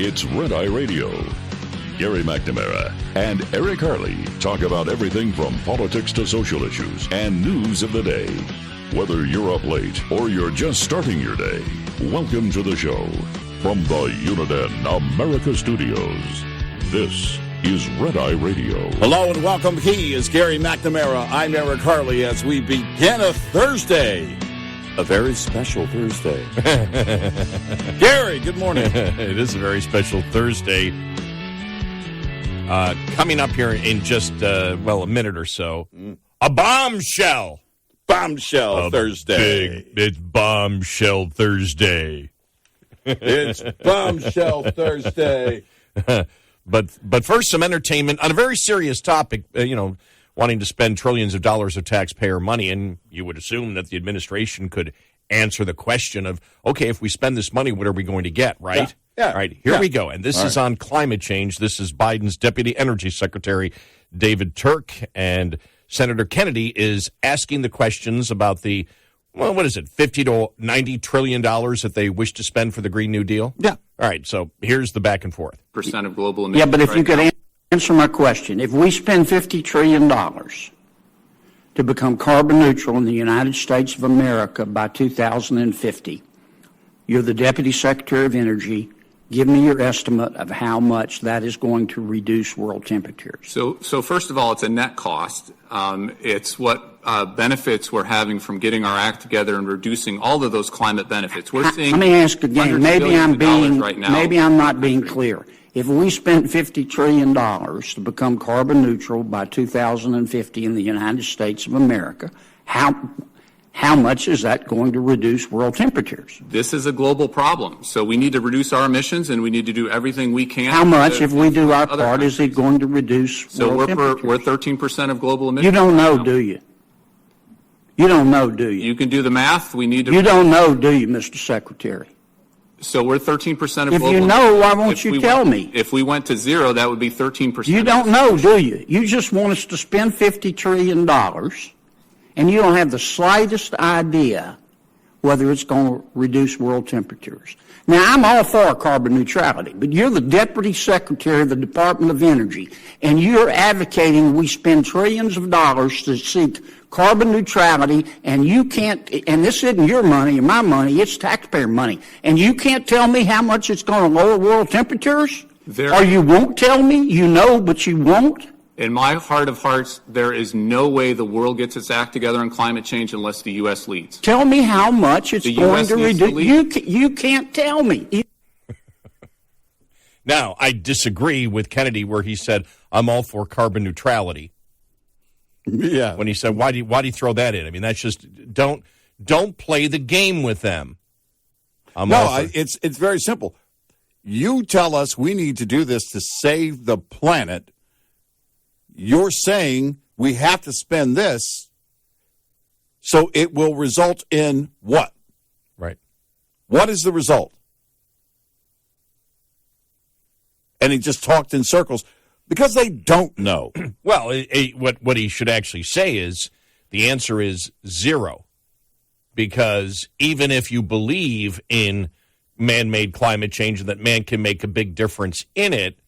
It's Red Eye Radio. Gary McNamara and Eric Harley talk about everything from politics to social issues and news of the day. Whether you're up late or you're just starting your day, welcome to the show. From the Uniden America Studios, this is Red Eye Radio. Hello and welcome. He is Gary McNamara. I'm Eric Harley as we begin a Thursday. A very special Thursday. Gary, good morning. It is a very special Thursday. Coming up here in just, a minute or so, a bombshell. Bombshell Thursday. It's Bombshell Thursday. It's Bombshell Thursday. But first, some entertainment on a very serious topic, wanting to spend trillions of dollars of taxpayer money, and you would assume that the administration could answer the question of, okay, if we spend this money, what are we going to get, right? Yeah. All right, here we go. And this is on climate change. This is Biden's Deputy Energy Secretary, David Turk, and Senator Kennedy is asking the questions about the, what is it, $50 to $90 trillion that they wish to spend for the Green New Deal? Yeah. All right, so here's the back and forth. Percent of global emissions. Yeah, but if you could answer my question. If we spend $50 trillion to become carbon neutral in the United States of America by 2050, you're the Deputy Secretary of Energy. Give me your estimate of how much that is going to reduce world temperatures. So first of all, it's a net cost. It's what benefits we're having from getting our act together and reducing all of those climate benefits. We're seeing. Let me ask again. Maybe I'm not being clear. If we spent $50 trillion to become carbon neutral by 2050 in the United States of America, how much is that going to reduce world temperatures? This is a global problem. So we need to reduce our emissions, and we need to do everything we can. How much, if we do our part, is it going to reduce world temperatures? So we're 13% of global emissions. You don't know, do you? You don't know, do you? You can do the math. We need to. You don't know, do you, Mr. Secretary? So we're 13% of global emissions. If you know, why won't you tell me? If we went to zero, that would be 13%. You don't know, do you? You just want us to spend $50 trillion, and you don't have the slightest idea whether it's going to reduce world temperatures. Now, I'm all for carbon neutrality, but you're the Deputy Secretary of the Department of Energy, and you're advocating we spend trillions of dollars to seek carbon neutrality, and you can't, and this isn't your money or my money, it's taxpayer money, and you can't tell me how much it's going to lower world temperatures? Or you won't tell me? You know, but you won't? In my heart of hearts, there is no way the world gets its act together on climate change unless the U.S. leads. Tell me how much it's going to reduce. You can't tell me. Now, I disagree with Kennedy where he said, I'm all for carbon neutrality. Yeah. When he said, why do you throw that in? I mean, that's just, don't play the game with them. It's very simple. You tell us we need to do this to save the planet. You're saying we have to spend this, so it will result in what? Right. What is the result? And he just talked in circles because they don't know. Well, what he should actually say is the answer is zero. Because even if you believe in man-made climate change and that man can make a big difference in it,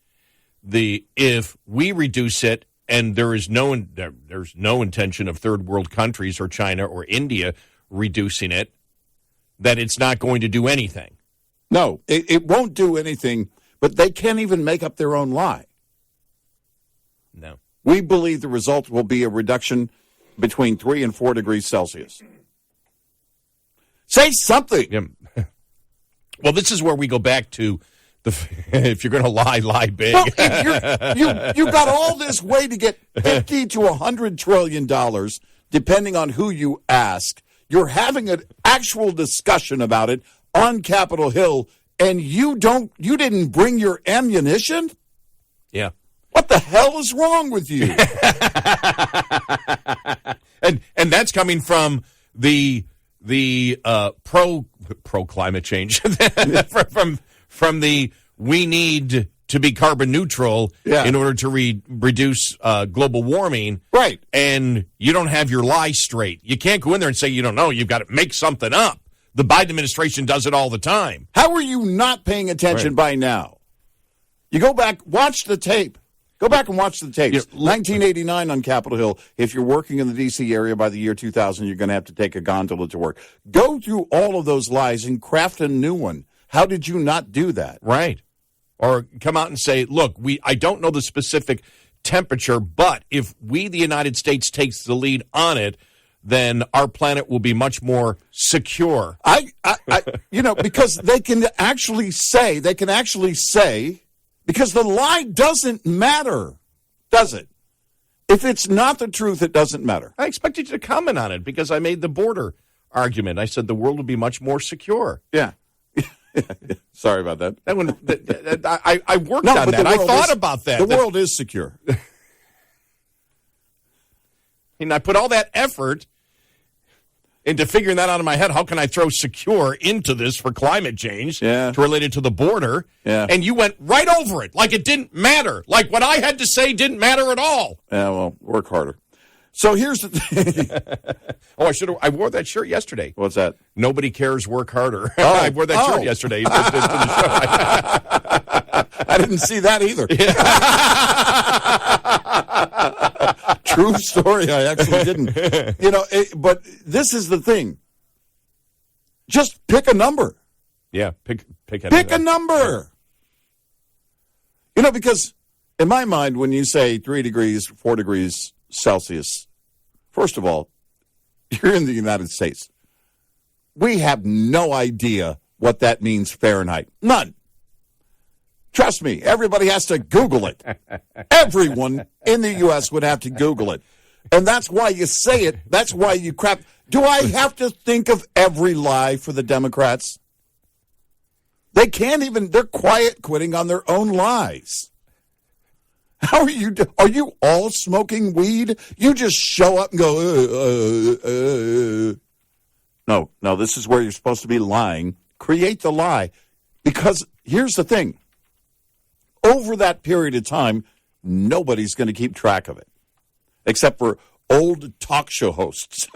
if we reduce it, and there's no intention of third world countries or China or India reducing it, that it's not going to do anything. No, it won't do anything, but they can't even make up their own lie. No. We believe the result will be a reduction between 3 and 4 degrees Celsius. Say something. Yeah. Well, this is where we go back to if you're going to lie big. Well, you've got all this way to get $50 to $100 trillion, depending on who you ask. You're having an actual discussion about it on Capitol Hill, and you didn't bring your ammunition? Yeah. What the hell is wrong with you? and that's coming from the pro climate change from the we need to be carbon neutral in order to reduce global warming. Right. And you don't have your lie straight. You can't go in there and say you don't know. You've got to make something up. The Biden administration does it all the time. How are you not paying attention by now? You go back, watch the tape. Go back and watch the tapes. Yeah, 1989 on Capitol Hill. If you're working in the D.C. area by the year 2000, you're going to have to take a gondola to work. Go through all of those lies and craft a new one. How did you not do that? Right. Or come out and say, look, I don't know the specific temperature, but if we, the United States, takes the lead on it, then our planet will be much more secure. Because they can actually say, because the lie doesn't matter, does it? If it's not the truth, it doesn't matter. I expected you to comment on it because I made the border argument. I said the world would be much more secure. Yeah. Sorry about that. That one, I worked on that. I thought about that. The world is secure. And I put all that effort into figuring that out in my head. How can I throw secure into this for climate change to relate it to the border? Yeah. And you went right over it like it didn't matter. Like what I had to say didn't matter at all. Yeah, well, work harder. So here's the thing. I wore that shirt yesterday. What's that? Nobody cares, work harder. Oh. I wore that shirt yesterday to the show. I didn't see that either. True story. I actually didn't. But this is the thing. Just pick a number. Yeah, pick a number. Because in my mind, when you say 3 degrees, 4 degrees Celsius, first of all, you're in the United States. We have no idea what that means Fahrenheit. None. Trust me, everybody has to Google it. Everyone in the U.S. would have to Google it. And that's why you say it. That's why you crap. Do I have to think of every lie for the Democrats? They can't even, they're quiet quitting on their own lies. How are you? Are you all smoking weed? You just show up and go, No, this is where you're supposed to be lying. Create the lie. Because here's the thing. Over that period of time, nobody's going to keep track of it. Except for old talk show hosts.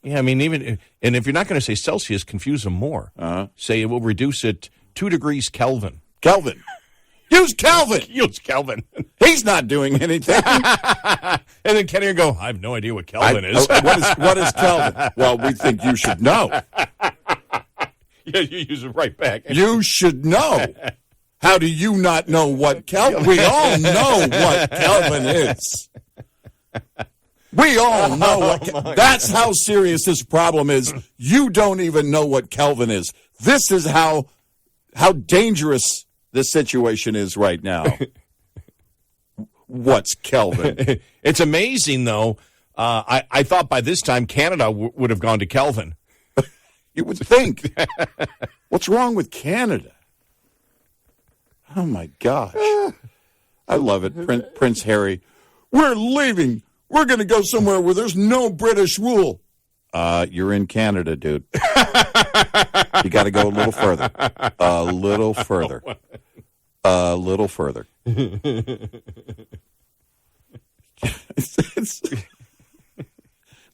Yeah, I mean, and if you're not going to say Celsius, confuse them more. Say it will reduce it 2 degrees Kelvin. Kelvin. Use Kelvin. Use Kelvin. He's not doing anything. And then Kenny will go, I have no idea what Kelvin is. What is Kelvin? Well, we think you should know. Yeah, you use it right back. You should know. How do you not know what Kelvin? We all know what Kelvin is. We all know what. That's how serious this problem is. You don't even know what Kelvin is. This is how dangerous this situation is right now. What's Kelvin? It's amazing, though. I thought by this time Canada would have gone to Kelvin. You would think. What's wrong with Canada? Oh, my gosh. I love it. Prince Harry. We're leaving. We're going to go somewhere where there's no British rule. You're in Canada, dude. You got to go a little further. A little further. A little further.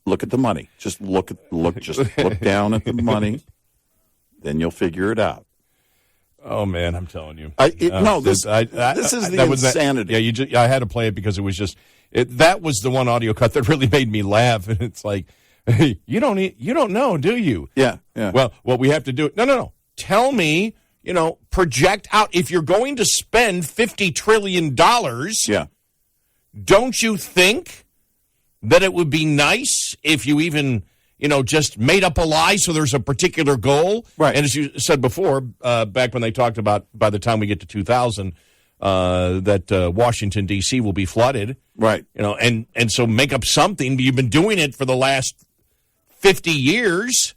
Look at the money. Just look down at the money. Then you'll figure it out. Oh man, I'm telling you. This is the insanity. I had to play it because it was just that was the one audio cut that really made me laugh. And it's like, hey, you don't know, do you? Yeah. Well, what we have to do? No. Tell me. Project out if you're going to spend $50 trillion. Yeah. Don't you think that it would be nice if you even, just made up a lie so there's a particular goal? Right. And as you said before, back when they talked about by the time we get to 2000, that Washington, D.C. will be flooded. Right. And so make up something. You've been doing it for the last 50 years.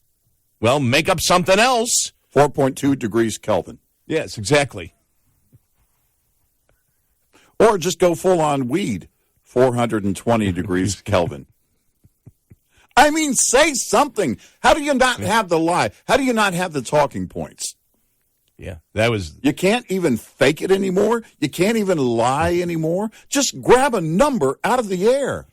Well, make up something else. 4.2 degrees Kelvin. Yes, exactly. Or just go full on weed. 420 degrees Kelvin. I mean, say something. How do you not have the lie? How do you not have the talking points? Yeah, that was... You can't even fake it anymore. You can't even lie anymore. Just grab a number out of the air.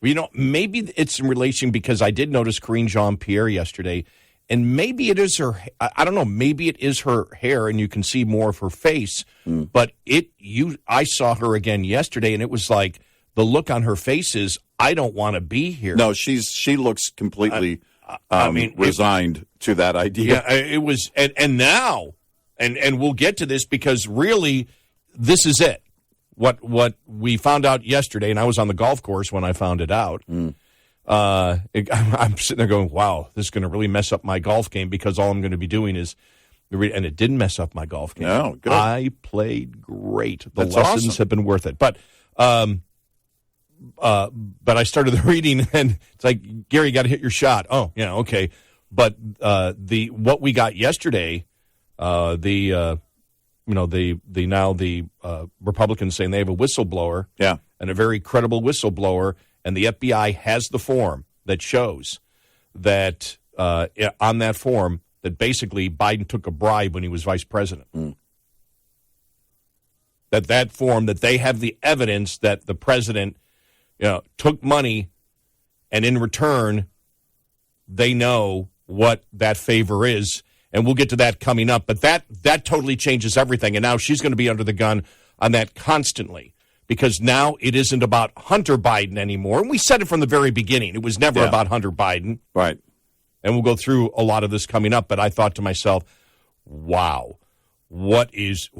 Well, maybe it's in relation because I did notice Karine Jean-Pierre yesterday, And maybe it is her. I don't know. Maybe it is her hair, and you can see more of her face. But I saw her again yesterday, and it was like the look on her face is, I don't want to be here. No, she looks completely resigned to that idea. Yeah, it was, and now, and we'll get to this because really, this is it. What we found out yesterday, and I was on the golf course when I found it out. I'm sitting there going, wow, this is going to really mess up my golf game because all I'm going to be doing is, and it didn't mess up my golf game. No, good. I played great. The That's lessons awesome. have been worth it. But I started the reading, and it's like, Gary, you got to hit your shot. Oh, yeah, okay. But what we got yesterday, the Republicans saying they have a whistleblower, and a very credible whistleblower. And the FBI has the form that shows that on that form that basically Biden took a bribe when he was vice president. That form, that they have the evidence that the president took money, and in return, they know what that favor is. And we'll get to that coming up. But that totally changes everything. And now she's going to be under the gun on that constantly. Because now it isn't about Hunter Biden anymore. And we said it from the very beginning. It was never about Hunter Biden. Right. And we'll go through a lot of this coming up. But I thought to myself, wow, because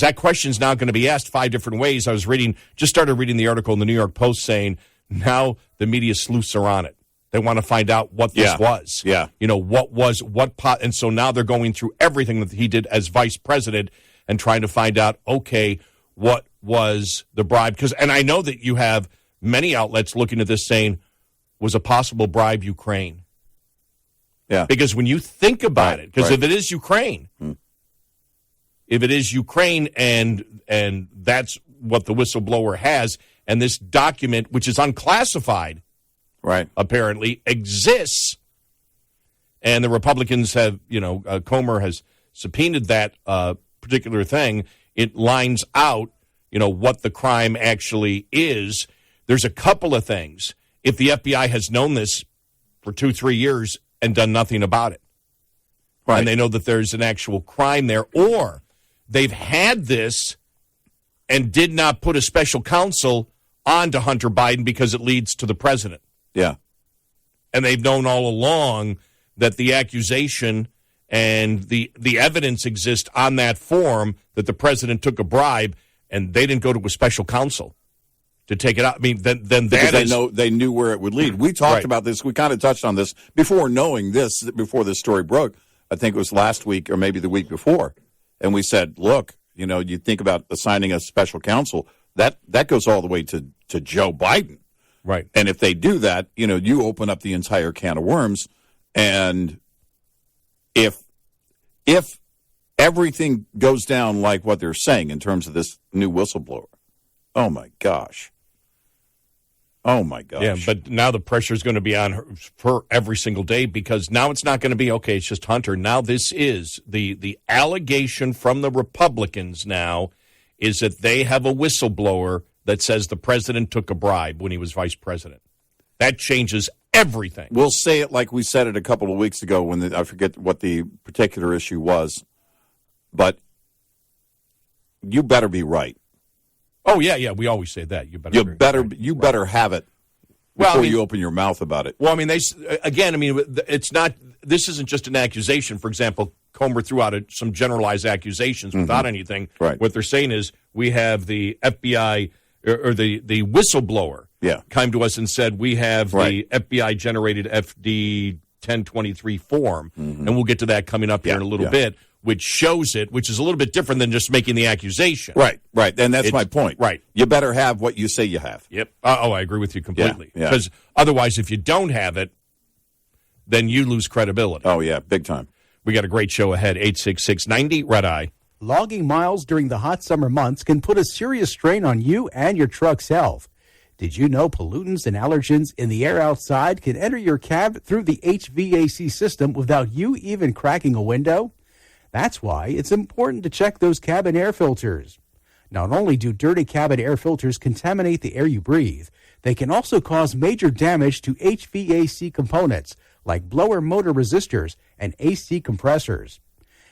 that question's now going to be asked 5 different ways. I started reading the article in the New York Post saying now the media sleuths are on it. They want to find out what this was. Yeah. And so now they're going through everything that he did as vice president and trying to find out, okay, what was the bribe? And I know that you have many outlets looking at this saying, was a possible bribe Ukraine? Yeah. Because when you think about it, because if it is Ukraine, and that's what the whistleblower has, and this document, which is unclassified, apparently exists, and the Republicans have, Comer has subpoenaed that particular thing, it lines out, what the crime actually is. There's a couple of things. If the FBI has known this for 2-3 years and done nothing about it, and they know that there's an actual crime there, or they've had this and did not put a special counsel on to Hunter Biden because it leads to the president. Yeah. And they've known all along that the accusation and the evidence exists on that form that the president took a bribe, and they didn't go to a special counsel to take it out. I mean, then because they knew where it would lead. We talked about this. We kind of touched on this before this story broke. I think it was last week or maybe the week before. And we said, look, you think about assigning a special counsel, that goes all the way to Joe Biden. Right. And if they do that, you open up the entire can of worms. And if everything goes down like what they're saying in terms of this new whistleblower, oh my gosh. Yeah, but now the pressure is going to be on her every single day, because now it's not going to be, okay, it's just Hunter. Now this is the allegation from the Republicans now is that they have a whistleblower that says the president took a bribe when he was vice president. That changes everything. We'll say it like we said it a couple of weeks ago when I forget what the particular issue was, but you better be right. Oh yeah, we always say that. You better have it before you open your mouth about it. Well, it's not. This isn't just an accusation. For example, Comer threw out some generalized accusations without anything. Right. What they're saying is we have the FBI or the whistleblower came to us and said we have the FBI generated FD 1023 form, and we'll get to that coming up here in a little bit, which shows it, which is a little bit different than just making the accusation. Right. And that's my point. Right. You better have what you say you have. Yep. I agree with you completely. Because otherwise, if you don't have it, then you lose credibility. Oh, yeah, big time. We got a great show ahead, 866-90 Red Eye. Logging miles during the hot summer months can put a serious strain on you and your truck's health. Did you know pollutants and allergens in the air outside can enter your cab through the HVAC system without you even cracking a window? That's why it's important to check those cabin air filters. Not only do dirty cabin air filters contaminate the air you breathe, they can also cause major damage to HVAC components like blower motor resistors and AC compressors.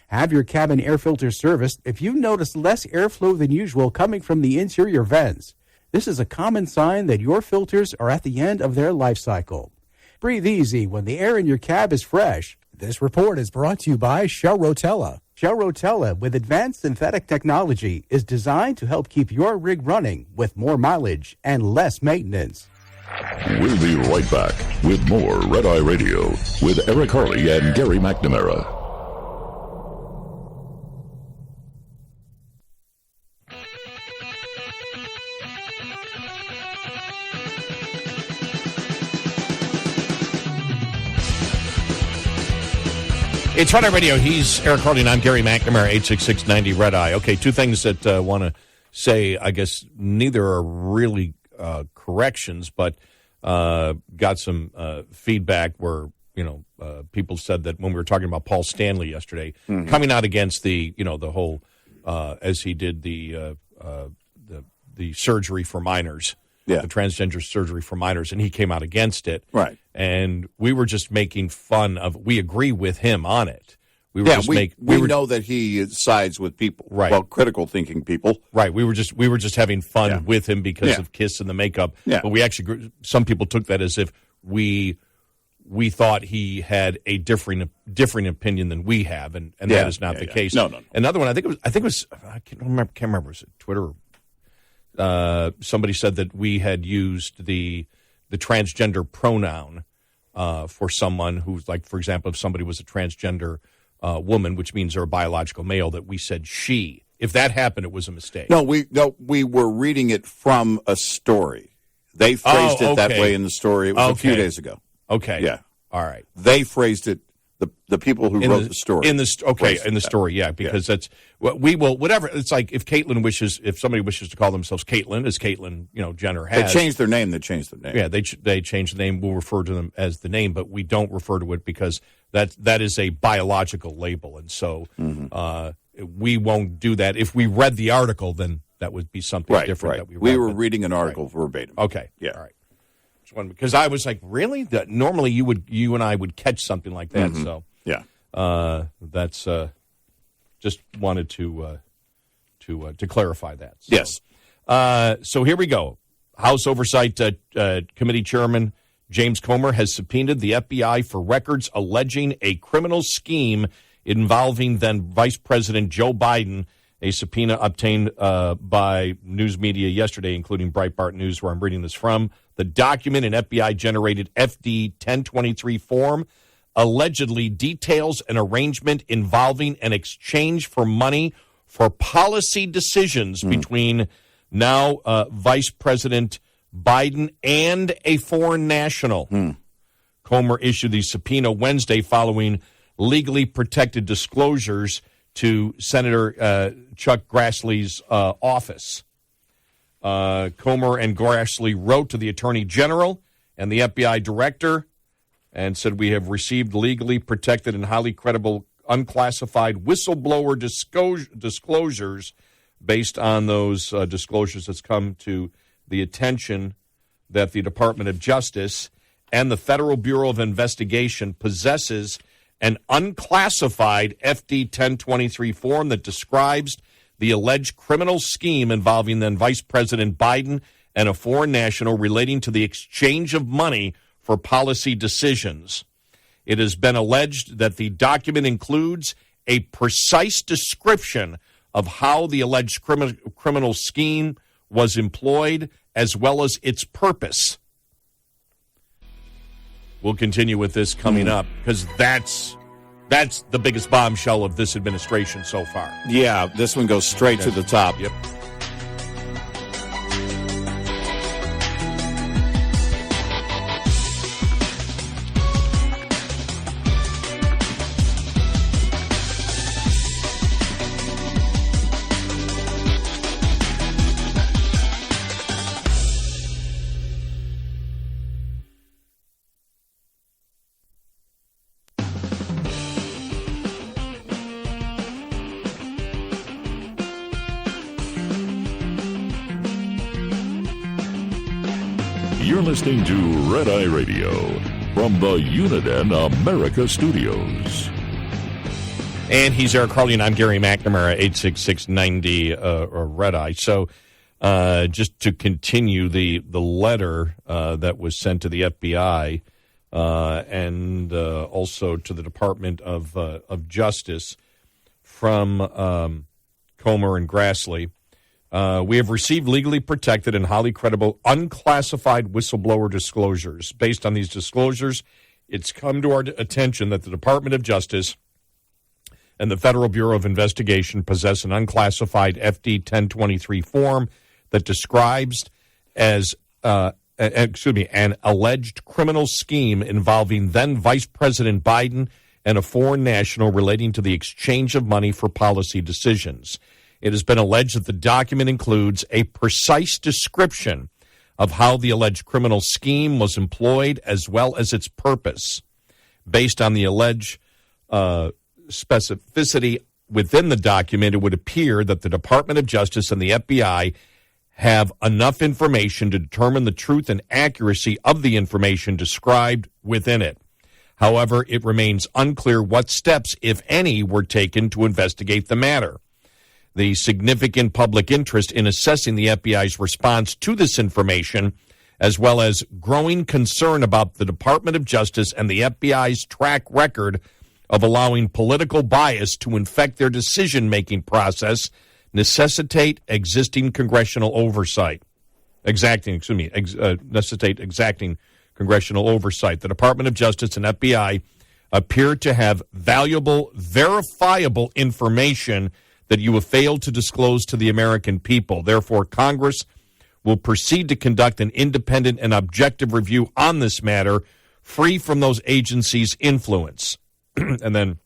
Have your cabin air filter serviced if you notice less airflow than usual coming from the interior vents. This is a common sign that your filters are at the end of their life cycle. Breathe easy when the air in your cab is fresh. This report is brought to you by Shell Rotella. Shell Rotella, with advanced synthetic technology, is designed to help keep your rig running with more mileage and less maintenance. We'll be right back with more Red Eye Radio with Eric Harley and Gary McNamara. It's Red Eye Radio. He's Eric Harley, and I'm Gary McNamara, 86690 Red Eye. Okay, two things that I want to say. I guess neither are really corrections, but got some feedback where, people said that when we were talking about Paul Stanley yesterday, coming out against the whole, as he did the surgery for minors, the transgender surgery for minors, and he came out against it. Right. And we were just making fun of. We agree with him on it. We were we know that he sides with people, right? Well, critical thinking people, right? We were just having fun with him because of Kiss and the makeup. Yeah. But we actually, some people took that as if we thought he had a differing opinion than we have, and that is not the case. No. Another one, I think it was I can't remember. Was it Twitter? Somebody said that we had used the transgender pronoun for someone who's, like, for example, if somebody was a transgender woman, which means they're a biological male, that we said she. If that happened, it was a mistake. No, we were reading it from a story. They phrased it that way in the story. It was a few days ago. Okay. Yeah. All right. They phrased it. The people who wrote the story. In the story, because that's we will, whatever. It's like if somebody wishes to call themselves Caitlyn, as Caitlyn, Jenner has. They changed their name. Yeah, they changed the name. We'll refer to them as the name, but we don't refer to it because that is a biological label, and so we won't do that. If we read the article, then that would be something different. Right. That we were reading an article verbatim. Okay. Yeah. All right. Because I was like, really? Normally you and I would catch something like that. So that's just wanted to clarify that. So, yes. So here we go. House Oversight Committee Chairman James Comer has subpoenaed the FBI for records alleging a criminal scheme involving then Vice President Joe Biden. A subpoena obtained by news media yesterday, including Breitbart News, where I'm reading this from. The document, an FBI-generated FD 1023 form, allegedly details an arrangement involving an exchange for money for policy decisions between now Vice President Biden and a foreign national. Comer issued the subpoena Wednesday following legally protected disclosures to Senator Chuck Grassley's office. Comer and Grassley wrote to the Attorney General and the FBI Director and said, we have received legally protected and highly credible unclassified whistleblower disclosures. Based on those disclosures that's come to the attention that the Department of Justice and the Federal Bureau of Investigation possesses an unclassified FD 1023 form that describes the alleged criminal scheme involving then Vice President Biden and a foreign national relating to the exchange of money for policy decisions. It has been alleged that the document includes a precise description of how the alleged criminal scheme was employed, as well as its purpose. We'll continue with this coming up, because that's the biggest bombshell of this administration so far. Yeah, this one goes straight to the top. Yep. You're listening to Red Eye Radio from the Uniden America Studios. And he's Eric Harley, and I'm Gary McNamara, 86690 Red Eye. So just to continue the letter that was sent to the FBI and also to the Department of Justice from Comer and Grassley. We have received legally protected and highly credible unclassified whistleblower disclosures. Based on these disclosures, it's come to our attention that the Department of Justice and the Federal Bureau of Investigation possess an unclassified FD 1023 form that describes as an alleged criminal scheme involving then Vice President Biden and a foreign national relating to the exchange of money for policy decisions. It has been alleged that the document includes a precise description of how the alleged criminal scheme was employed as well as its purpose. Based on the alleged specificity within the document, it would appear that the Department of Justice and the FBI have enough information to determine the truth and accuracy of the information described within it. However, it remains unclear what steps, if any, were taken to investigate the matter. The significant public interest in assessing the FBI's response to this information, as well as growing concern about the Department of Justice and the FBI's track record of allowing political bias to infect their decision-making process, necessitate exacting congressional oversight. Necessitate exacting congressional oversight. The Department of Justice and FBI appear to have valuable, verifiable information that you have failed to disclose to the American people. Therefore, Congress will proceed to conduct an independent and objective review on this matter, free from those agencies' influence. And then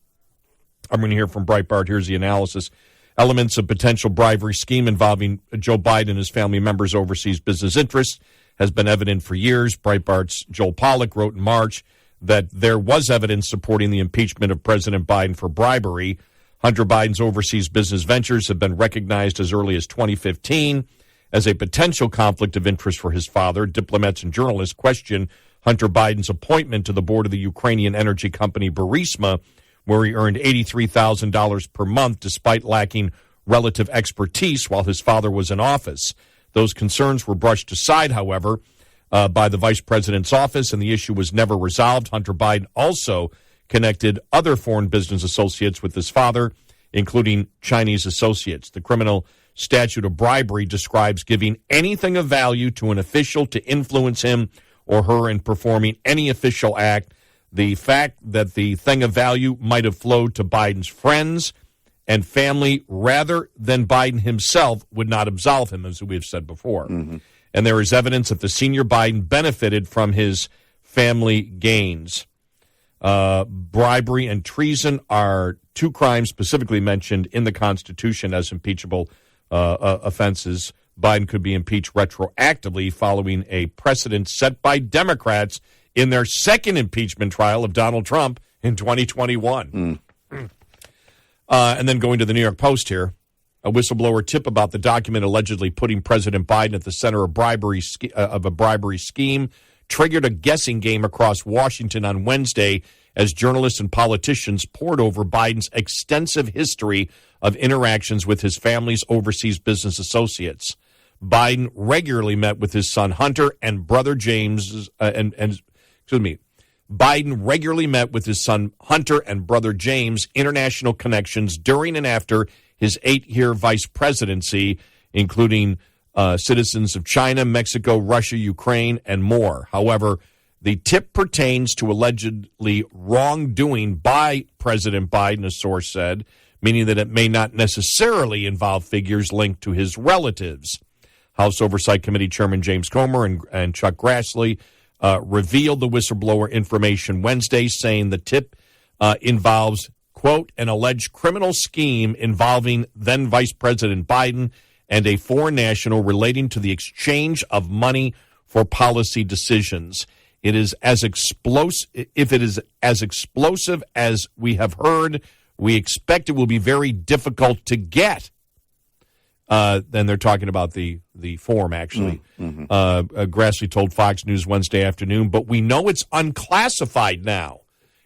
I'm going to hear from Breitbart. Here's the analysis. Elements of potential bribery scheme involving Joe Biden and his family members' overseas business interests has been evident for years. Breitbart's Joel Pollack wrote in March that there was evidence supporting the impeachment of President Biden for bribery. Hunter Biden's overseas business ventures have been recognized as early as 2015 as a potential conflict of interest for his father. Diplomats and journalists question Hunter Biden's appointment to the board of the Ukrainian energy company Burisma, where he earned $83,000 per month despite lacking relative expertise while his father was in office. Those concerns were brushed aside, however, by the vice president's office, and the issue was never resolved. Hunter Biden also connected other foreign business associates with his father, including Chinese associates. The criminal statute of bribery describes giving anything of value to an official to influence him or her in performing any official act. The fact that the thing of value might have flowed to Biden's friends and family rather than Biden himself would not absolve him, as we have said before. Mm-hmm. And there is evidence that the senior Biden benefited from his family gains. Bribery and treason are two crimes specifically mentioned in the Constitution as impeachable offenses. Biden could be impeached retroactively following a precedent set by Democrats in their second impeachment trial of Donald Trump in 2021. And then going to the New York Post here, a whistleblower tip about the document allegedly putting President Biden at the center of a bribery scheme triggered a guessing game across Washington on Wednesday as journalists and politicians pored over Biden's extensive history of interactions with his family's overseas business associates. Biden regularly met with his son Hunter and brother James, Biden regularly met with his son Hunter and brother James' international connections during and after his 8-year vice presidency, including citizens of China, Mexico, Russia, Ukraine, and more. However, the tip pertains to allegedly wrongdoing by President Biden, a source said, meaning that it may not necessarily involve figures linked to his relatives. House Oversight Committee Chairman James Comer and Chuck Grassley revealed the whistleblower information Wednesday, saying the tip involves, quote, an alleged criminal scheme involving then Vice President Biden and a foreign national relating to the exchange of money for policy decisions. It is as explosive. If it is as explosive as we have heard, we expect it will be very difficult to get. Then they're talking about the form, actually. Grassley told Fox News Wednesday afternoon, but we know it's unclassified now,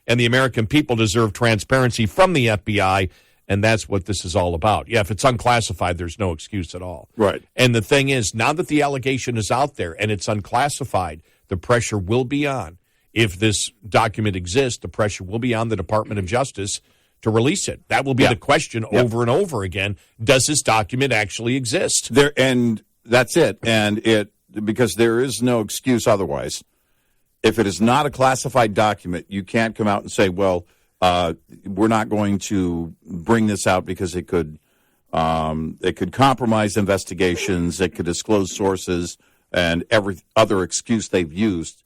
and the American people deserve transparency from the FBI, and that's what this is all about. Yeah, if it's unclassified, there's no excuse at all. Right. And the thing is, now that the allegation is out there and it's unclassified, the pressure will be on. If this document exists, the pressure will be on the Department of Justice to release it. That will be the question over and over again. Does this document actually exist? And that's it. And because there is no excuse otherwise. If it is not a classified document, you can't come out and say, well, we're not going to bring this out because it could compromise investigations, it could disclose sources, and every other excuse they've used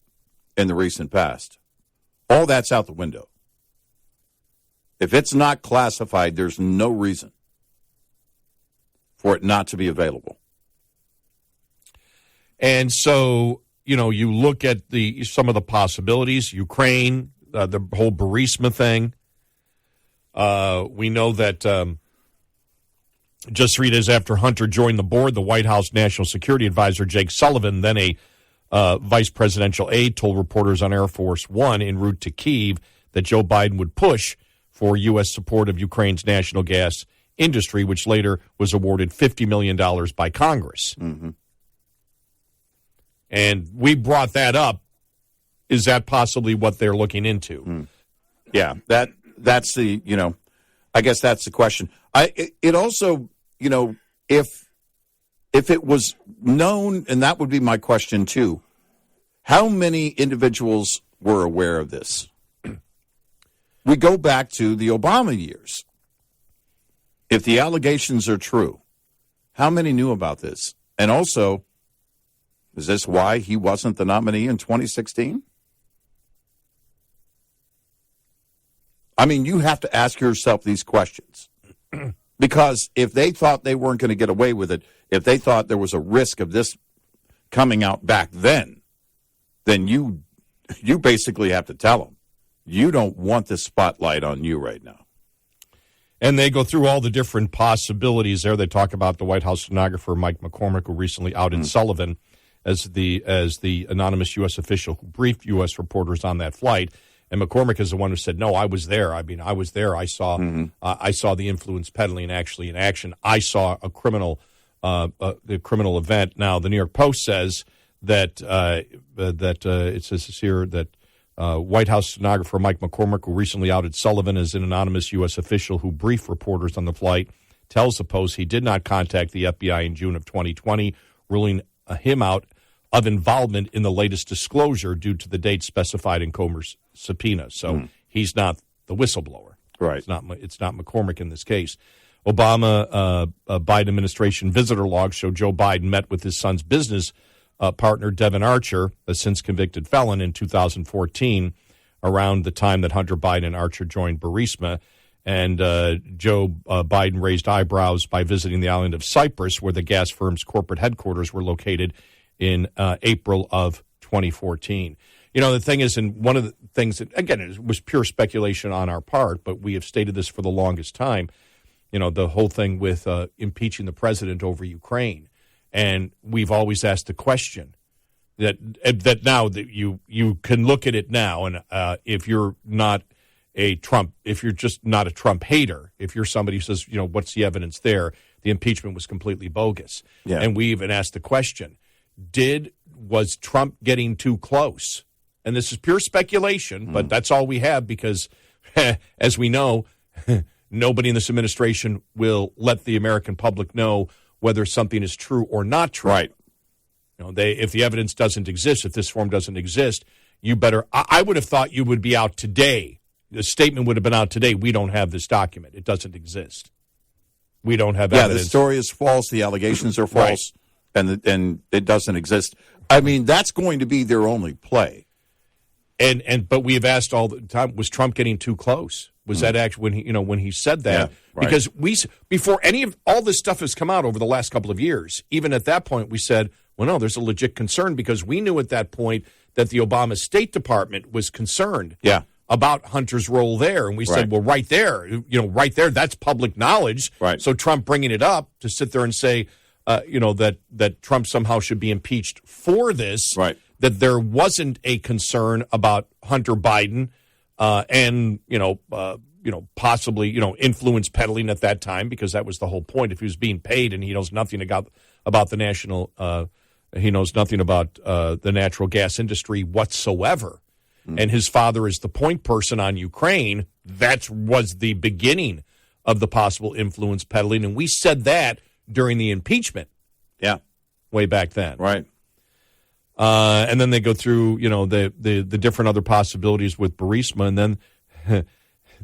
in the recent past. All that's out the window. If it's not classified, there's no reason for it not to be available. And so, you look at some of the possibilities, Ukraine, the whole Burisma thing. We know that just 3 days after Hunter joined the board, the White House National Security Advisor Jake Sullivan, then a vice presidential aide, told reporters on Air Force One en route to Kyiv that Joe Biden would push for U.S. support of Ukraine's national gas industry, which later was awarded $50 million by Congress. Mm-hmm. And we brought that up. Is that possibly what they're looking into? Yeah, that's the, I guess that's the question. It also, if it was known, and that would be my question too, how many individuals were aware of this? We go back to the Obama years. If the allegations are true, how many knew about this? And also, is this why he wasn't the nominee in 2016? I mean, you have to ask yourself these questions. Because if they thought they weren't going to get away with it, if they thought there was a risk of this coming out back then you basically have to tell them, you don't want the spotlight on you right now. And they go through all the different possibilities there. They talk about the White House stenographer Mike McCormick, who recently outed Sullivan as the anonymous U.S. official who briefed U.S. reporters on that flight. And McCormick is the one who said, "No, I was there. I mean, I was there. I saw the influence peddling actually in action. I saw the criminal event." Now, the New York Post says that it says here that White House stenographer Mike McCormick, who recently outed Sullivan as an anonymous U.S. official who briefed reporters on the flight, tells the Post he did not contact the FBI in June of 2020, ruling him out of involvement in the latest disclosure due to the date specified in Comer's subpoena. So he's not the whistleblower. Right. It's not McCormick in this case. Obama Biden administration visitor logs show Joe Biden met with his son's business partner, Devin Archer, a since convicted felon, in 2014, around the time that Hunter Biden and Archer joined Burisma. And Joe Biden raised eyebrows by visiting the island of Cyprus, where the gas firm's corporate headquarters were located in April of 2014. The thing is, and one of the things that, again, it was pure speculation on our part, but we have stated this for the longest time, the whole thing with impeaching the president over Ukraine. And we've always asked the question that now that you can look at it now, and if you're not if you're just not a Trump hater, if you're somebody who says, what's the evidence there? The impeachment was completely bogus. Yeah. And we even asked the question, was Trump getting too close? And this is pure speculation, but that's all we have because, as we know, nobody in this administration will let the American public know whether something is true or not true. Right. If the evidence doesn't exist, if this form doesn't exist, you better. I would have thought you would be out today. The statement would have been out today. We don't have this document. It doesn't exist. We don't have evidence. Yeah, the story is false. The allegations are false, right. and it doesn't exist. I mean, that's going to be their only play. But we have asked all the time: was Trump getting too close? Was that actually when he said that? Yeah, right. Because before any of all this stuff has come out over the last couple of years, even at that point, we said, well, no, there's a legit concern because we knew at that point that the Obama State Department was concerned about Hunter's role there. And we said, well, right there, that's public knowledge. Right. So Trump bringing it up to sit there and say, that Trump somehow should be impeached for this, right. that there wasn't a concern about Hunter Biden and possibly, influence peddling at that time, because that was the whole point. If he was being paid and he knows nothing about the national, he knows nothing about the natural gas industry whatsoever. And his father is the point person on Ukraine. That was the beginning of the possible influence peddling. And we said that during the impeachment. Yeah. Way back then. Right. And then they go through, the different other possibilities with Burisma. And then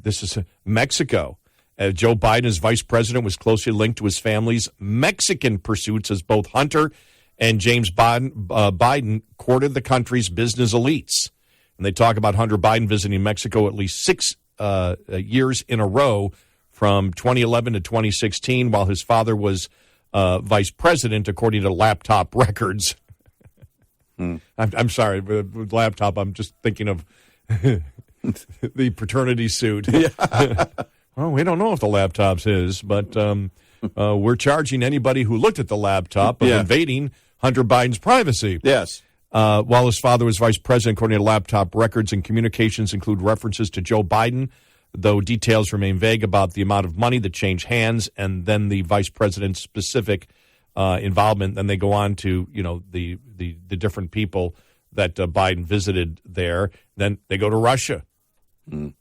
this is Mexico. Joe Biden, as vice president, was closely linked to his family's Mexican pursuits, as both Hunter and James Biden courted the country's business elites. And they talk about Hunter Biden visiting Mexico at least 6 years in a row from 2011 to 2016, while his father was vice president, according to laptop records. I'm sorry, with laptop, I'm just thinking of the paternity suit. Well, we don't know if the laptop's his, but we're charging anybody who looked at the laptop of invading Hunter Biden's privacy. Yes. While his father was vice president, according to laptop records, and communications include references to Joe Biden, though details remain vague about the amount of money that changed hands and then the vice president's specific involvement. Then they go on to, the different people that Biden visited there. Then they go to Russia. And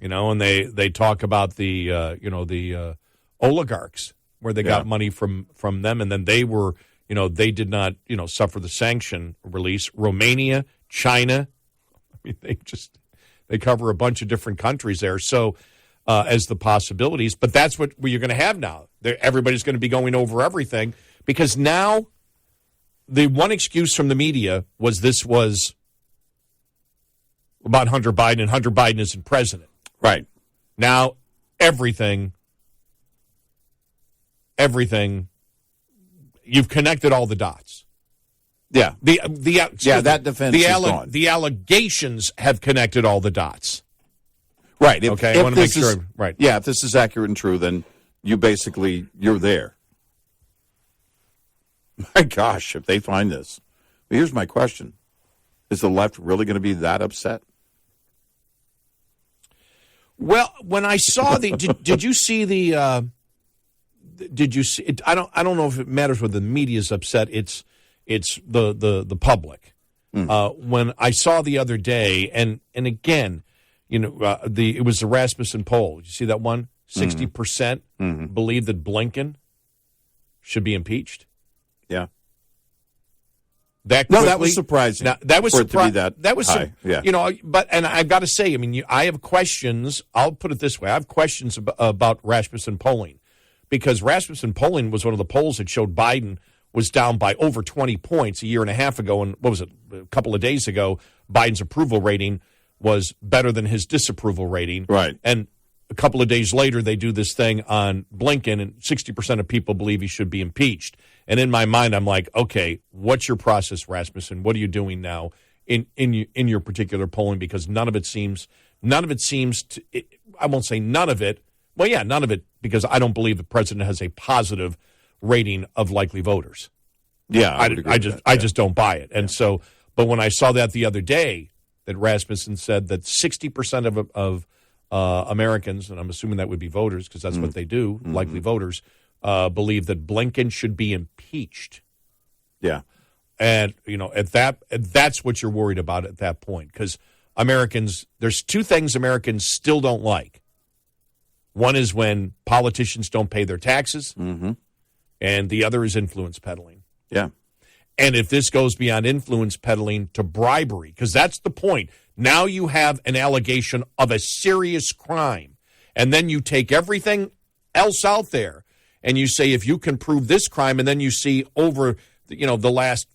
they talk about the oligarchs, where they got money from them, and then they were, they did not, suffer the sanction release. Romania, China, I mean, they cover a bunch of different countries there. So as the possibilities, but that's what you're going to have now. Everybody's going to be going over everything, because now the one excuse from the media was this was about Hunter Biden, and Hunter Biden isn't president. Right. Now everything, you've connected all the dots. Yeah. That defense is gone. The allegations have connected all the dots. Right. I want to make sure. Right. Yeah, if this is accurate and true, then you're there. My gosh, if they find this. But here's my question. Is the left really going to be that upset? Well, when I saw did you see the did you see it? I don't know if it matters whether the media's upset. It's the public. When I saw the other day, and again, it was the Rasmussen poll. Did you see that one? 60% believe that Blinken should be impeached. Yeah. That was surprising. Now, that was for it to be that was high. and I've got to say, I have questions. I'll put it this way: I have questions about Rasmussen polling, because Rasmussen polling was one of the polls that showed Biden was down by over 20 points a year and a half ago, and what was it? A couple of days ago, Biden's approval rating was better than his disapproval rating. Right. And a couple of days later, they do this thing on Blinken, and 60% of people believe he should be impeached. And in my mind, I'm like, okay, what's your process, Rasmussen? What are you doing now in your particular polling? Because none of it seems to, I won't say none of it. Well, yeah, none of it, because I don't believe the president has a positive rating of likely voters. Yeah, I just don't buy it. And so, but when I saw that the other day, that Rasmussen said that 60% of Americans, and I'm assuming that would be voters, because that's what they do, likely voters, believe that Blinken should be impeached. Yeah. And, that's what you're worried about at that point. Because Americans, there's two things Americans still don't like. One is when politicians don't pay their taxes, and the other is influence peddling. Yeah. And if this goes beyond influence peddling to bribery, because that's the point. Now you have an allegation of a serious crime, and then you take everything else out there, and you say, if you can prove this crime, and then you see over, the last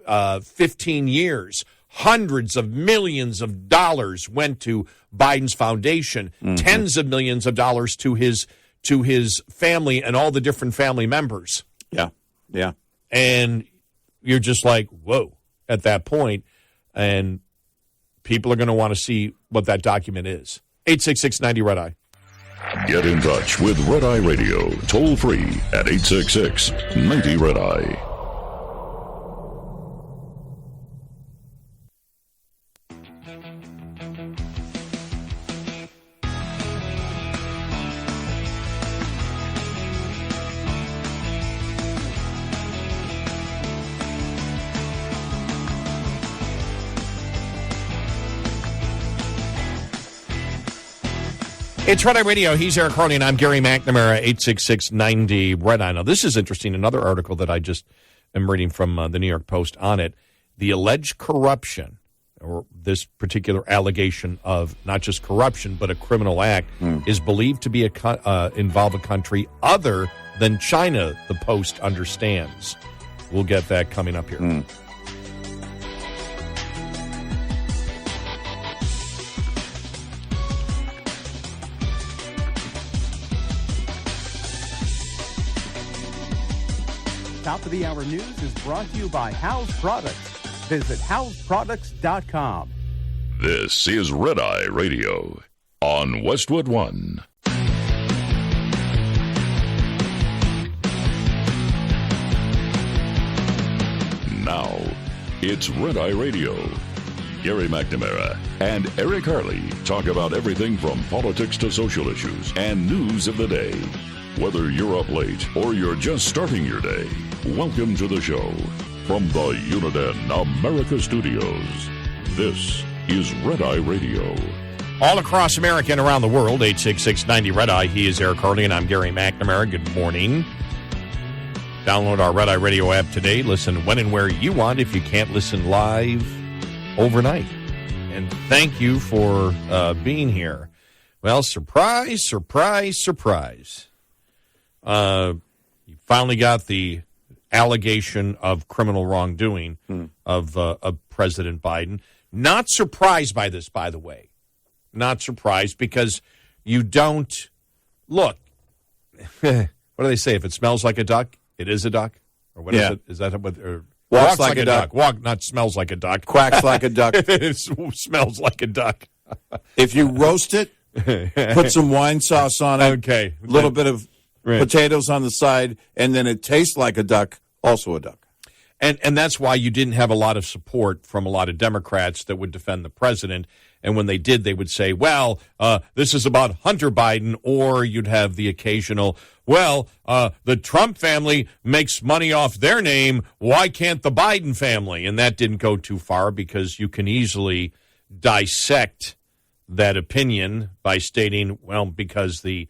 15 years, hundreds of millions of dollars went to Biden's foundation, tens of millions of dollars to his family and all the different family members. Yeah, yeah. And you're just like, whoa, at that point, and people are going to want to see what that document is. 866-90-RED-I. Get in touch with Red Eye Radio, toll free at 866-90-RED-I. It's Red Eye Radio. He's Eric Harley, and I'm Gary McNamara, 866-90-RED-I. Now, this is interesting. Another article that I just am reading from the New York Post on it. The alleged corruption, or this particular allegation of not just corruption, but a criminal act, is believed to be involve a country other than China, the Post understands. We'll get that coming up here. Top of the hour news is brought to you by House Products. Visit houseproducts.com. This is Red Eye Radio on Westwood One. Now, it's Red Eye Radio. Gary McNamara and Eric Harley talk about everything from politics to social issues and news of the day. Whether you're up late or you're just starting your day, welcome to the show. From the Uniden America Studios, this is Red Eye Radio. All across America and around the world, 866-90-RED-I. He is Eric Harley, and I'm Gary McNamara. Good morning. Download our Red Eye Radio app today. Listen when and where you want if you can't listen live overnight. And thank you for being here. Well, surprise, surprise, surprise. You finally got the allegation of criminal wrongdoing of President Biden. Not surprised by this, by the way. Not surprised because you don't look. What do they say? If it smells like a duck, it is a duck. Or what is it? Is that what? Or walks like a duck. Walk, not smells like a duck. Quacks like a duck. It smells like a duck. If you roast it, put some wine sauce on it. Okay. A little bit of potatoes on the side, and then it tastes like a duck, also a duck. And that's why you didn't have a lot of support from a lot of Democrats that would defend the president. And when they did, they would say, well, this is about Hunter Biden, or you'd have the occasional, well, the Trump family makes money off their name. Why can't the Biden family? And that didn't go too far because you can easily dissect that opinion by stating, well, because the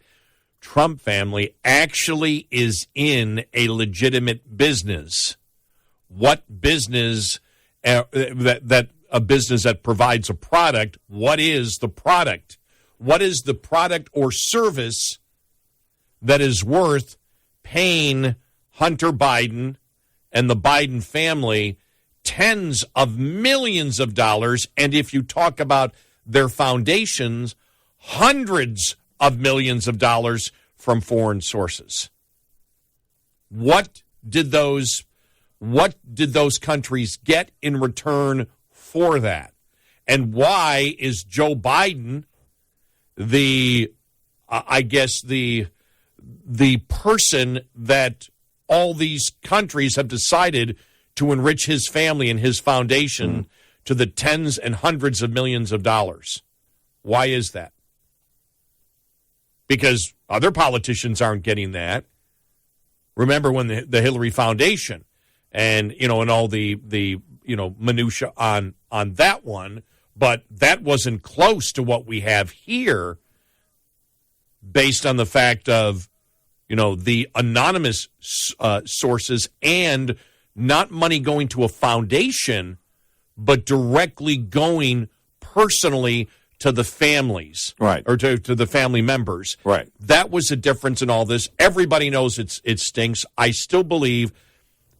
Trump family actually is in a legitimate business. What business that a business that provides a product? What is the product? What is the product or service that is worth paying Hunter Biden and the Biden family tens of millions of dollars? And if you talk about their foundations, hundreds of millions of dollars from foreign sources. What did those countries get in return for that? And why is Joe Biden the person that all these countries have decided to enrich his family and his foundation to the tens and hundreds of millions of dollars? Why is that? Because other politicians aren't getting that. Remember when the Hillary Foundation and all the minutia on that one, but that wasn't close to what we have here, based on the fact of the anonymous sources and not money going to a foundation, but directly going personally to the families, right, or to the family members, right. That was the difference in all this. Everybody knows it stinks. I still believe,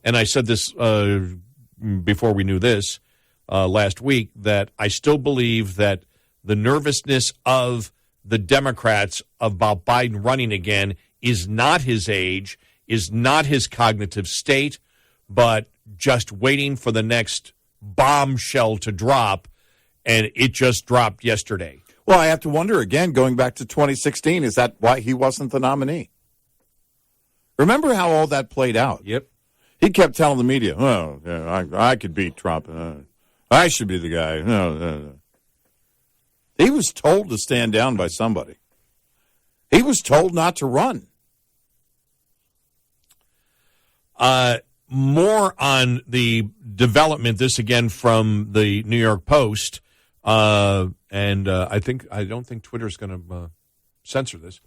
and I said this before we knew this last week, that I still believe that the nervousness of the Democrats about Biden running again is not his age, is not his cognitive state, but just waiting for the next bombshell to drop. and it just dropped yesterday. Well, I have to wonder again, going back to 2016, is that why he wasn't the nominee? Remember how all that played out? Yep. He kept telling the media, "Oh, yeah, I could beat Trump. I should be the guy." No. He was told to stand down by somebody. He was told not to run. More on the development. This again from the New York Post, and I don't think Twitter's going to censor this.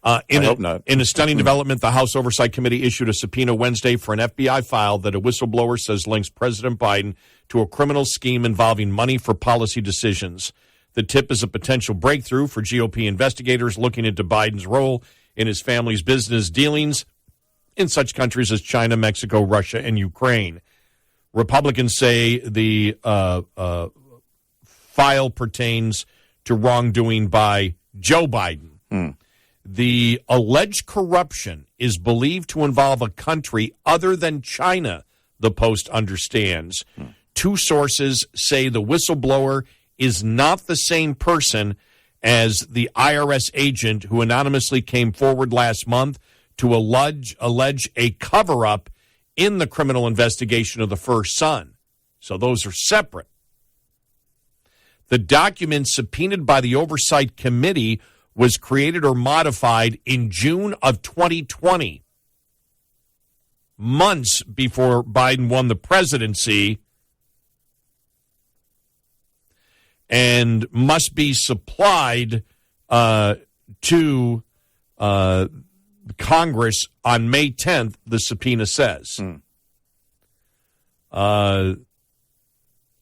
I hope not. In a stunning development, the House Oversight Committee issued a subpoena Wednesday for an FBI file that a whistleblower says links President Biden to a criminal scheme involving money for policy decisions. The tip is a potential breakthrough for GOP investigators looking into Biden's role in his family's business dealings in such countries as China, Mexico, Russia, and Ukraine. Republicans say the file pertains to wrongdoing by Joe Biden. The alleged corruption is believed to involve a country other than China, the Post understands. Two sources say the whistleblower is not the same person as the IRS agent who anonymously came forward last month to allege a cover-up in the criminal investigation of the first son. So those are separate. The document subpoenaed by the Oversight Committee was created or modified in June of 2020, months before Biden won the presidency, and must be supplied to Congress on May 10th, the subpoena says.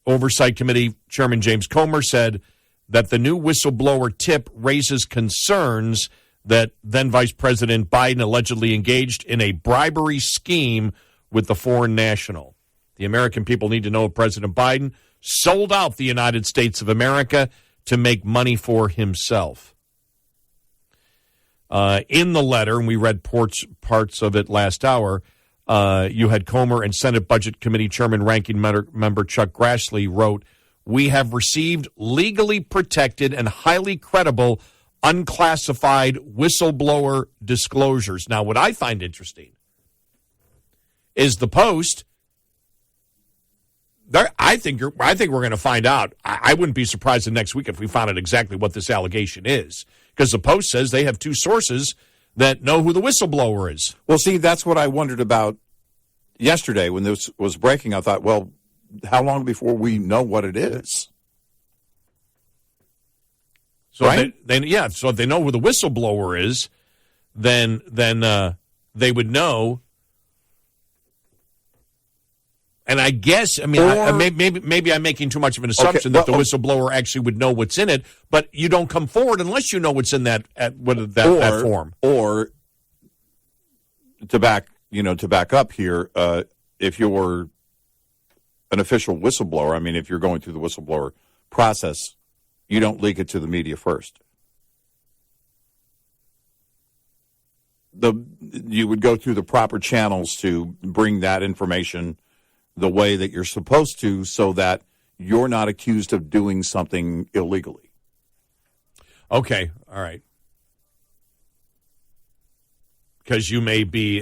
Oversight Committee Chairman James Comer said that the new whistleblower tip raises concerns that then Vice President Biden allegedly engaged in a bribery scheme with the foreign national. The American people need to know President Biden sold out the United States of America to make money for himself. In the letter, and we read parts of it last hour, you had Comer and Senate Budget Committee Chairman Ranking Member Chuck Grassley wrote, "We have received legally protected and highly credible unclassified whistleblower disclosures." Now, what I find interesting is the Post. I think we're going to find out. I wouldn't be surprised the next week if we found out exactly what this allegation is, because the Post says they have two sources that know who the whistleblower is. Well, see, that's what I wondered about yesterday when this was breaking. I thought, well, how long before we know what it is? So right? So if they know who the whistleblower is, then they would know. And I guess, maybe I'm making too much of an assumption that the whistleblower actually would know what's in it, but you don't come forward unless you know what's in that form. Or to back up here, if you're an official whistleblower, if you're going through the whistleblower process, you don't leak it to the media first. You would go through the proper channels to bring that information the way that you're supposed to, so that you're not accused of doing something illegally. Okay, all right. Because you may be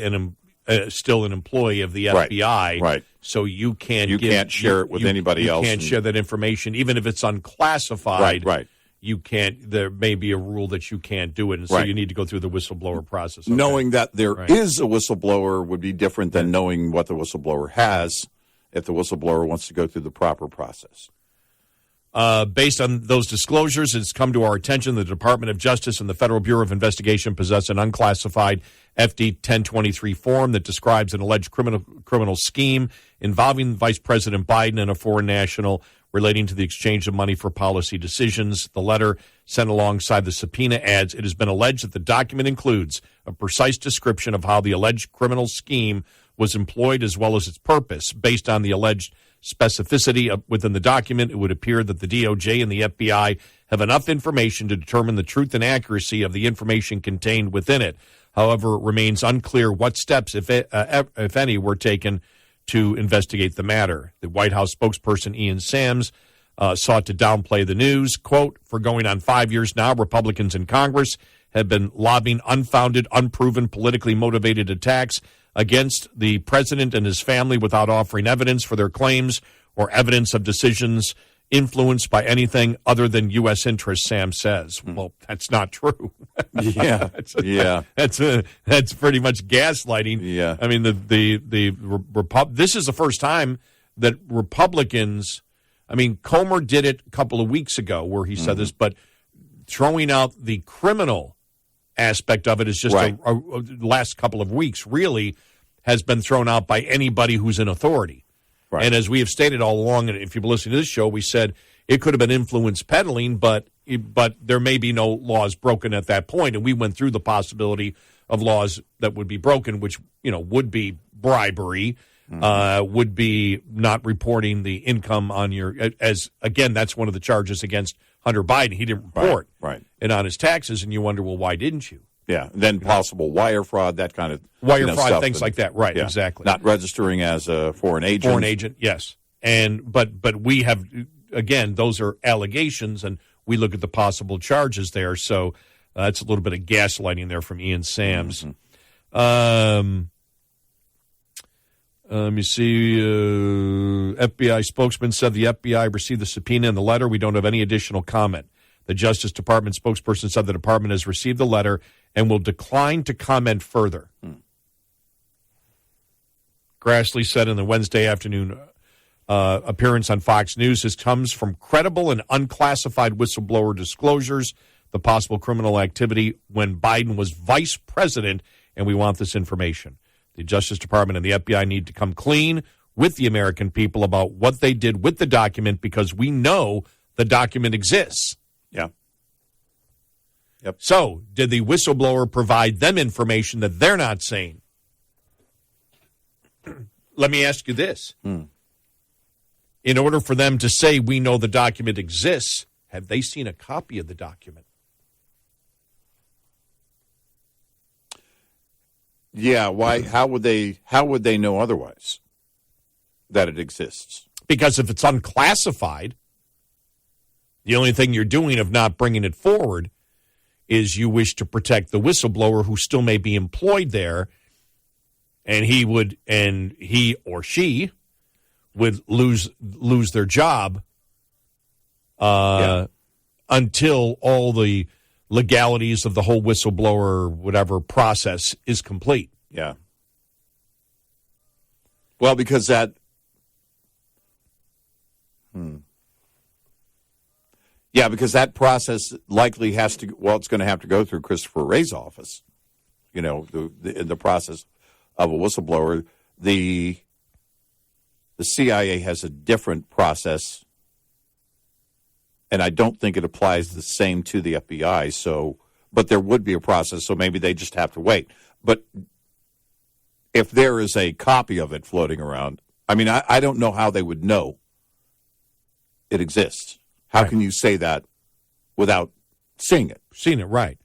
still an employee of the FBI, right? So you can't share it with anybody else. You can't share that information, even if it's unclassified. Right. You can't. There may be a rule that you can't do it, and so you need to go through the whistleblower process. Okay. Knowing that there is a whistleblower would be different than knowing what the whistleblower has, if the whistleblower wants to go through the proper process. Based on those disclosures, it's come to our attention the Department of Justice and the Federal Bureau of Investigation possess an unclassified FD 1023 form that describes an alleged criminal scheme involving Vice President Biden and a foreign national relating to the exchange of money for policy decisions. The letter sent alongside the subpoena adds, it has been alleged that the document includes a precise description of how the alleged criminal scheme was employed as well as its purpose. Based on the alleged specificity within the document, it would appear that the DOJ and the FBI have enough information to determine the truth and accuracy of the information contained within it. However, it remains unclear what steps, if any, were taken to investigate the matter. The White House spokesperson Ian Sams sought to downplay the news. Quote, for going on 5 years now, Republicans in Congress have been lobbying unfounded, unproven, politically motivated attacks against the president and his family without offering evidence for their claims or evidence of decisions influenced by anything other than U.S. interests, Sam says. Well, that's not true. Yeah, That's pretty much gaslighting. Yeah. I mean, this is the first time that Republicans, I mean, Comer did it a couple of weeks ago where he said this, but throwing out the criminal aspect of it is just Right. a last couple of weeks really has been thrown out by anybody who's in authority. Right. And as we have stated all along, and if you've been listening to this show, we said it could have been influence peddling, but there may be no laws broken at that point. And we went through the possibility of laws that would be broken, which, would be bribery, would be not reporting the income on again, that's one of the charges against Hunter Biden. He didn't report it on his taxes, and you wonder, well, why didn't you? Yeah, and then possible wire fraud, that kind of Wire fraud, stuff, things like that. Right, exactly. Not registering as a foreign agent. Foreign agent, yes. But we have, again, those are allegations, and we look at the possible charges there. So that's a little bit of gaslighting there from Ian Sams. Let me see. FBI spokesman said the FBI received the subpoena and the letter. We don't have any additional comment. The Justice Department spokesperson said the department has received the letter and will decline to comment further. Grassley said in the Wednesday afternoon appearance on Fox News, this comes from credible and unclassified whistleblower disclosures, the possible criminal activity when Biden was vice president, and we want this information. The Justice Department and the FBI need to come clean with the American people about what they did with the document, because we know the document exists. Yeah. Yep. So, did the whistleblower provide them information that they're not saying? Let me ask you this. In order for them to say we know the document exists, have they seen a copy of the document? Yeah, why? How would they know otherwise that it exists? Because if it's unclassified, the only thing you're doing of not bringing it forward is you wish to protect the whistleblower who still may be employed there, and he or she would lose their job until all the legalities of the whole whistleblower whatever process is complete. Yeah. Well, because that. Yeah, because that process likely has to. Well, it's going to have to go through Christopher Wray's office. The process of a whistleblower. The CIA has a different process, and I don't think it applies the same to the FBI. So, but there would be a process. So maybe they just have to wait. But if there is a copy of it floating around, I mean, I don't know how they would know it exists. How can you say that without seeing it? Seeing it, right.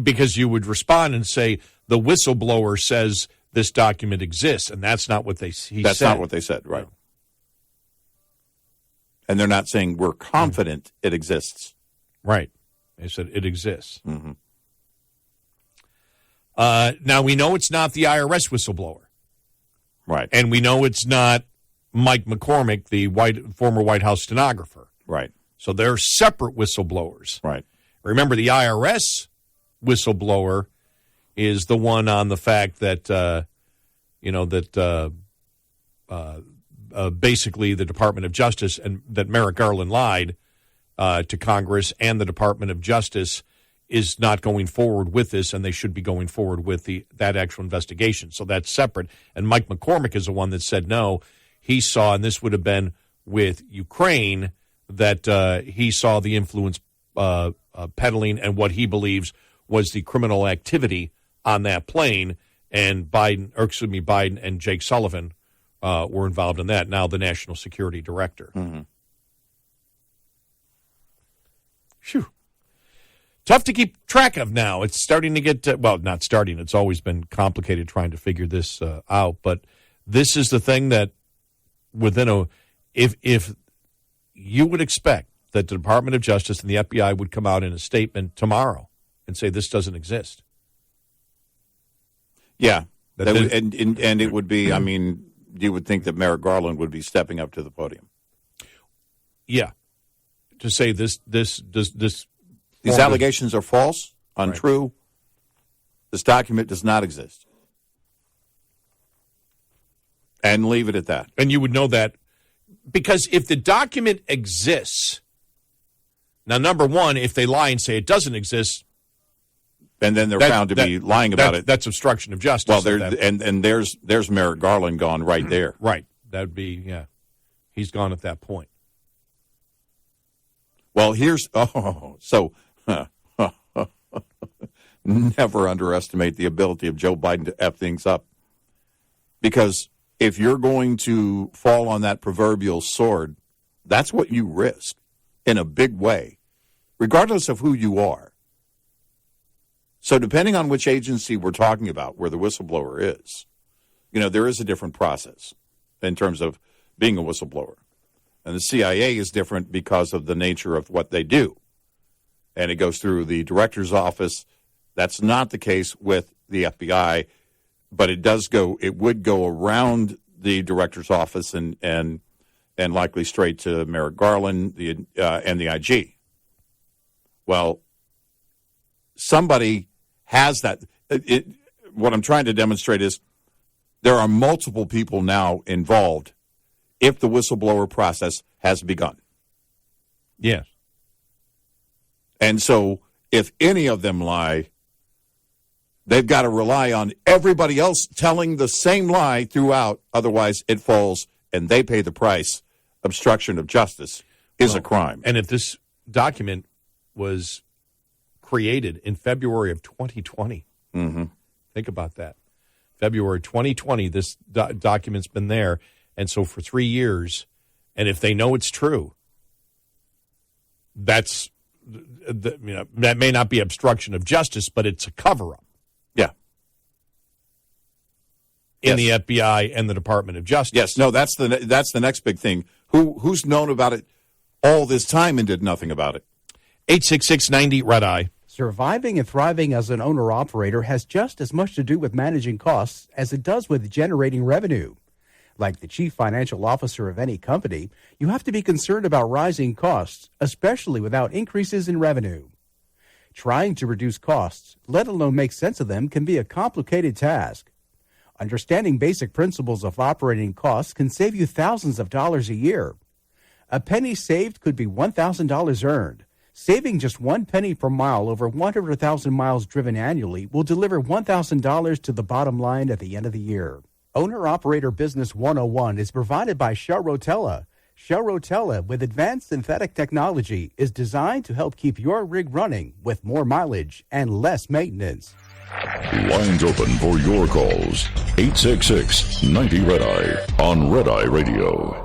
Because you would respond and say, the whistleblower says this document exists, and that's not what That's not what they said, right. And they're not saying we're confident it exists. Right. They said it exists. Now, we know it's not the IRS whistleblower. Right. And we know it's not Mike McCormick, the former White House stenographer. Right. So they're separate whistleblowers. Right. Remember, The IRS whistleblower is the one on the fact that, basically the Department of Justice and that Merrick Garland lied to Congress, and the Department of Justice is not going forward with this, and they should be going forward with that actual investigation. So that's separate. And Mike McCormick is the one that said no. He saw, and this would have been with Ukraine, that he saw the influence peddling and what he believes was the criminal activity on that plane. And Biden and Jake Sullivan were involved in that. Now the national security director. Phew. Tough to keep track of now. It's starting to get, not starting. It's always been complicated trying to figure this out. But this is the thing that if you would expect that the Department of Justice and the FBI would come out in a statement tomorrow and say this doesn't exist. Yeah. And it would be, I mean, you would think that Merrick Garland would be stepping up to the podium. Yeah. To say these allegations are false, untrue. Right. This document does not exist. And leave it at that. And you would know that because if the document exists, now, number one, if they lie and say it doesn't exist, and then they're found to be lying about it, that's obstruction of justice. Well, there's Merrick Garland gone right there. Right. That would be, yeah. He's gone at that point. Well, never underestimate the ability of Joe Biden to F things up. Because if you're going to fall on that proverbial sword, that's what you risk in a big way, regardless of who you are. So depending on which agency we're talking about, where the whistleblower is, there is a different process in terms of being a whistleblower. And the CIA is different because of the nature of what they do. And it goes through the director's office. That's not the case with the FBI, but it would go around the director's office and likely straight to Merrick Garland and the IG. Well, somebody has that. What I'm trying to demonstrate is there are multiple people now involved if the whistleblower process has begun. Yes. And so if any of them lie, they've got to rely on everybody else telling the same lie throughout. Otherwise, it falls and they pay the price. Obstruction of justice is a crime. And if this document was created in February of 2020, think about that. February 2020, this document's been there. And so for 3 years, and if they know it's true, that may not be obstruction of justice, but it's a cover-up. Yeah. In the FBI and the Department of Justice. Yes, no, that's the next big thing. Who's known about it all this time and did nothing about it? 866-90-RED-EYE. Surviving and thriving as an owner-operator has just as much to do with managing costs as it does with generating revenue. Like the chief financial officer of any company, you have to be concerned about rising costs, especially without increases in revenue. Trying to reduce costs, let alone make sense of them, can be a complicated task. Understanding basic principles of operating costs can save you thousands of dollars a year. A penny saved could be $1,000 earned. Saving just 1 penny per mile over 100,000 miles driven annually will deliver $1,000 to the bottom line at the end of the year. Owner-Operator Business 101 is provided by Shell Rotella. Shell Rotella, with advanced synthetic technology, is designed to help keep your rig running with more mileage and less maintenance. Lines open for your calls. 866-90-RED-EYE on Red Eye Radio.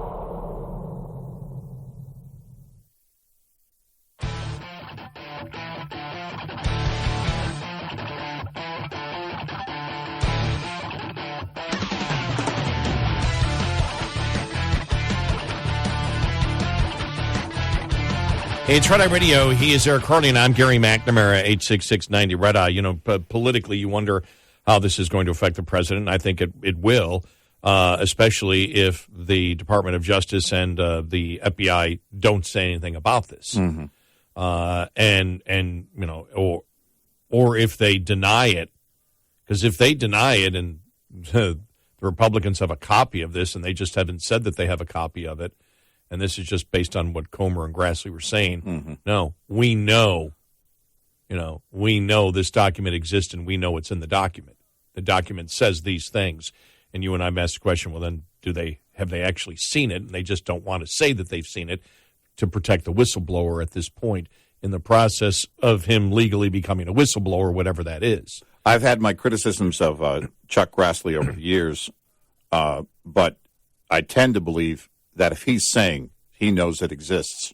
Hey, it's Red Eye Radio. He is Eric Harley, and I'm Gary McNamara, 866-90-RED-EYE. Politically, you wonder how this is going to affect the president. I think it will, especially if the Department of Justice and the FBI don't say anything about this. Mm-hmm. Or if they deny it. Because if they deny it and the Republicans have a copy of this and they just haven't said that they have a copy of it, and this is just based on what Comer and Grassley were saying. Mm-hmm. No, we know this document exists and we know it's in the document. The document says these things. And you and I have asked the question, well, then have they actually seen it? And they just don't want to say that they've seen it to protect the whistleblower at this point in the process of him legally becoming a whistleblower, whatever that is. I've had my criticisms of Chuck Grassley over the years, but I tend to believe that if he's saying he knows it exists,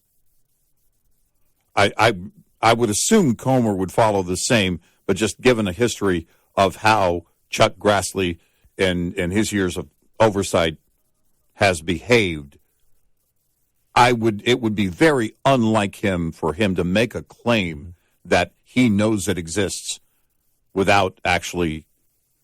I would assume Comer would follow the same, but just given a history of how Chuck Grassley in his years of oversight has behaved, it would be very unlike him for him to make a claim that he knows it exists without actually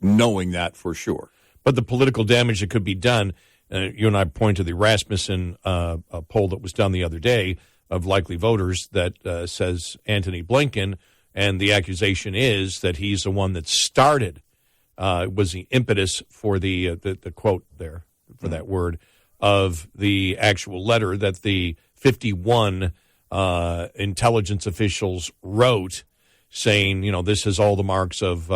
knowing that for sure. But the political damage that could be done, you and I point to the Rasmussen poll that was done the other day of likely voters that says Antony Blinken, and the accusation is that he's the one that started, was the impetus for the quote there, for that word, of the actual letter that the 51 intelligence officials wrote saying, this is all the marks of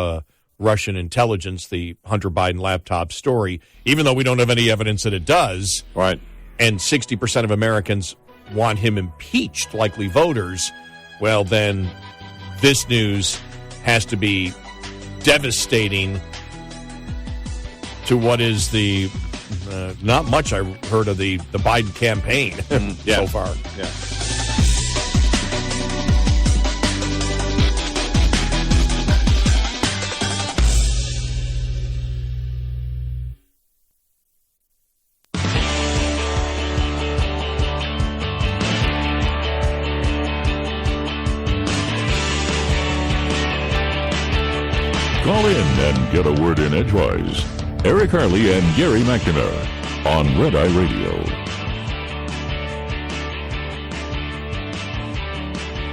Russian intelligence, the Hunter Biden laptop story, even though we don't have any evidence that it does. Right. And 60% of Americans want him impeached, likely voters. Well, then this news has to be devastating to what is the not much I heard of the Biden campaign so far. Yeah. Call in and get a word in edgewise. Eric Harley and Gary McNamara on Red Eye Radio.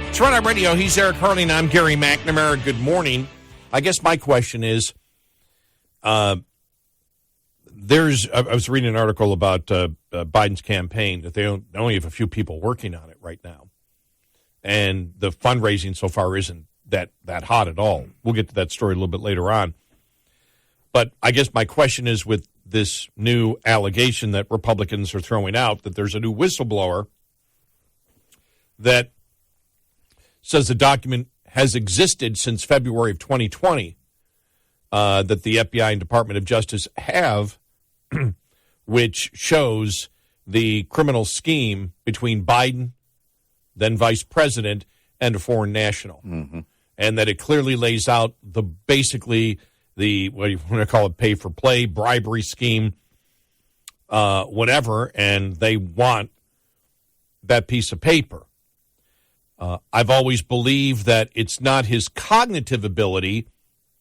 It's Red Eye Radio. He's Eric Harley, and I'm Gary McNamara. Good morning. I guess my question is, I was reading an article about Biden's campaign, that they only have a few people working on it right now. And the fundraising so far isn't that hot at all. We'll get to that story a little bit later on. But I guess my question is, with this new allegation that Republicans are throwing out, that there's a new whistleblower that says the document has existed since February of 2020, that the FBI and Department of Justice have, which shows the criminal scheme between Biden, then vice president, and a foreign national. Mm-hmm. And that it clearly lays out basically the, what do you want to call it, pay for play, bribery scheme, whatever, and they want that piece of paper. I've always believed that it's not his cognitive ability.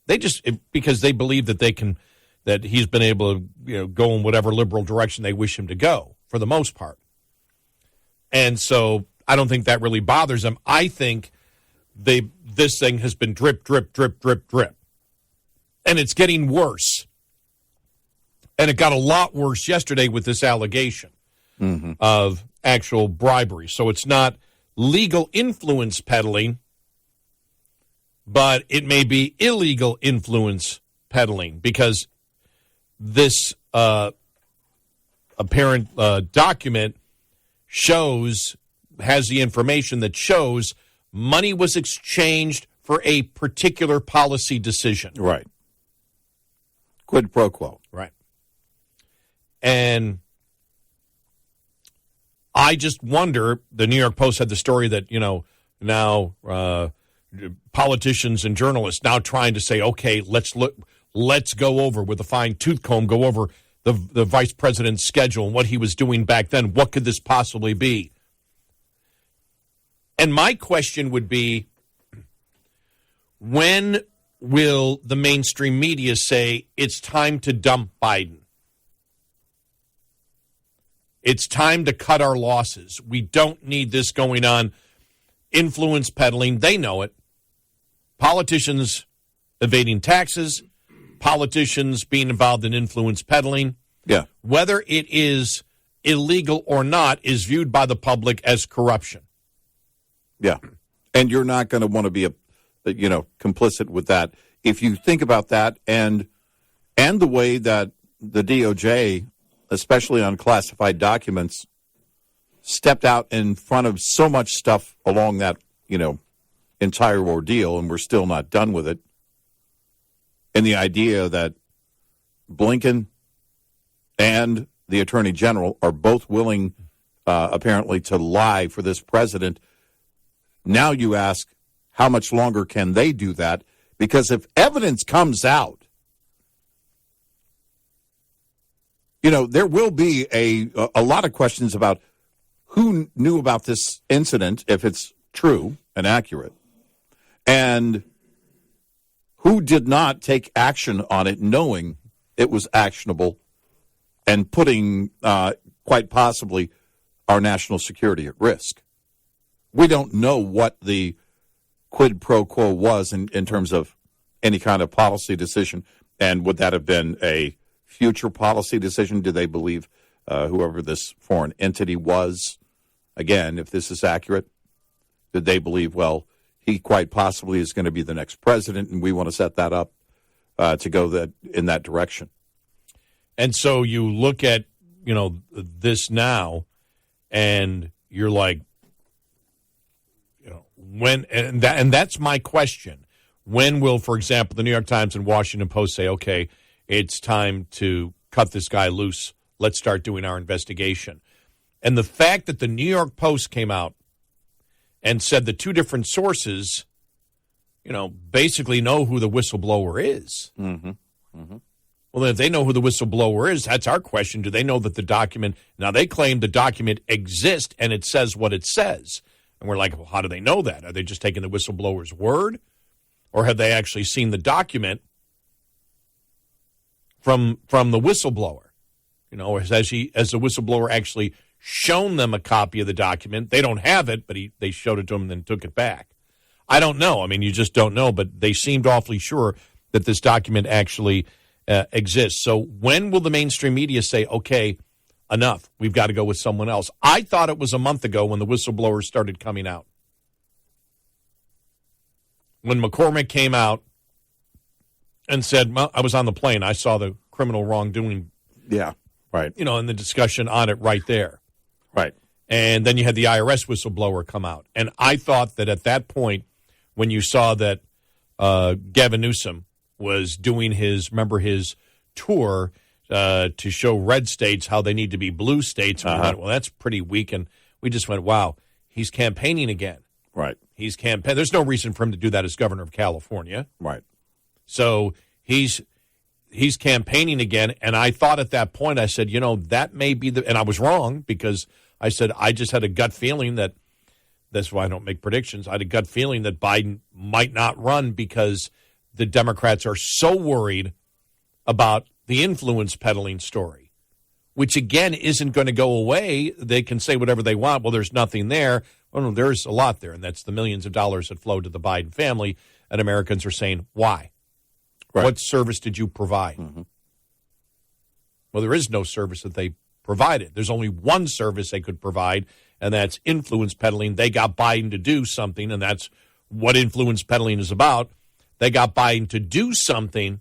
Because they believe that he's been able to go in whatever liberal direction they wish him to go, for the most part. And so I don't think that really bothers them. I think this thing has been drip, drip, drip, drip, drip. And it's getting worse. And it got a lot worse yesterday with this allegation of actual bribery. So it's not legal influence peddling, but it may be illegal influence peddling, because this apparent document has the information that shows money was exchanged for a particular policy decision. Right. Quid pro quo. Right. And I just wonder, the New York Post had the story that, now politicians and journalists now trying to say, okay, let's go over with a fine-tooth comb, go over the vice president's schedule and what he was doing back then. What could this possibly be? And my question would be, when will the mainstream media say it's time to dump Biden? It's time to cut our losses. We don't need this going on. Influence peddling, they know it. Politicians evading taxes, politicians being involved in influence peddling. Yeah. Whether it is illegal or not is viewed by the public as corruption. Yeah. And you're not going to want to be complicit with that. If you think about that and the way that the DOJ, especially on classified documents, stepped out in front of so much stuff along that, entire ordeal, and we're still not done with it. And the idea that Blinken and the Attorney General are both willing, apparently, to lie for this president. Now you ask, how much longer can they do that? Because if evidence comes out, there will be a lot of questions about who knew about this incident, if it's true and accurate, and who did not take action on it knowing it was actionable and putting, quite possibly, our national security at risk. We don't know what the quid pro quo was in terms of any kind of policy decision, and would that have been a future policy decision? Do they believe whoever this foreign entity was, again, if this is accurate, did they believe, well, he quite possibly is going to be the next president, and we want to set that up to go in that direction? And so you look at, this now, and you're like, when, and that's my question. When will, for example, the New York Times and Washington Post say, okay, it's time to cut this guy loose. Let's start doing our investigation. And the fact that the New York Post came out and said the two different sources, basically know who the whistleblower is. Mm-hmm. Mm-hmm. Well, then if they know who the whistleblower is, that's our question. Do they know that the document, now they claim the document exists and it says what it says. And we're like, well, how do they know that? Are they just taking the whistleblower's word? Or have they actually seen the document from the whistleblower? Has the whistleblower actually shown them a copy of the document? They don't have it, but they showed it to him and then took it back. I don't know. I mean, you just don't know, but they seemed awfully sure that this document actually exists. So when will the mainstream media say, okay, enough, we've got to go with someone else? I thought it was a month ago when the whistleblowers started coming out. When McCormick came out and said, well, I was on the plane, I saw the criminal wrongdoing. Yeah, right. And the discussion on it right there. Right. And then you had the IRS whistleblower come out. And I thought that at that point, when you saw that Gavin Newsom was doing his tour to show red states how they need to be blue states, and we went, well, that's pretty weak. And we just went, wow, he's campaigning again. Right. He's campaign. There's no reason for him to do that as governor of California. Right. So he's campaigning again. And I thought at that point, I said, that may be and I was wrong, because I said, I just had a gut feeling that's why I don't make predictions. I had a gut feeling that Biden might not run because the Democrats are so worried about the influence peddling story, which, again, isn't going to go away. They can say whatever they want. Well, there's nothing there. Well, no, there's a lot there, and that's the millions of dollars that flow to the Biden family, and Americans are saying, why? Right. What service did you provide? Mm-hmm. Well, there is no service that they provided. There's only one service they could provide, and that's influence peddling. They got Biden to do something, and that's what influence peddling is about. They got Biden to do something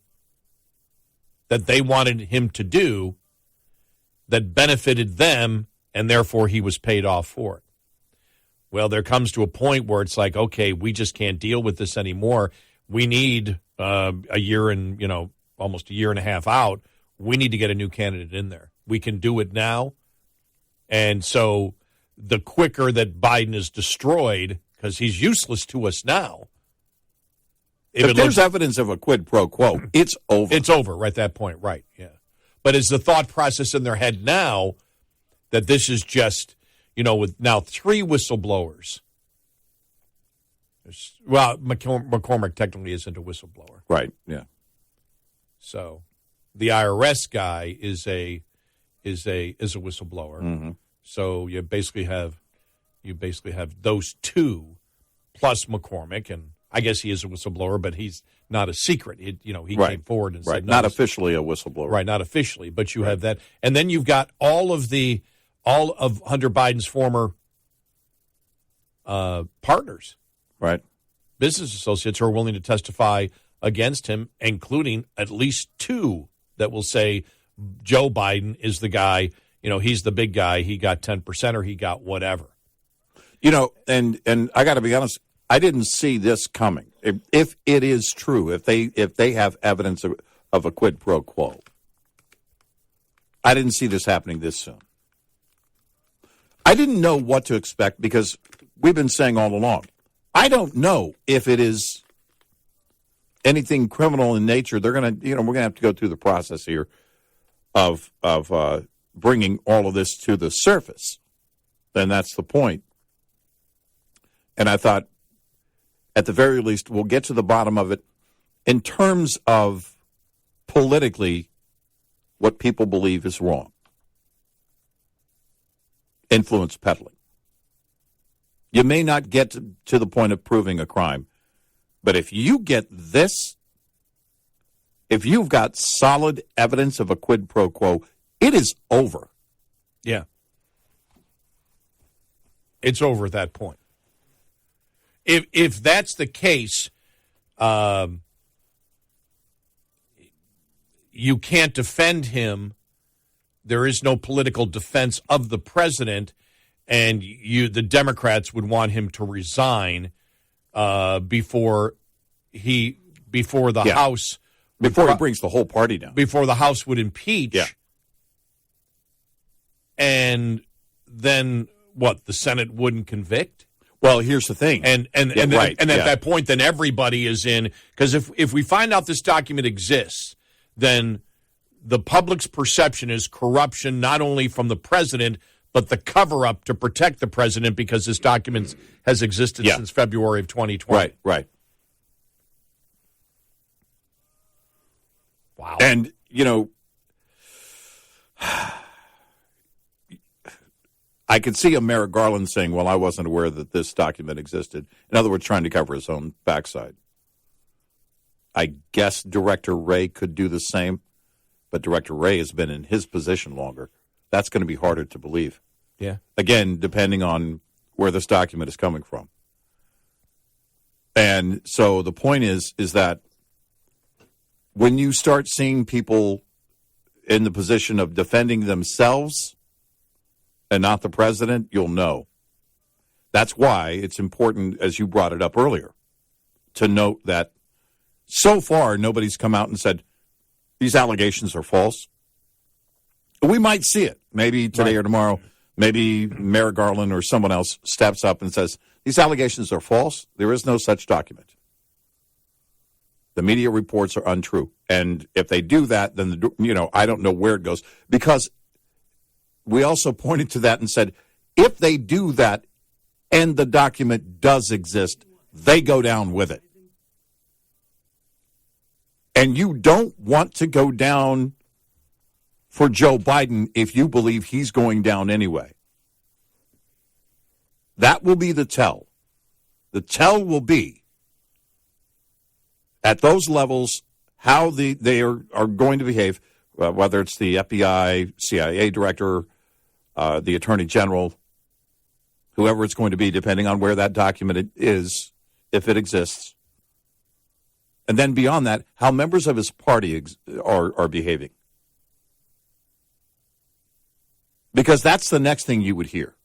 that they wanted him to do that benefited them, and therefore he was paid off for it. Well, there comes to a point where it's like, okay, we just can't deal with this anymore. We need a year and, almost a year and a half out. We need to get a new candidate in there. We can do it now. And so the quicker that Biden is destroyed, because he's useless to us now. If there's evidence of a quid pro quo, it's over. It's over right at that point, right, yeah. But is the thought process in their head now that this is just, with now 3 whistleblowers? Well, McCormick technically isn't a whistleblower. Right, yeah. So the IRS guy is a whistleblower. Mm-hmm. So you basically have those 2 plus McCormick, and I guess he is a whistleblower, but he's not a secret. He right. came forward and said, no, not officially a whistleblower. Right, not officially, but you have that. And then you've got all of Hunter Biden's former partners. Right. Business associates who are willing to testify against him, including at least 2 that will say Joe Biden is the guy, he's the big guy, he got 10% or he got whatever. And I got to be honest, I didn't see this coming. If it is true, if they have evidence of a quid pro quo, I didn't see this happening this soon. I didn't know what to expect because we've been saying all along, I don't know if it is anything criminal in nature. They're going to, we're going to have to go through the process here of bringing all of this to the surface. then that's the point. And I thought, at the very least, we'll get to the bottom of it in terms of politically what people believe is wrong. Influence peddling. You may not get to the point of proving a crime, but if you get this, if you've got solid evidence of a quid pro quo, it is over. Yeah. It's over at that point. If that's the case, you can't defend him. There is no political defense of the president, and the Democrats would want him to resign before the House. Before he brings the whole party down. Before the House would impeach. Yeah. And then what? The Senate wouldn't convict? Well, here's the thing. And at that point, then everybody is in. Because if we find out this document exists, then the public's perception is corruption, not only from the president, but the cover-up to protect the president, because this document has existed since February of 2020. Right. Wow. And, I could see a Merrick Garland saying, well, I wasn't aware that this document existed. In other words, trying to cover his own backside. I guess Director Wray could do the same, but Director Wray has been in his position longer. That's going to be harder to believe. Yeah. Again, depending on where this document is coming from. And so the point is that when you start seeing people in the position of defending themselves and not the president, you'll know. That's why it's important, as you brought it up earlier, to note that so far nobody's come out and said, these allegations are false. We might see it, maybe today or tomorrow. Maybe Merrick Garland or someone else steps up and says, these allegations are false. There is no such document. The media reports are untrue. And if they do that, then, I don't know where it goes. Because we also pointed to that and said, if they do that and the document does exist, they go down with it. And you don't want to go down for Joe Biden if you believe he's going down anyway. That will be the tell. The tell will be, at those levels, how they are going to behave, whether it's the FBI, CIA director, the attorney general, whoever it's going to be, depending on where that document is, if it exists. And then beyond that, how members of his party are behaving. Because that's the next thing you would hear.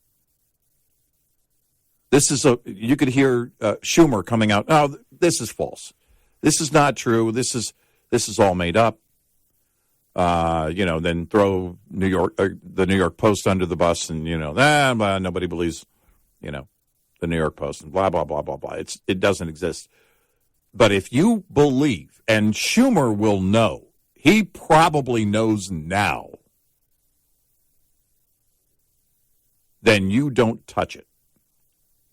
You could hear Schumer coming out, oh, this is false. This is not true. This is all made up. Then throw the New York Post under the bus, and nobody believes, the New York Post, and blah blah blah blah blah. It doesn't exist. But if you believe, and Schumer will know, he probably knows now, then you don't touch it.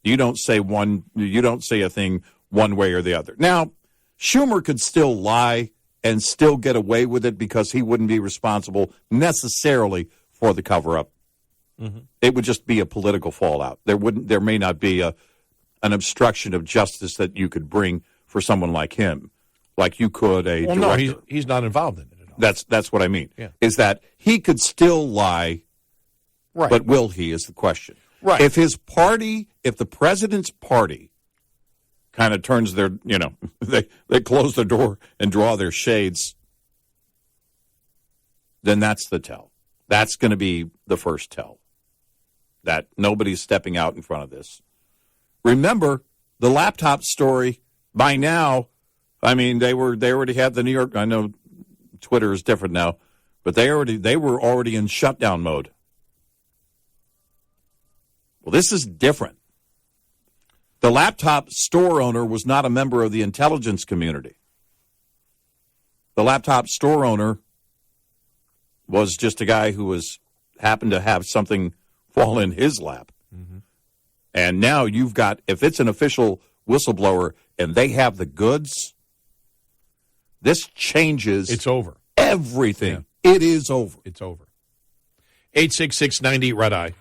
You don't say a thing one way or the other. Now, Schumer could still lie and still get away with it because he wouldn't be responsible necessarily for the cover-up. Mm-hmm. It would just be a political fallout. There may not be an obstruction of justice that you could bring for someone like him, like you could a director. No, he's not involved in it at all. That's what I mean. Yeah. Is that he could still lie, right? But will he is the question. Right. If the president's party kind of turns their, they close the door and draw their shades, then that's the tell. That's going to be the first tell, that nobody's stepping out in front of this. Remember, the laptop story, by now, they already had the New York, I know Twitter is different now, but they were already in shutdown mode. Well, this is different. The laptop store owner was not a member of the intelligence community. The laptop store owner was just a guy who happened to have something fall in his lap. And now you've got, if it's an official whistleblower and they have the goods, this changes. It's over. Everything. Yeah. It is over. It's over. 866-90 Red Eye.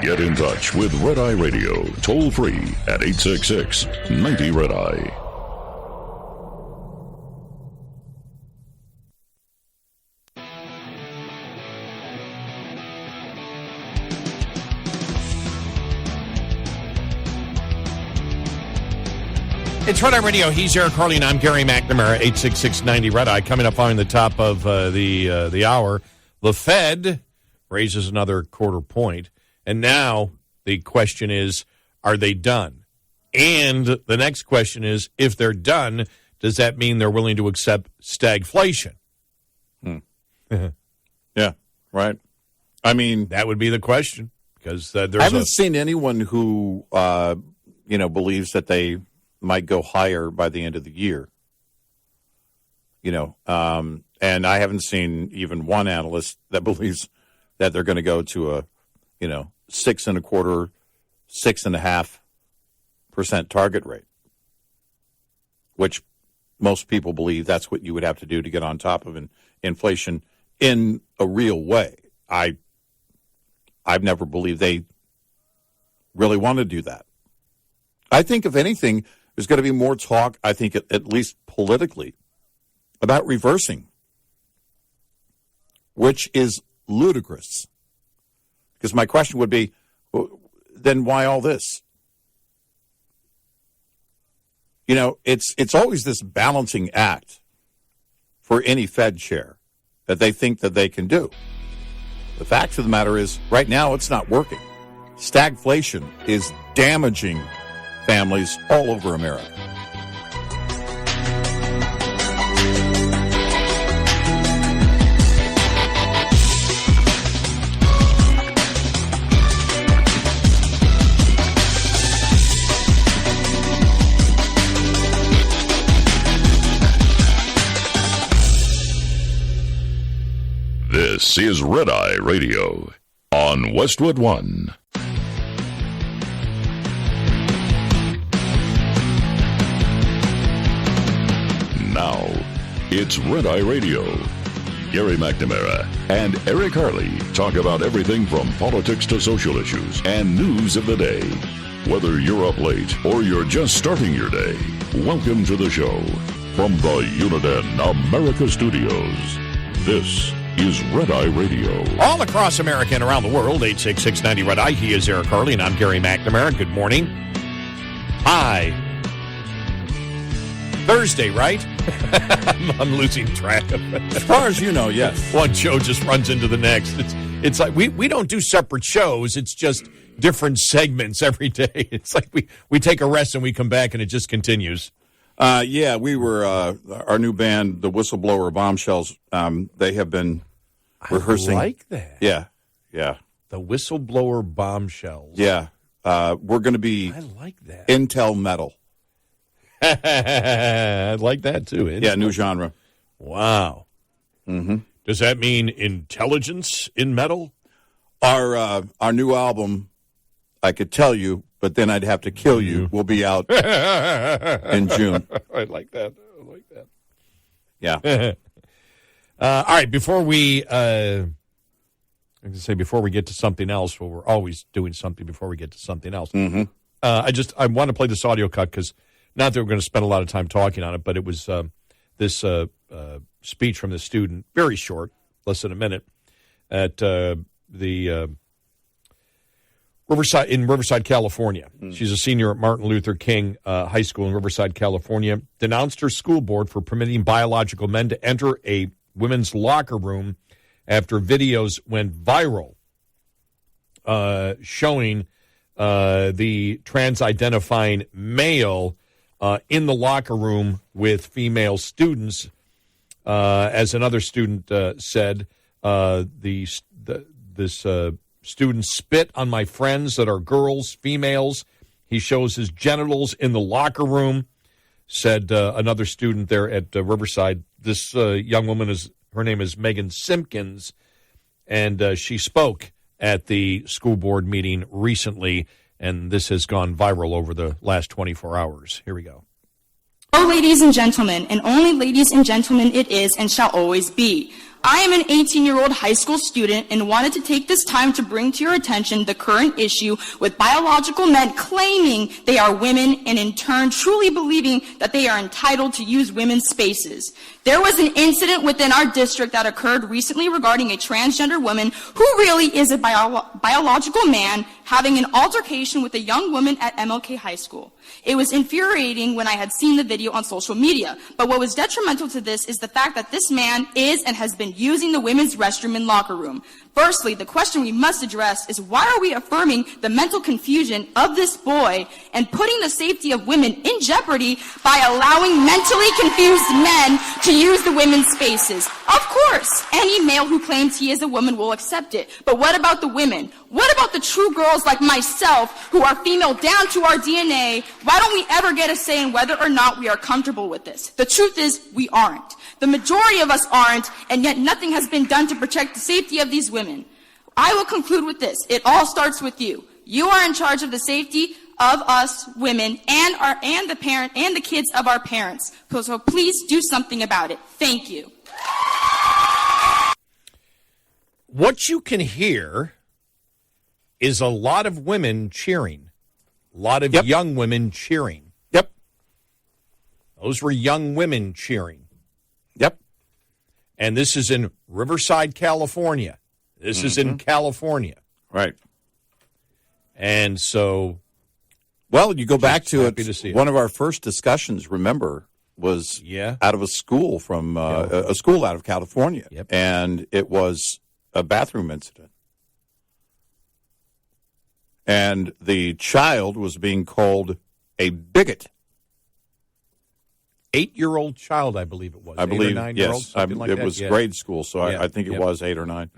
Get in touch with Red Eye Radio, toll free at 866-90 Red Eye. It's Red Eye Radio. He's Eric Harley, and I'm Gary McNamara. 866-90 Red Eye. Coming up following the top of the hour, the Fed raises another quarter point. And now the question is, are they done? And the next question is, if they're done, does that mean they're willing to accept stagflation? Yeah, right. I mean, that would be the question. Because I haven't seen anyone who, believes that they might go higher by the end of the year. And I haven't seen even one analyst that believes that they're going to go to a, 6.25%, 6.5% target rate, which most people believe that's what you would have to do to get on top of inflation in a real way. I've never believed they really want to do that. I think, if anything, there's going to be more talk, I think, at least politically, about reversing, which is ludicrous. Because my question would be, well, then why all this? It's always this balancing act for any Fed chair that they think that they can do. The fact of the matter is, right now, it's not working. Stagflation is damaging families all over America. This is Red Eye Radio on Westwood One. Now, it's Red Eye Radio. Gary McNamara and Eric Harley talk about everything from politics to social issues and news of the day. Whether you're up late or you're just starting your day, welcome to the show. From the Uniden America Studios, this is Red Eye Radio. All across America and around the world, 866-90 Red Eye. He is Eric Harley, and I'm Gary McNamara. Good morning. Hi. Thursday, right? I'm losing track of it. As far as you know, yes. One show just runs into the next. It's like we don't do separate shows. It's just different segments every day. It's like we take a rest and we come back and it just continues. We were our new band, the Whistleblower Bombshells. They have been rehearsing. I like that. Yeah. The Whistleblower Bombshells. Yeah. We're going to be. I like that. Intel metal. I like that too. Yeah, new genre. Wow. Mm-hmm. Does that mean intelligence in metal? Our new album, I could tell you, but then I'd have to kill you, will be out in June. I like that. Yeah. All right, before we get to something else, well, we're always doing something before we get to something else. Mm-hmm. I want to play this audio cut because not that we're going to spend a lot of time talking on it, but it was this speech from the student, very short, less than a minute, at the Riverside, California. She's a senior at Martin Luther King High School in Riverside, California. Denounced her school board for permitting biological men to enter a women's locker room after videos went viral showing the trans-identifying male in the locker room with female students. As another student said, this student spit on my friends that are girls, females. He shows his genitals in the locker room, said another student there at Riverside. This young woman, her name is Megan Simpkins, and she spoke at the school board meeting recently And this has gone viral over the last 24 hours. Here we go. Oh, ladies and gentlemen, and only ladies and gentlemen it is and shall always be. I am an 18-year-old high school student and wanted to take this time to bring to your attention the current issue with biological men claiming they are women and in turn truly believing that they are entitled to use women's spaces. There was an incident within our district that occurred recently regarding a transgender woman who really is a biological man having an altercation with a young woman at MLK High School. It was infuriating when I had seen the video on social media, but what was detrimental to this is the fact that this man is and has been using the women's restroom and locker room. Firstly, the question we must address is why are we affirming the mental confusion of this boy and putting the safety of women in jeopardy by allowing mentally confused men to use the women's spaces? Of course, any male who claims he is a woman will accept it. But what about the women? What about the true girls like myself who are female down to our DNA? Why don't we ever get a say in whether or not we are comfortable with this? The truth is, we aren't. The majority of us aren't, and yet nothing has been done to protect the safety of these women. I will conclude with this. It all starts with you. You are in charge of the safety of us women and the kids of our parents. So please do something about it. Thank you. What you can hear is a lot of women cheering, a lot of young women cheering. Yep. Those were young women cheering. Yep. And this is in Riverside, California. This is in California. Right. And so... Well, you go back to happy it. to see it. One of our first discussions, remember, was out of a school from a school out of California. Yep. And it was a bathroom incident. And the child was being called a bigot. 8-year-old child, I believe it was. I believe, 8 or 9-year-old, yes. something like it that. was Yeah. grade school, so I think it was 8 or 9.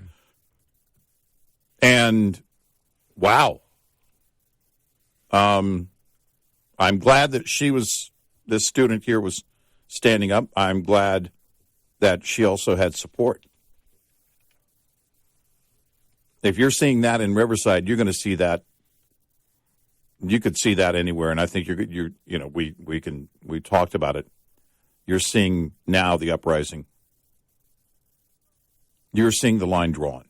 And, wow. I'm glad that this student here was standing up. I'm glad that she also had support. If you're seeing that in Riverside, you're going to see that. You could see that anywhere, and I think we talked about it. You're seeing now the uprising. You're seeing the line drawn.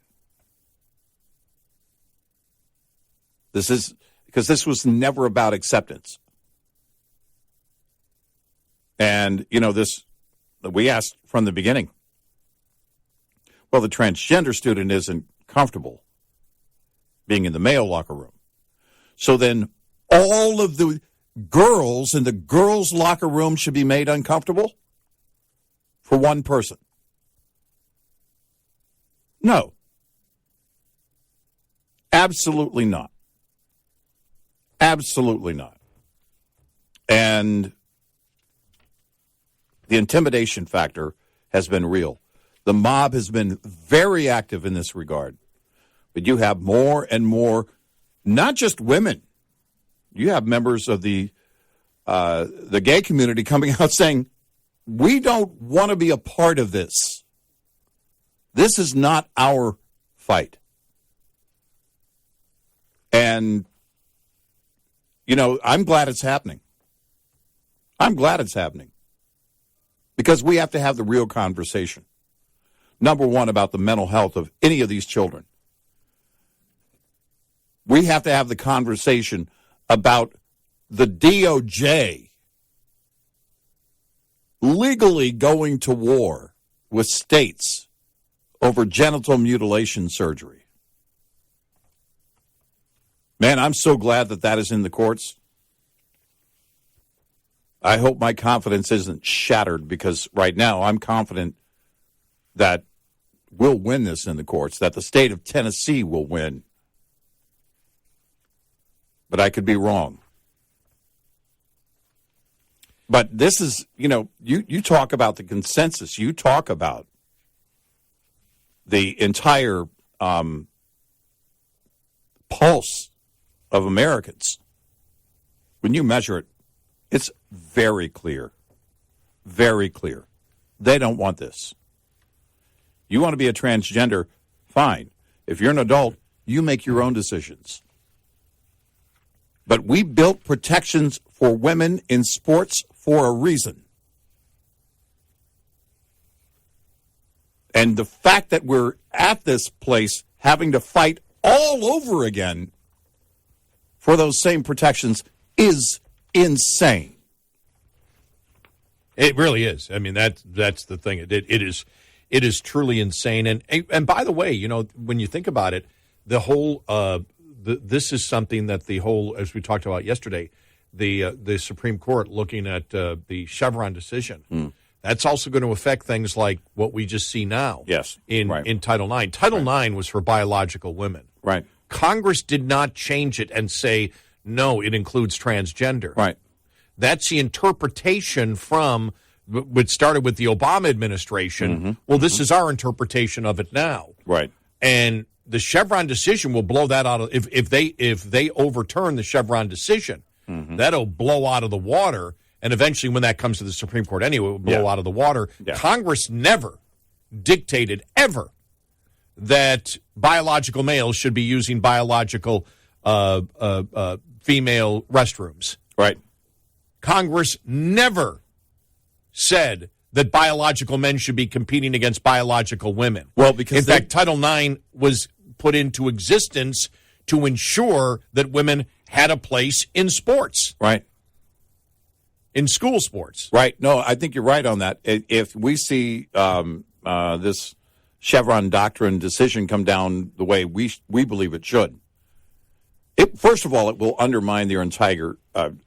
This is because this was never about acceptance. And, we asked from the beginning, well, the transgender student isn't comfortable being in the male locker room. So then all of the girls in the girls' locker room should be made uncomfortable for one person. No. Absolutely not. Absolutely not. And the intimidation factor has been real. The mob has been very active in this regard. But you have more and more, not just women. You have members of the gay community coming out saying, we don't want to be a part of this. This is not our fight. And, I'm glad it's happening. I'm glad it's happening. Because we have to have the real conversation. Number one, about the mental health of any of these children. We have to have the conversation about the DOJ legally going to war with states over genital mutilation surgery. Man, I'm so glad that is in the courts. I hope my confidence isn't shattered, because right now I'm confident that we'll win this in the courts, that the state of Tennessee will win. But I could be wrong. But this is, you talk about the consensus. You talk about the entire pulse of Americans. When you measure it, it's very clear. Very clear. They don't want this. You want to be a transgender, fine. If you're an adult, you make your own decisions. But we built protections for women in sports for a reason. And the fact that we're at this place having to fight all over again for those same protections is insane. It really is. I mean, that's the thing. It is truly insane. And by the way, you know, when you think about it, the whole this is something that the whole, as we talked about yesterday, the Supreme Court looking at the Chevron decision. That's also going to affect things like what we just see now. Yes, in Title IX. Title IX was for biological women. Right. Congress did not change it and say, no, it includes transgender. Right. That's the interpretation from what started with the Obama administration. Well, this is our interpretation of it now. Right. And the Chevron decision will blow that out of, if they overturn the Chevron decision, that'll blow out of the water. And eventually, when that comes to the Supreme Court anyway, it will blow out of the water. Yeah. Congress Congress never dictated ever that biological males should be using biological female restrooms. Right. Congress never said that biological men should be competing against biological women. Well, because in fact, Title IX was put into existence to ensure that women had a place in sports, Right. in school sports. Right. No, I think you're right on that. If we see this Chevron doctrine decision come down the way we believe it should, first of all, it will undermine their entire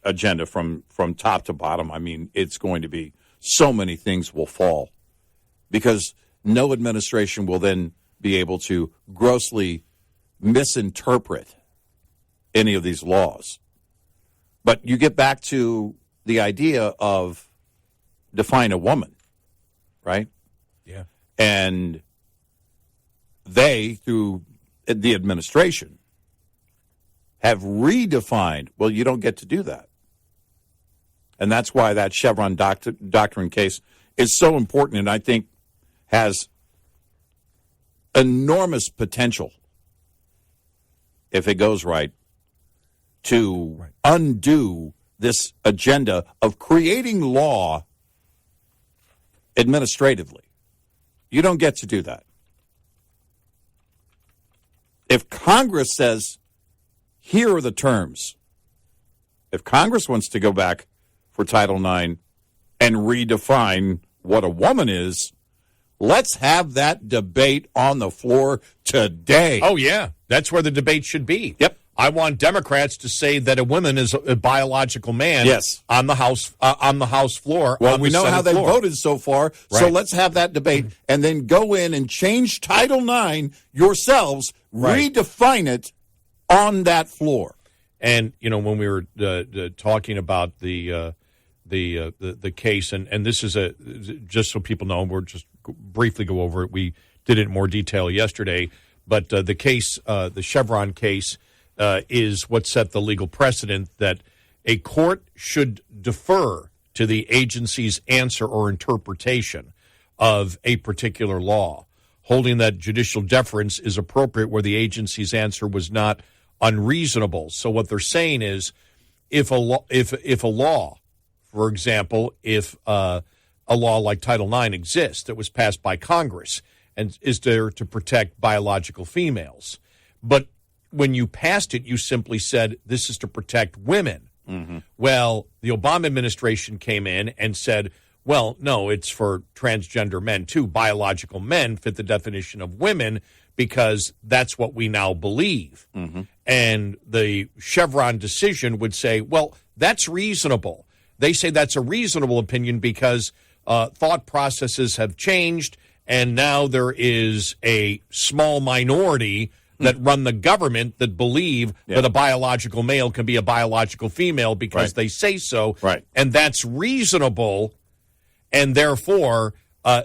agenda from top to bottom. I mean, it's going to be so many things will fall because no administration will then be able to grossly misinterpret any of these laws. But you get back to the idea of define a woman, right? Yeah. And they, through the administration, have redefined, well, you don't get to do that. And that's why that Chevron doctrine case is so important and I think has enormous potential, if it goes right, to undo this agenda of creating law administratively. You don't get to do that. If Congress says, here are the terms, if Congress wants to go back for Title IX and redefine what a woman is, let's have that debate on the floor today. Oh, yeah. That's where the debate should be. Yep. I want Democrats to say that a woman is a biological man. Yes. on the House floor. Well, on we the know Senate how they floor. voted so far, so Right. let's have that debate and then go in and change Title IX yourselves, Right. redefine it on that floor. And you know, when we were talking about the case, and this is just so people know, we're just briefly go over it. We did it in more detail yesterday, but the case, the Chevron case, is what set the legal precedent that a court should defer to the agency's answer or interpretation of a particular law, holding that judicial deference is appropriate where the agency's answer was not unreasonable. So what they're saying is, if a law, for example, if a law like Title IX exists that was passed by Congress and is there to protect biological females, but when you passed it, you simply said this is to protect women. Well, the Obama administration came in and said, well, no, it's for transgender men too. Biological men fit the definition of women because that's what we now believe. And the Chevron decision would say, well, that's reasonable. They say that's a reasonable opinion because thought processes have changed, and now there is a small minority that run the government that believe that a biological male can be a biological female because they say so. Right. And that's reasonable, and therefore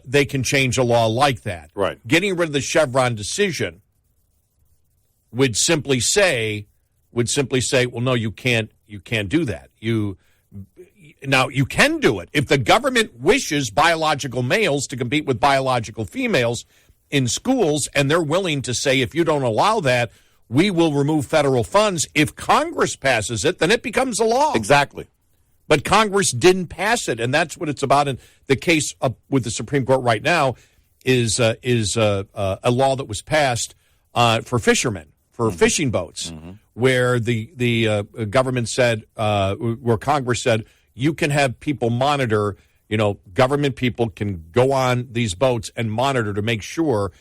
they can change a law like that. Right. Getting rid of the Chevron decision would simply say, well, no, you can't do that. Now, you can do it. If the government wishes biological males to compete with biological females in schools, and they're willing to say, if you don't allow that, we will remove federal funds. If Congress passes it, then it becomes a law. Exactly. But Congress didn't pass it, and that's what it's about. And the case with the Supreme Court right now is a law that was passed for fishermen, for fishing boats, where the government said, where Congress said, you can have people monitor, government people can go on these boats and monitor to make sure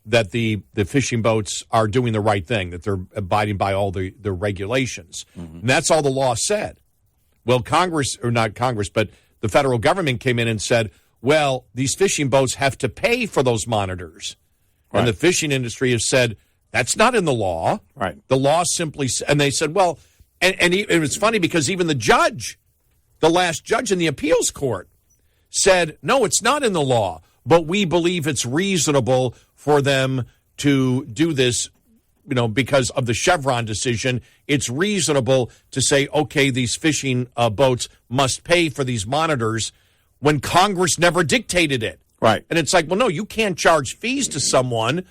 that the fishing boats are doing the right thing, that they're abiding by all the regulations. And that's all the law said. Well, Congress, or not Congress, but the federal government came in and said, well, these fishing boats have to pay for those monitors. Right. And the fishing industry has said, that's not in the law. Right. The law simply, and they said, well, and it was funny because even the judge, the last judge in the appeals court, said, no, it's not in the law, but we believe it's reasonable for them to do this. Because of the Chevron decision, it's reasonable to say, okay, these fishing boats must pay for these monitors when Congress never dictated it. Right. And it's like, well, no, you can't charge fees to someone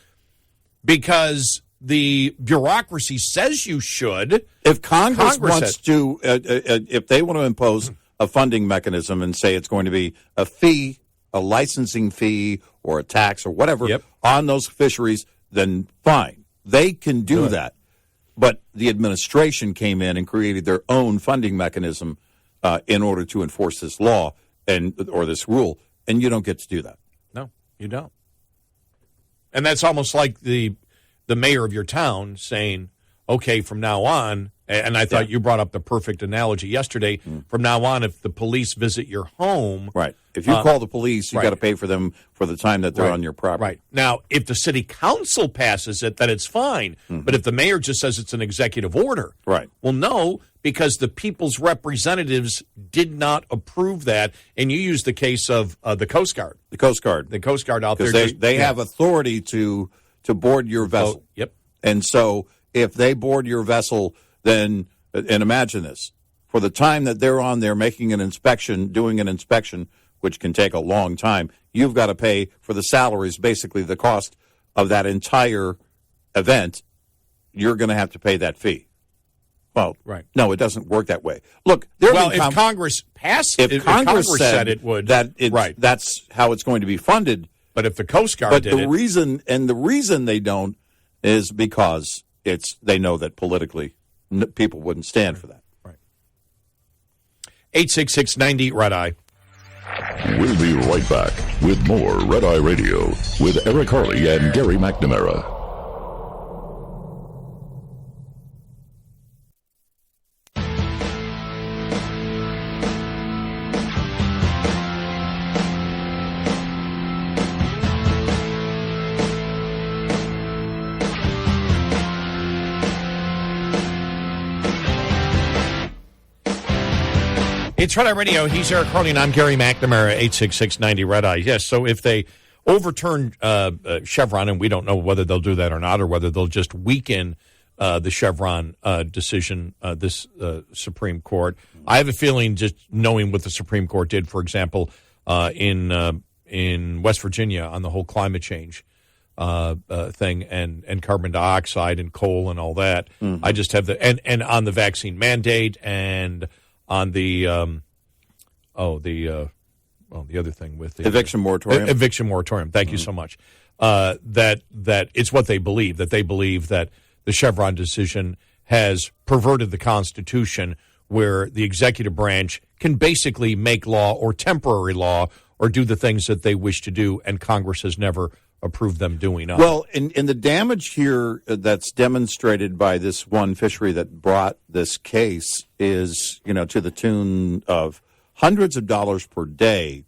because the bureaucracy says you should. If Congress wants to, if they want to impose a funding mechanism and say it's going to be a fee, a licensing fee or a tax or whatever on those fisheries, then fine. They can do that. But the administration came in and created their own funding mechanism in order to enforce this law or this rule, and you don't get to do that. No, you don't. And that's almost like the mayor of your town saying, okay, from now on, and I thought you brought up the perfect analogy yesterday, from now on, if the police visit your home. Right. If you call the police, you got to pay for them for the time that they're on your property. Right. Now, if the city council passes it, then it's fine. But if the mayor just says it's an executive order. Right. Well, no, because the people's representatives did not approve that. And you use the case of the Coast Guard. The Coast Guard. The Coast Guard out there. Because they have authority to board your vessel. Yep. And so if they board your vessel, then, and imagine this, for the time that they're on there making an inspection, doing an inspection, which can take a long time, you've got to pay for the salaries, basically the cost of that entire event. You're going to have to pay that fee. Well, no, it doesn't work that way. Look, if Congress passed, if Congress said it would, that's how it's going to be funded. But if the Coast Guard did the reason they don't is because they know that politically people wouldn't stand for that. Right. 866-90 Red Eye. We'll be right back with more Red Eye Radio with Eric Harley and Gary McNamara. It's Red Eye Radio. He's Eric Harley, and I'm Gary McNamara, 866-90 Red Eye. Yes, so if they overturn Chevron, and we don't know whether they'll do that or not, or whether they'll just weaken the Chevron decision, this Supreme Court, I have a feeling, just knowing what the Supreme Court did, for example, in West Virginia on the whole climate change thing and carbon dioxide and coal and all that, I just have and on the vaccine mandate and on the other thing with the eviction moratorium. Eviction moratorium. Thank you so much. That it's what they believe. That they believe that the Chevron decision has perverted the Constitution, where the executive branch can basically make law or temporary law or do the things that they wish to do, and Congress has never approved them doing. Well, in the damage here that's demonstrated by this one fishery that brought this case is, to the tune of hundreds of dollars per day.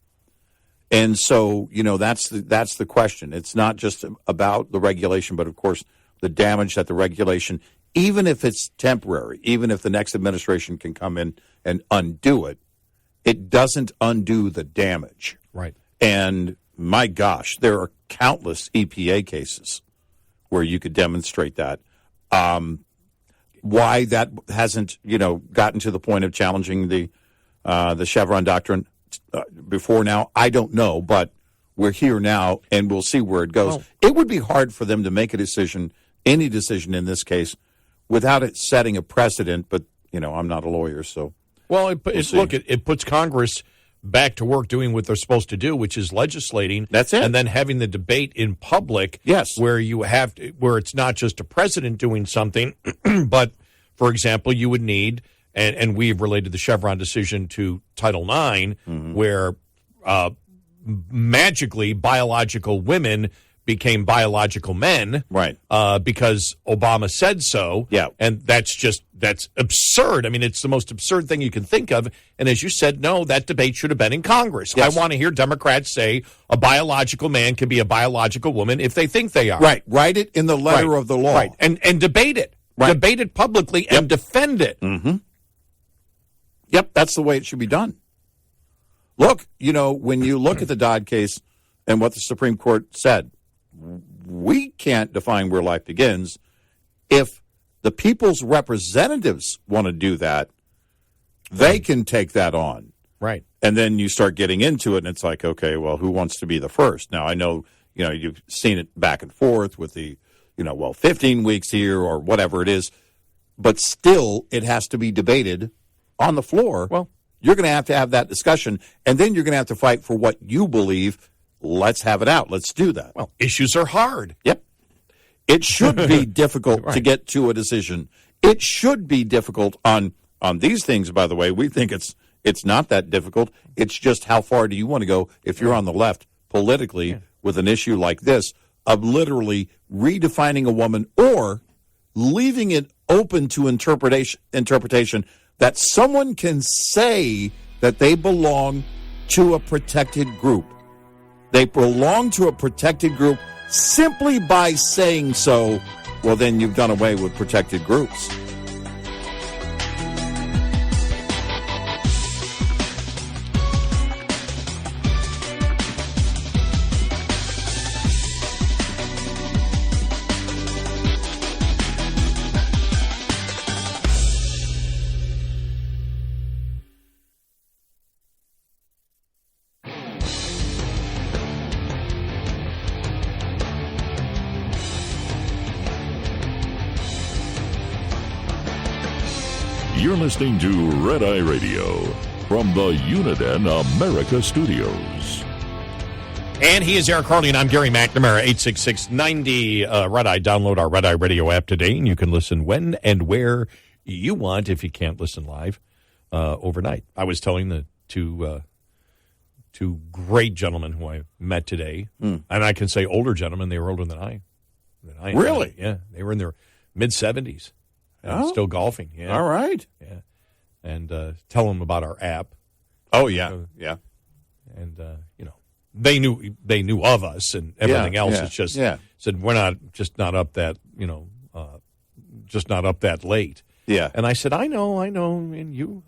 And so, that's the question. It's not just about the regulation, but of course the damage that the regulation, even if it's temporary, even if the next administration can come in and undo it, it doesn't undo the damage. Right. And my gosh, there are countless EPA cases where you could demonstrate that. Why that hasn't, gotten to the point of challenging the Chevron doctrine before now, I don't know, but we're here now, and we'll see where it goes. Well, it would be hard for them to make a decision any decision in this case without it setting a precedent. But, I'm not a lawyer, so. Well, it puts Congress back to work doing what they're supposed to do, which is legislating. That's it. And then having the debate in public. Yes. Where where it's not just a president doing something, but, for example, you would need, and we've related the Chevron decision to Title IX, where magically biological women became biological men, right? Because Obama said so. Yeah, and that's absurd. I mean, it's the most absurd thing you can think of. And as you said, no, that debate should have been in Congress. Yes. I want to hear Democrats say a biological man can be a biological woman if they think they are. Right. Write it in the letter of the law. Right. And debate it. Right. Debate it publicly and defend it. Mm-hmm. Yep, that's the way it should be done. Look, when you look at the Dodd case and what the Supreme Court said, we can't define where life begins. If the people's representatives want to do that, they can take that on. Right. And then you start getting into it, and it's like, okay, well, who wants to be the first? Now, I know, you've seen it back and forth with the, 15 weeks here or whatever it is, but still it has to be debated on the floor. Well, you're going to have that discussion, and then you're going to have to fight for what you believe. Let's have it out. Let's do that. Well, issues are hard. Yep. It should be difficult to get to a decision. It should be difficult on these things, by the way. We think it's not that difficult. It's just how far do you want to go if you're on the left politically with an issue like this of literally redefining a woman or leaving it open to interpretation that someone can say that they belong to a protected group. They belong to a protected group simply by saying so. Well, then you've done away with protected groups. You're listening to Red Eye Radio from the Uniden America Studios. And he is Eric Harley, and I'm Gary McNamara, 866-90 Red Eye. Download our Red Eye Radio app today, and you can listen when and where you want if you can't listen live overnight. I was telling the two great gentlemen who I met today, and I can say older gentlemen, they were older than I. Really? Yeah, they were in their mid-70s. Still golfing. Yeah. All right. Yeah. And tell them about our app. Oh, yeah. Yeah. And, they knew of us and everything else. It's just said, we're not up that, just not up that late. Yeah. And I said, I know. And you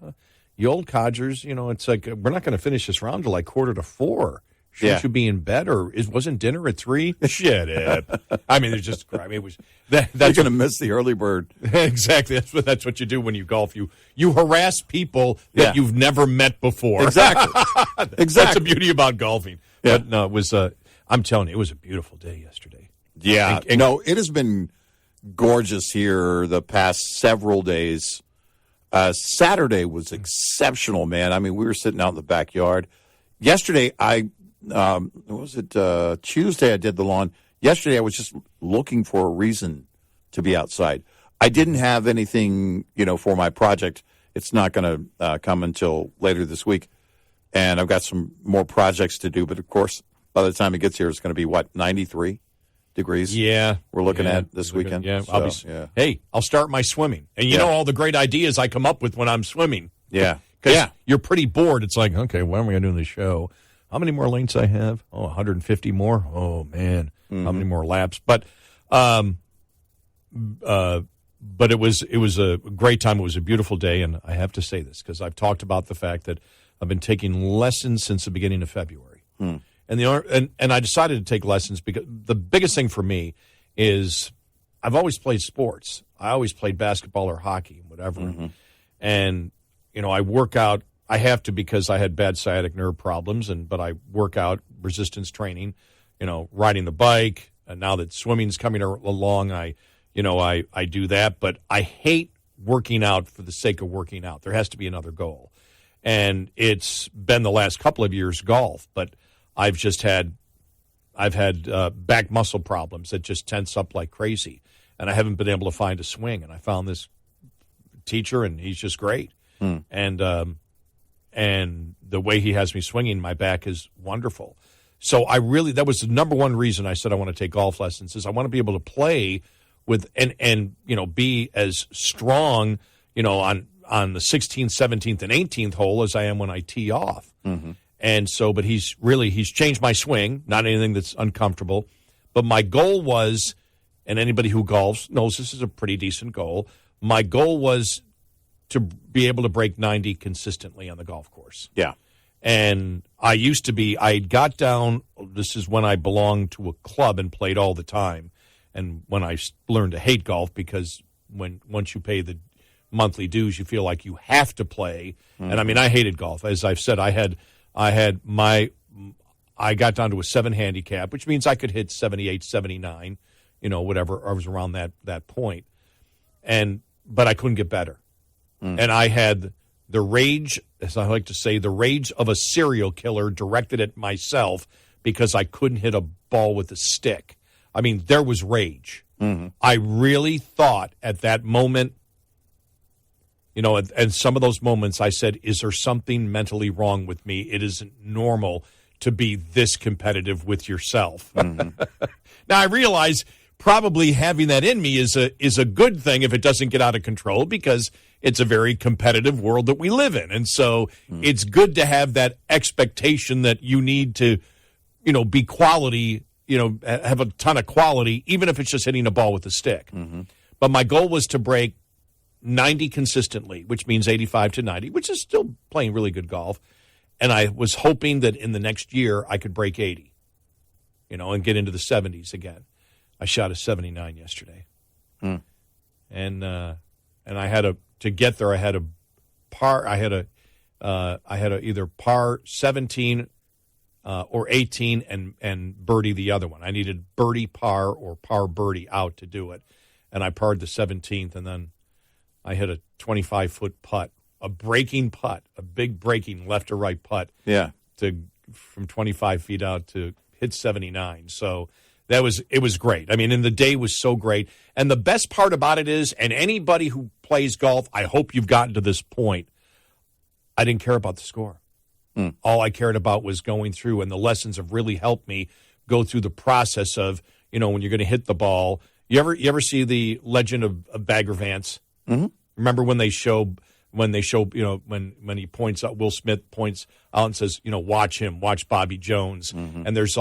old codgers, it's like, we're not going to finish this round till like 3:45. Shouldn't you be in bed, or wasn't dinner at 3? Shit, Ed. I mean, it's just, it was that's you're going to miss the early bird. Exactly. That's what you do when you golf. You harass people that you've never met before. Exactly. That's the beauty about golfing. Yeah. But no, it was. I'm telling you, it was a beautiful day yesterday. Yeah. No, it has been gorgeous here the past several days. Saturday was exceptional, man. I mean, we were sitting out in the backyard. Yesterday, Tuesday I did the lawn. Yesterday I was just looking for a reason to be outside. I didn't have anything, for my project. It's not going to come until later this week. And I've got some more projects to do. But, of course, by the time it gets here, it's going to be, 93 degrees? Yeah. We're looking at this weekend. Yeah. So, Hey, I'll start my swimming. And you know all the great ideas I come up with when I'm swimming. Yeah. Because you're pretty bored. It's like, okay, when am I going to do this show? How many more lanes I have? 150 more? Oh, man. Mm-hmm. How many more laps? But it was a great time. It was a beautiful day, and I have to say this because I've talked about the fact that I've been taking lessons since the beginning of February. And I decided to take lessons because the biggest thing for me is I've always played sports. I always played basketball or hockey, whatever. Mm-hmm. And, I work out. I have to because I had bad sciatic nerve problems, but I work out resistance training, riding the bike. And now that swimming's coming along, I I do that. But I hate working out for the sake of working out. There has to be another goal. And it's been the last couple of years golf, but I've had back muscle problems that just tense up like crazy, and I haven't been able to find a swing. And I found this teacher, and he's just great. And the way he has me swinging, my back is wonderful. So that was the number one reason I said I want to take golf lessons, is I want to be able to play with and be as strong, on the 16th, 17th, and 18th hole as I am when I tee off. Mm-hmm. And so, but he's changed my swing, not anything that's uncomfortable. But my goal was, and anybody who golfs knows this is a pretty decent goal, my goal was to be able to break 90 consistently on the golf course. Yeah. And I got down, this is when I belonged to a club and played all the time. And when I learned to hate golf, because once you pay the monthly dues, you feel like you have to play. Mm-hmm. And I mean, I hated golf. As I've said, I got down to a 7 handicap, which means I could hit 78, 79, whatever. I was around that point. But I couldn't get better. Mm. And I had the rage, as I like to say, the rage of a serial killer directed at myself because I couldn't hit a ball with a stick. I mean, there was rage. Mm-hmm. I really thought at that moment, and some of those moments I said, is there something mentally wrong with me? It isn't normal to be this competitive with yourself. Mm-hmm. Now, I realize probably having that in me is a good thing if it doesn't get out of control, because it's a very competitive world that we live in. And so it's good to have that expectation that you need to, be quality, have a ton of quality, even if it's just hitting a ball with a stick. Mm-hmm. But my goal was to break 90 consistently, which means 85 to 90, which is still playing really good golf. And I was hoping that in the next year I could break 80, and get into the 70s again. I shot a 79 yesterday. And I had to get there, I had a par, I had a either par 17 or 18 and birdie the other one. I needed birdie par or par birdie out to do it. And I parred the 17th, and then I hit a 25-foot putt, a breaking putt, a big breaking left to right putt. Yeah. From 25 feet out to hit 79. So it was great. I mean, and the day was so great. And the best part about it is, and anybody who plays golf, I hope you've gotten to this point, I didn't care about the score. All I cared about was going through, and the lessons have really helped me go through the process of, when you're going to hit the ball. You ever see the Legend of Bagger Vance? Mm-hmm. Remember when they show, when he points out, Will Smith points out and says, watch him, watch Bobby Jones. Mm-hmm. And there's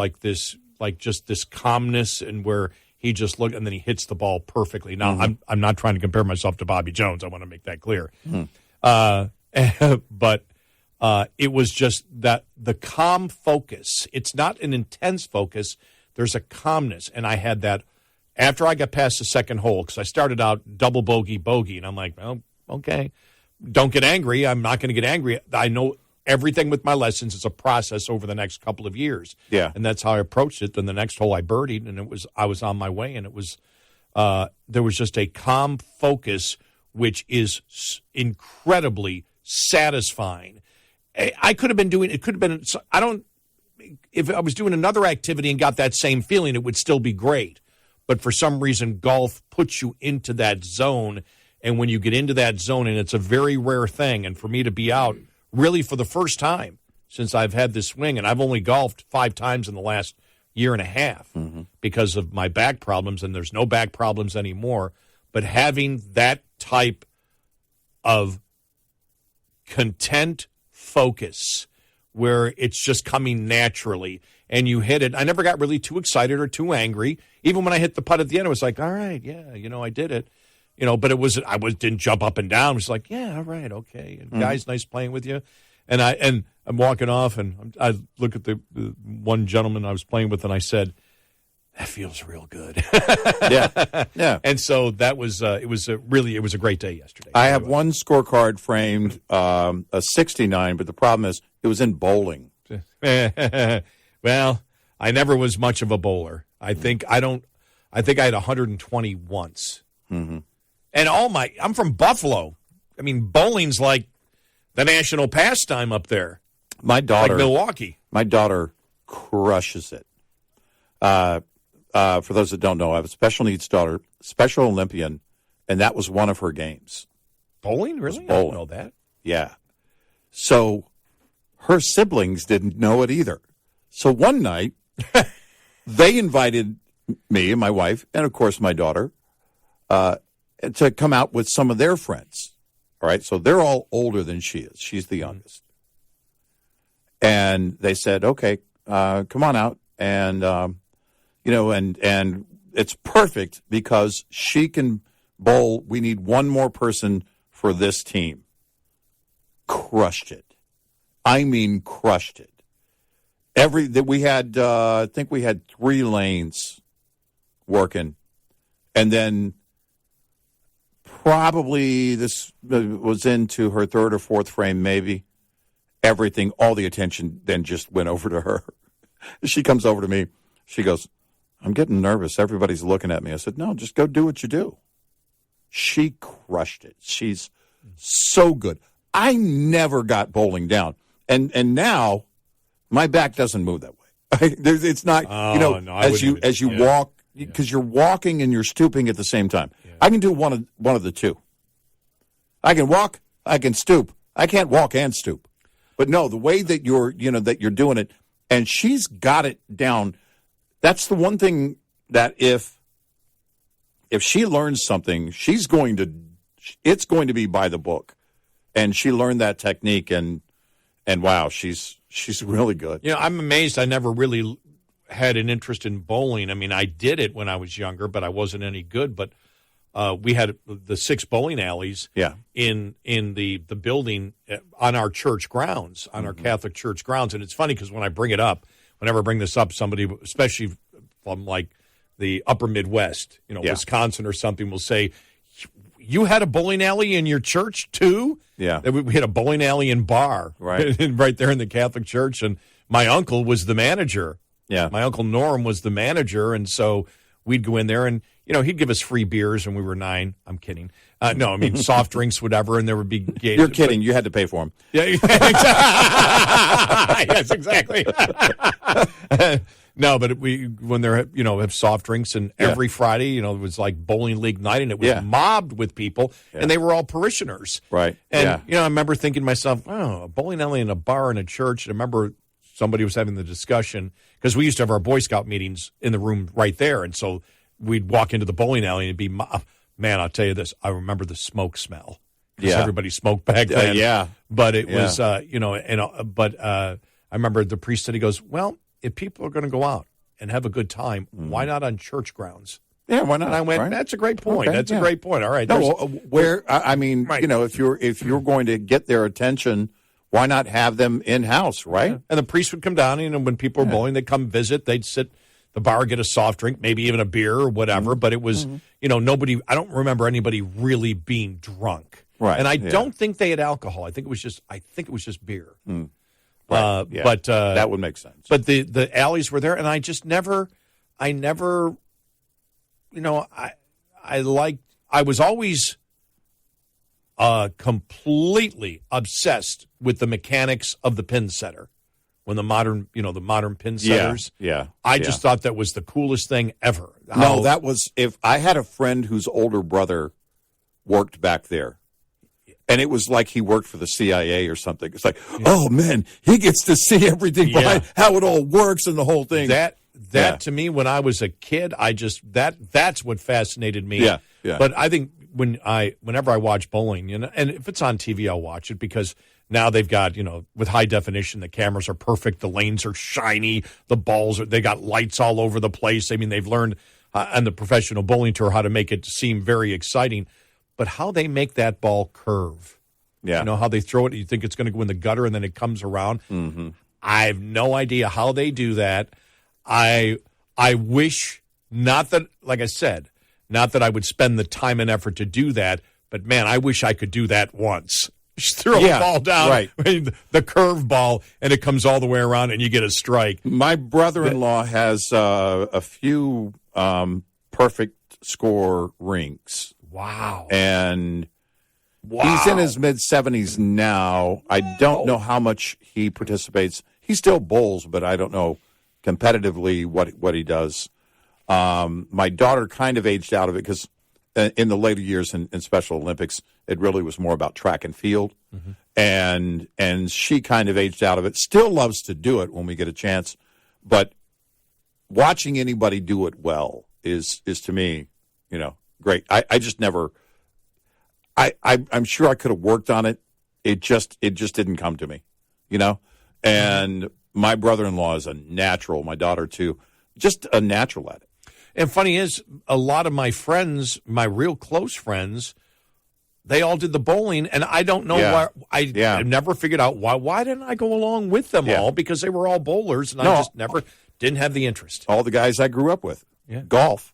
just this calmness, and where he just looked, and then he hits the ball perfectly. Now, mm-hmm. I'm not trying to compare myself to Bobby Jones. I want to make that clear. Mm-hmm. But it was just that the calm focus. It's not an intense focus. There's a calmness. And I had that after I got past the second hole, because I started out double bogey, and I'm like, well, okay, don't get angry. I'm not going to get angry. I know everything with my lessons is a process over the next couple of years. Yeah. And that's how I approached it. Then the next hole I birdied, and I was on my way, and it was there was just a calm focus, which is incredibly satisfying. I could have been doing, it could have been, if I was doing another activity and got that same feeling, it would still be great. But for some reason, golf puts you into that zone. And when you get into that zone, and it's a very rare thing, and for me to be out really for the first time since I've had this swing, and I've only golfed 5 times in the last year and a half because of my back problems, and there's no back problems anymore. But having that type of content focus where it's just coming naturally and you hit it. I never got really too excited or too angry. Even when I hit the putt at the end, it was like, all right, yeah, I did it. But didn't jump up and down. It was like, yeah, all right, okay. And guys, nice playing with you. And I'm walking off, and I look at the one gentleman I was playing with, and I said, that feels real good. Yeah. And so that was it was a great day yesterday. I have one scorecard framed, a 69, but the problem is it was in bowling. Well, I never was much of a bowler. I think I don't I think I had 120 once. Mm-hmm. And I'm from Buffalo. I mean, bowling's like the national pastime up there. My daughter, like Milwaukee. My daughter crushes it. For those that don't know, I have a special needs daughter, Special Olympian, and that was one of her games. Bowling, really? Bowling. I didn't know that. Yeah. So her siblings didn't know it either. So one night, they invited me and my wife, and of course my daughter, to come out with some of their friends. All right, so they're all older than she is. She's the youngest. And they said, okay, come on out. And, and it's perfect because she can bowl. We need one more person for this team. Crushed it. I mean, crushed it. We had, I think we had 3 lanes working. And then probably this was into her 3rd or 4th frame, maybe. Everything, all the attention then just went over to her. She comes over to me. She goes, I'm getting nervous. Everybody's looking at me. I said, no, just go do what you do. She crushed it. She's so good. I never got bowling down. And now my back doesn't move that way. It's not, as you walk, because you're walking and you're stooping at the same time. Yeah. I can do one of the two. I can walk, I can stoop. I can't walk and stoop. But no, the way that you're doing it, and she's got it down. That's the one thing that if she learns something, it's going to be by the book. And she learned that technique, and wow, she's really good. I'm amazed. I never really had an interest in bowling. I mean, I did it when I was younger, but I wasn't any good. But we had the 6 bowling alleys in the building on our church grounds, on our Catholic church grounds. And it's funny because when I bring it up, whenever I bring this up, somebody, especially from like the upper Midwest, Wisconsin or something, will say, you had a bowling alley in your church too? Yeah. We had a bowling alley and bar right there in the Catholic church. And my uncle was the manager. Yeah. My Uncle Norm was the manager. And so we'd go in there and, he'd give us free beers when we were 9. I'm kidding. No, I mean, soft drinks, whatever, and there would be games. You're kidding. You had to pay for them. Yeah, exactly. Yes, exactly. No, but when they're, have soft drinks, and every Friday, it was like bowling league night, and it was mobbed with people, and they were all parishioners. Right. And, I remember thinking to myself, oh, a bowling alley and a bar and a church. And I remember somebody was having the discussion, because we used to have our Boy Scout meetings in the room right there, and so we'd walk into the bowling alley and it'd be, man, I'll tell you this, I remember the smoke smell. Because everybody smoked back then. But it was, but I remember the priest said, he goes, well, if people are going to go out and have a good time, why not on church grounds? Yeah, why not? And I went, that's a great point. Okay, that's a great point. All right. No, if you're going to get their attention, why not have them in-house, right? Yeah. And the priest would come down, when people were bowling, they'd come visit, they'd sit the bar, get a soft drink, maybe even a beer or whatever. But it was, nobody, I don't remember anybody really being drunk. Right. And I don't think they had alcohol. I think it was just beer. Mm. Right. But that would make sense. But the alleys were there, and I just never, I was always completely obsessed with the mechanics of the pin setter. When the modern pin setters. I just thought that was the coolest thing ever. No, that was, if I had a friend whose older brother worked back there, and it was like he worked for the CIA or something. It's like, oh man, he gets to see everything behind how it all works and the whole thing. That to me, when I was a kid, that's what fascinated me. Yeah. But I think whenever I watch bowling, and if it's on TV, I'll watch it, because now they've got, with high definition, the cameras are perfect, the lanes are shiny, the balls they got lights all over the place. I mean, they've learned on the professional bowling tour how to make it seem very exciting. But how they make that ball curve, how they throw it, you think it's going to go in the gutter and then it comes around. Mm-hmm. I have no idea how they do that. I wish, not that, like I said, not that I would spend the time and effort to do that, but man, I wish I could do that once. Just throw a ball down, the curve ball, and it comes all the way around, and you get a strike. My brother-in-law has a few perfect score rinks. Wow. And he's in his mid-70s now. I don't know how much he participates. He still bowls, but I don't know competitively what he does. My daughter kind of aged out of it because in the later years in Special Olympics, it really was more about track and field. Mm-hmm. And she kind of aged out of it. Still loves to do it when we get a chance. But watching anybody do it well is to me, great. I just never I'm sure I could have worked on it. It just didn't come to me, And my brother-in-law is a natural, my daughter too, just a natural at it. And funny is, a lot of my friends, my real close friends, they all did the bowling, and I don't know why. I never figured out why. Why didn't I go along with them all? Because they were all bowlers, and I just never didn't have the interest. All the guys I grew up with. Yeah. Golf.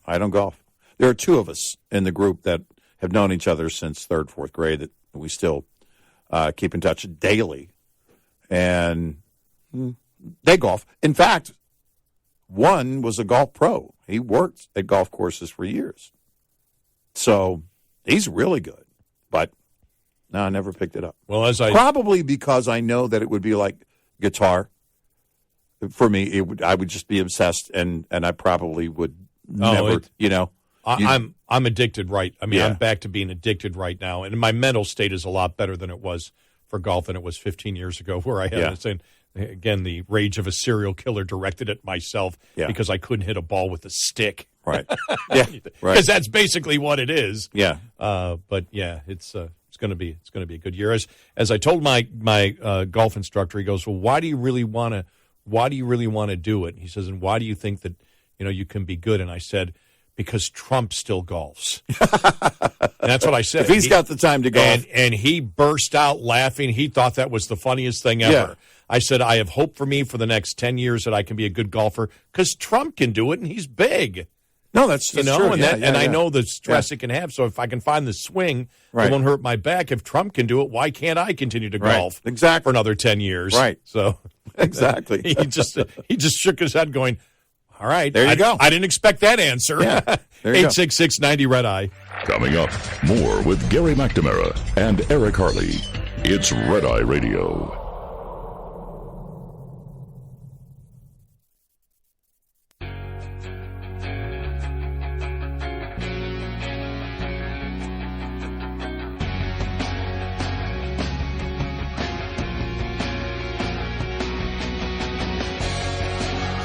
I don't golf. There are two of us in the group that have known each other since third, fourth grade that we still keep in touch daily. And they golf. In fact, one was a golf pro. He worked at golf courses for years. So he's really good. But no, I never picked it up. Well, probably because I know that it would be like guitar. For me, I would just be obsessed, and I probably would never, I'm addicted, right? I mean, I'm back to being addicted right now, and my mental state is a lot better than it was for golf than it was 15 years ago, where I had again the rage of a serial killer directed at myself because I couldn't hit a ball with a stick. Right. Yeah. Right. Because that's basically what it is. Yeah. But yeah, it's going to be a good year. As I told my golf instructor, he goes, "Well, why do you really want to do it?" He says, "And why do you think that you can be good?" And I said, "Because Trump still golfs." And that's what I said. If he's got the time to golf. And he burst out laughing. He thought that was the funniest thing ever. Yeah. I said, "I have hope for me for the next 10 years that I can be a good golfer because Trump can do it and he's big." No, that's true. And I know the stress it can have. So if I can find the swing, it won't hurt my back. If Trump can do it, why can't I continue to golf for another 10 years? Right. So exactly. he just shook his head going, all right. There you go. I didn't expect that answer. Yeah, there you 866-90 Red Eye. Coming up, more with Gary McNamara and Eric Harley. It's Red Eye Radio.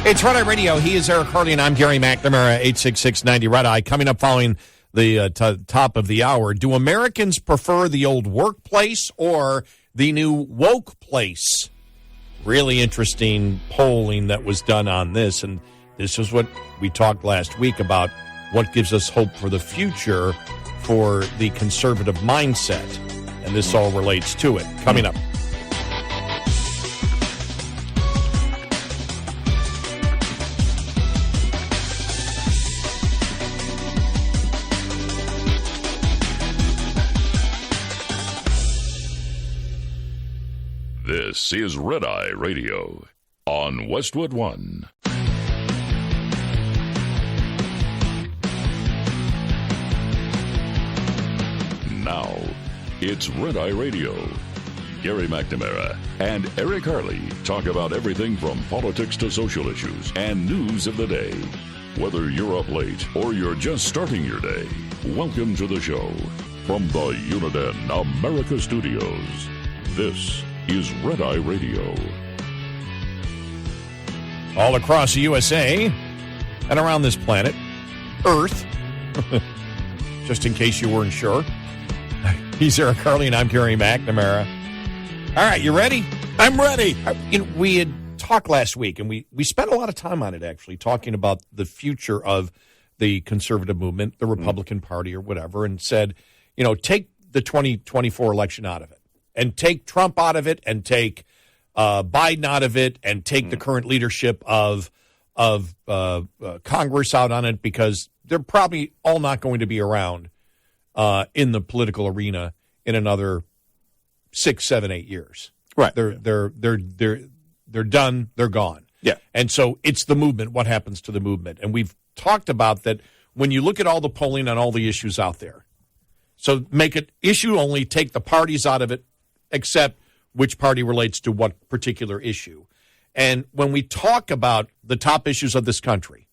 It's Red Eye Radio. He is Eric Harley, and I'm Gary McNamara, 866-90 Red Eye. Coming up following the top of the hour, do Americans prefer the old workplace or the new woke place? Really interesting polling that was done on this, and this is what we talked last week about what gives us hope for the future for the conservative mindset, and this all relates to it. Coming up. This is Red Eye Radio on Westwood One. Now, it's Red Eye Radio. Gary McNamara and Eric Harley talk about everything from politics to social issues and news of the day. Whether you're up late or you're just starting your day, welcome to the show. From the Uniden America Studios, this is Red Eye Radio. All across the USA and around this planet, Earth, just in case you weren't sure. He's Eric Harley and I'm Gary McNamara. All right, you ready? I'm ready. We had talked last week, and we spent a lot of time on it, actually, talking about the future of the conservative movement, the Republican Party or whatever, and said, take the 2024 election out of it. And take Trump out of it, and take Biden out of it, and take the current leadership of Congress out on it, because they're probably all not going to be around in the political arena in another 6, 7, 8 years. Right. They're done. They're gone. Yeah. And so it's the movement. What happens to the movement? And we've talked about that when you look at all the polling on all the issues out there, so make it issue only, take the parties out of it, except which party relates to what particular issue. And when we talk about the top issues of this country,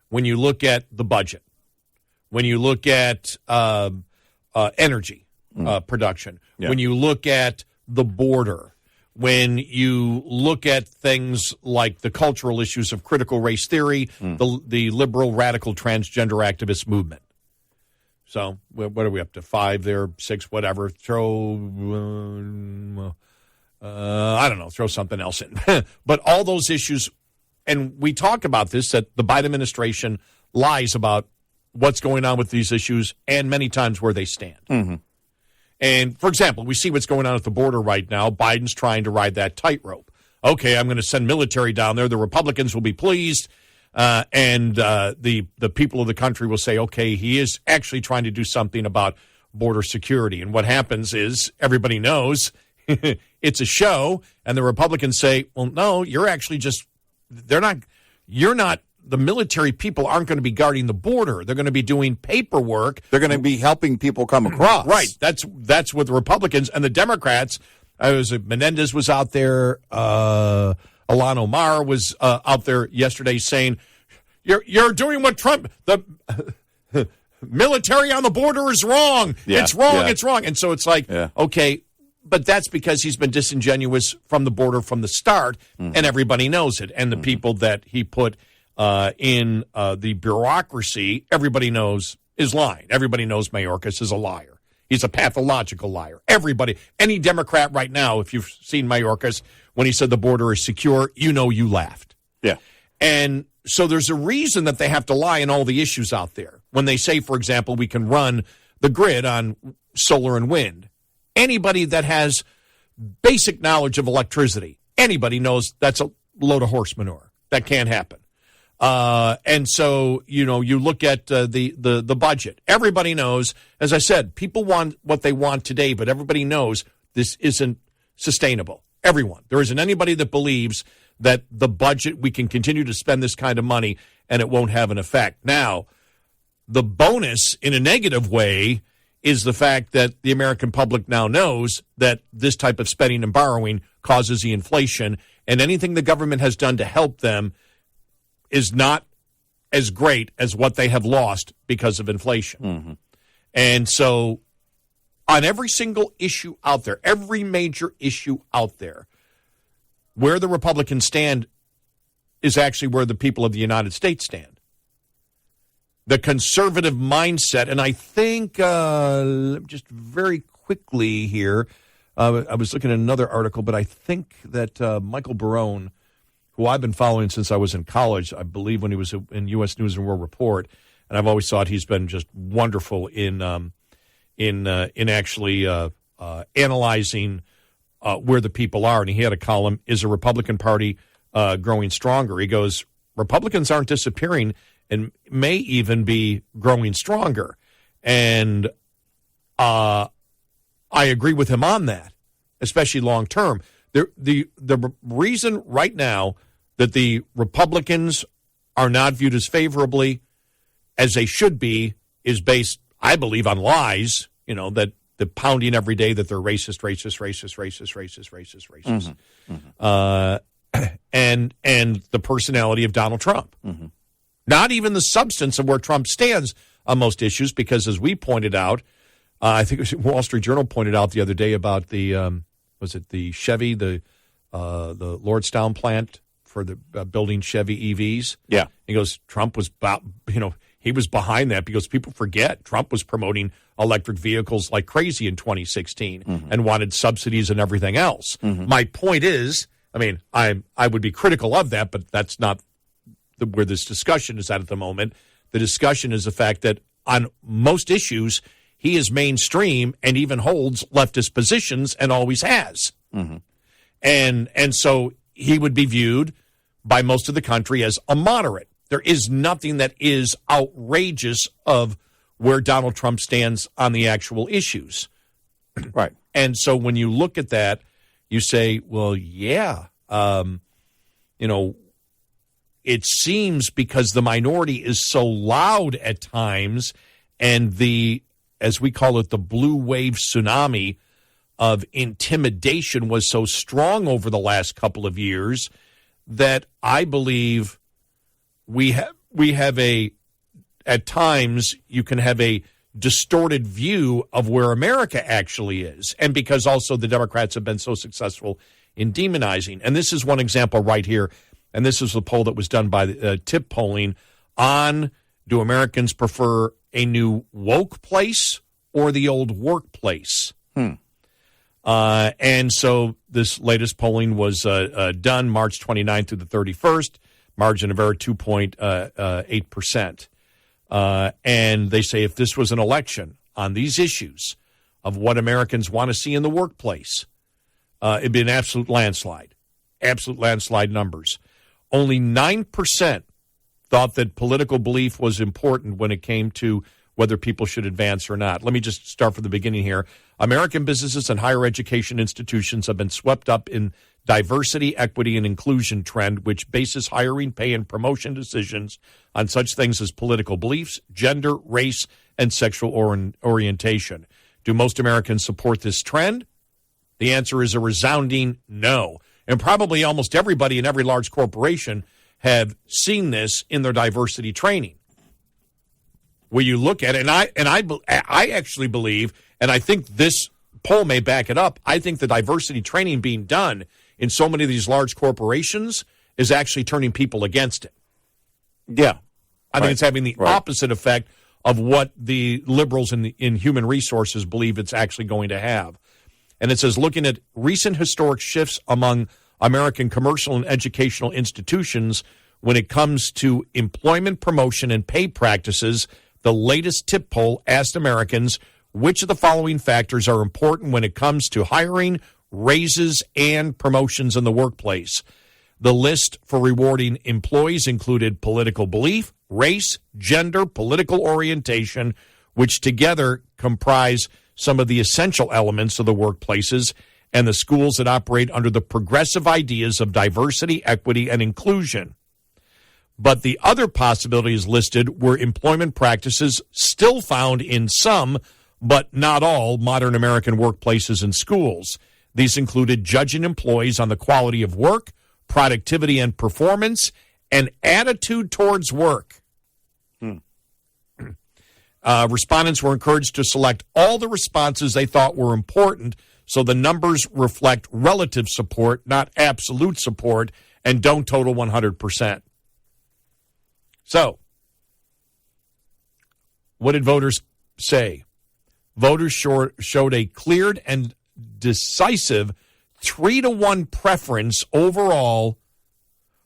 when you look at the budget, when you look at energy production, when you look at the border, when you look at things like the cultural issues of critical race theory, the liberal radical transgender activist movement. So what are we up to? 5 there, 6, whatever. Throw, I don't know, throw something else in. But all those issues, and we talk about this, that the Biden administration lies about what's going on with these issues and many times where they stand. And, for example, we see what's going on at the border right now. Biden's trying to ride that tightrope. Okay, I'm going to send military down there. The Republicans will be pleased. And the people of the country will say, okay, he is actually trying to do something about border security. And what happens is everybody knows it's a show. And the Republicans say, well, no, you're actually just, you're not. The military people aren't going to be guarding the border. They're going to be doing paperwork. They're going to be helping people come across. Right. That's what the Republicans and the Democrats. Menendez was out there. Ilhan Omar was out there yesterday saying, "You're doing what Trump the military on the border is wrong. Yeah, it's wrong. yeah. It's wrong." And so it's like, okay. But that's because he's been disingenuous from the border from the start, and everybody knows it. And the people that he put in the bureaucracy, everybody knows is lying. Everybody knows Mayorkas is a liar. He's a pathological liar. Everybody, any Democrat right now, if you've seen Mayorkas, when he said the border is secure, you know you laughed. Yeah. And so there's a reason that they have to lie in all the issues out there. When they say, for example, we can run the grid on solar and wind. Anybody that has basic knowledge of electricity, anybody knows that's a load of horse manure. That can't happen. And so, you look at the budget. Everybody knows, as I said, people want what they want today, but everybody knows this isn't sustainable. Everyone. There isn't anybody that believes that the budget, we can continue to spend this kind of money and it won't have an effect. Now, the bonus in a negative way is the fact that the American public now knows that this type of spending and borrowing causes the inflation, and anything the government has done to help them is not as great as what they have lost because of inflation. And so on every single issue out there, every major issue out there, where the Republicans stand is actually where the people of the United States stand. The conservative mindset, and I think, just very quickly here, I was looking at another article, but I think that Michael Barone, who I've been following since I was in college, I believe when he was in U.S. News and World Report, and I've always thought he's been just wonderful in actually analyzing where the people are. And he had a column, "Is the Republican Party growing stronger?" He goes, Republicans aren't disappearing and may even be growing stronger. And I agree with him on that, especially long term. The reason right now that the Republicans are not viewed as favorably as they should be is based, I believe, on lies, that the pounding every day that they're racist. And the personality of Donald Trump. Not even the substance of where Trump stands on most issues, because as we pointed out, I think it was Wall Street Journal pointed out the other day about the, was it the Chevy, the Lordstown plant for the building Chevy EVs? Yeah. He goes, Trump was, he was behind that because people forget Trump was promoting electric vehicles like crazy in 2016 and wanted subsidies and everything else. My point is, I would be critical of that, but that's not where this discussion is at the moment. The discussion is the fact that on most issues, he is mainstream and even holds leftist positions and always has. And so he would be viewed by most of the country as a moderate. There is nothing that is outrageous of where Donald Trump stands on the actual issues. Right. And so when you look at that, you say, well, yeah, it seems because the minority is so loud at times, and the, as we call it, the blue wave tsunami of intimidation was so strong over the last couple of years, that I believe we have at times you can have a distorted view of where America actually is. And because also the Democrats have been so successful in demonizing. And this is one example right here. And this is the poll that was done by TIP polling on, do Americans prefer a new woke place or the old workplace? And so this latest polling was done March 29th through the 31st, margin of error 2.8%. And they say if this was an election on these issues of what Americans want to see in the workplace, it'd be an absolute landslide numbers. Only 9% thought that political belief was important when it came to whether people should advance or not. Let me just start from the beginning here. American businesses and higher education institutions have been swept up in diversity, equity, and inclusion trend, which bases hiring, pay, and promotion decisions on such things as political beliefs, gender, race, and sexual orientation. Do most Americans support this trend? The answer is a resounding no. And probably almost everybody in every large corporation have seen this in their diversity training. Where you look at it, and I actually believe, and I think this poll may back it up, I think the diversity training being done in so many of these large corporations is actually turning people against it. Yeah. I think it's having the opposite effect of what the liberals in human resources believe it's actually going to have. And it says, looking at recent historic shifts among American commercial and educational institutions when it comes to employment promotion and pay practices, the latest TIP poll asked Americans which of the following factors are important when it comes to hiring, raises, and promotions in the workplace. The list for rewarding employees included political belief, race, gender, political orientation, which together comprise some of the essential elements of the workplaces and the schools that operate under the progressive ideas of diversity, equity, and inclusion. But the other possibilities listed were employment practices still found in some, but not all, modern American workplaces and schools. These included judging employees on the quality of work, productivity and performance, and attitude towards work. Respondents were encouraged to select all the responses they thought were important, so the numbers reflect relative support, not absolute support, and don't total 100%. So, what did voters say? Voters showed a clear and decisive 3-1 preference overall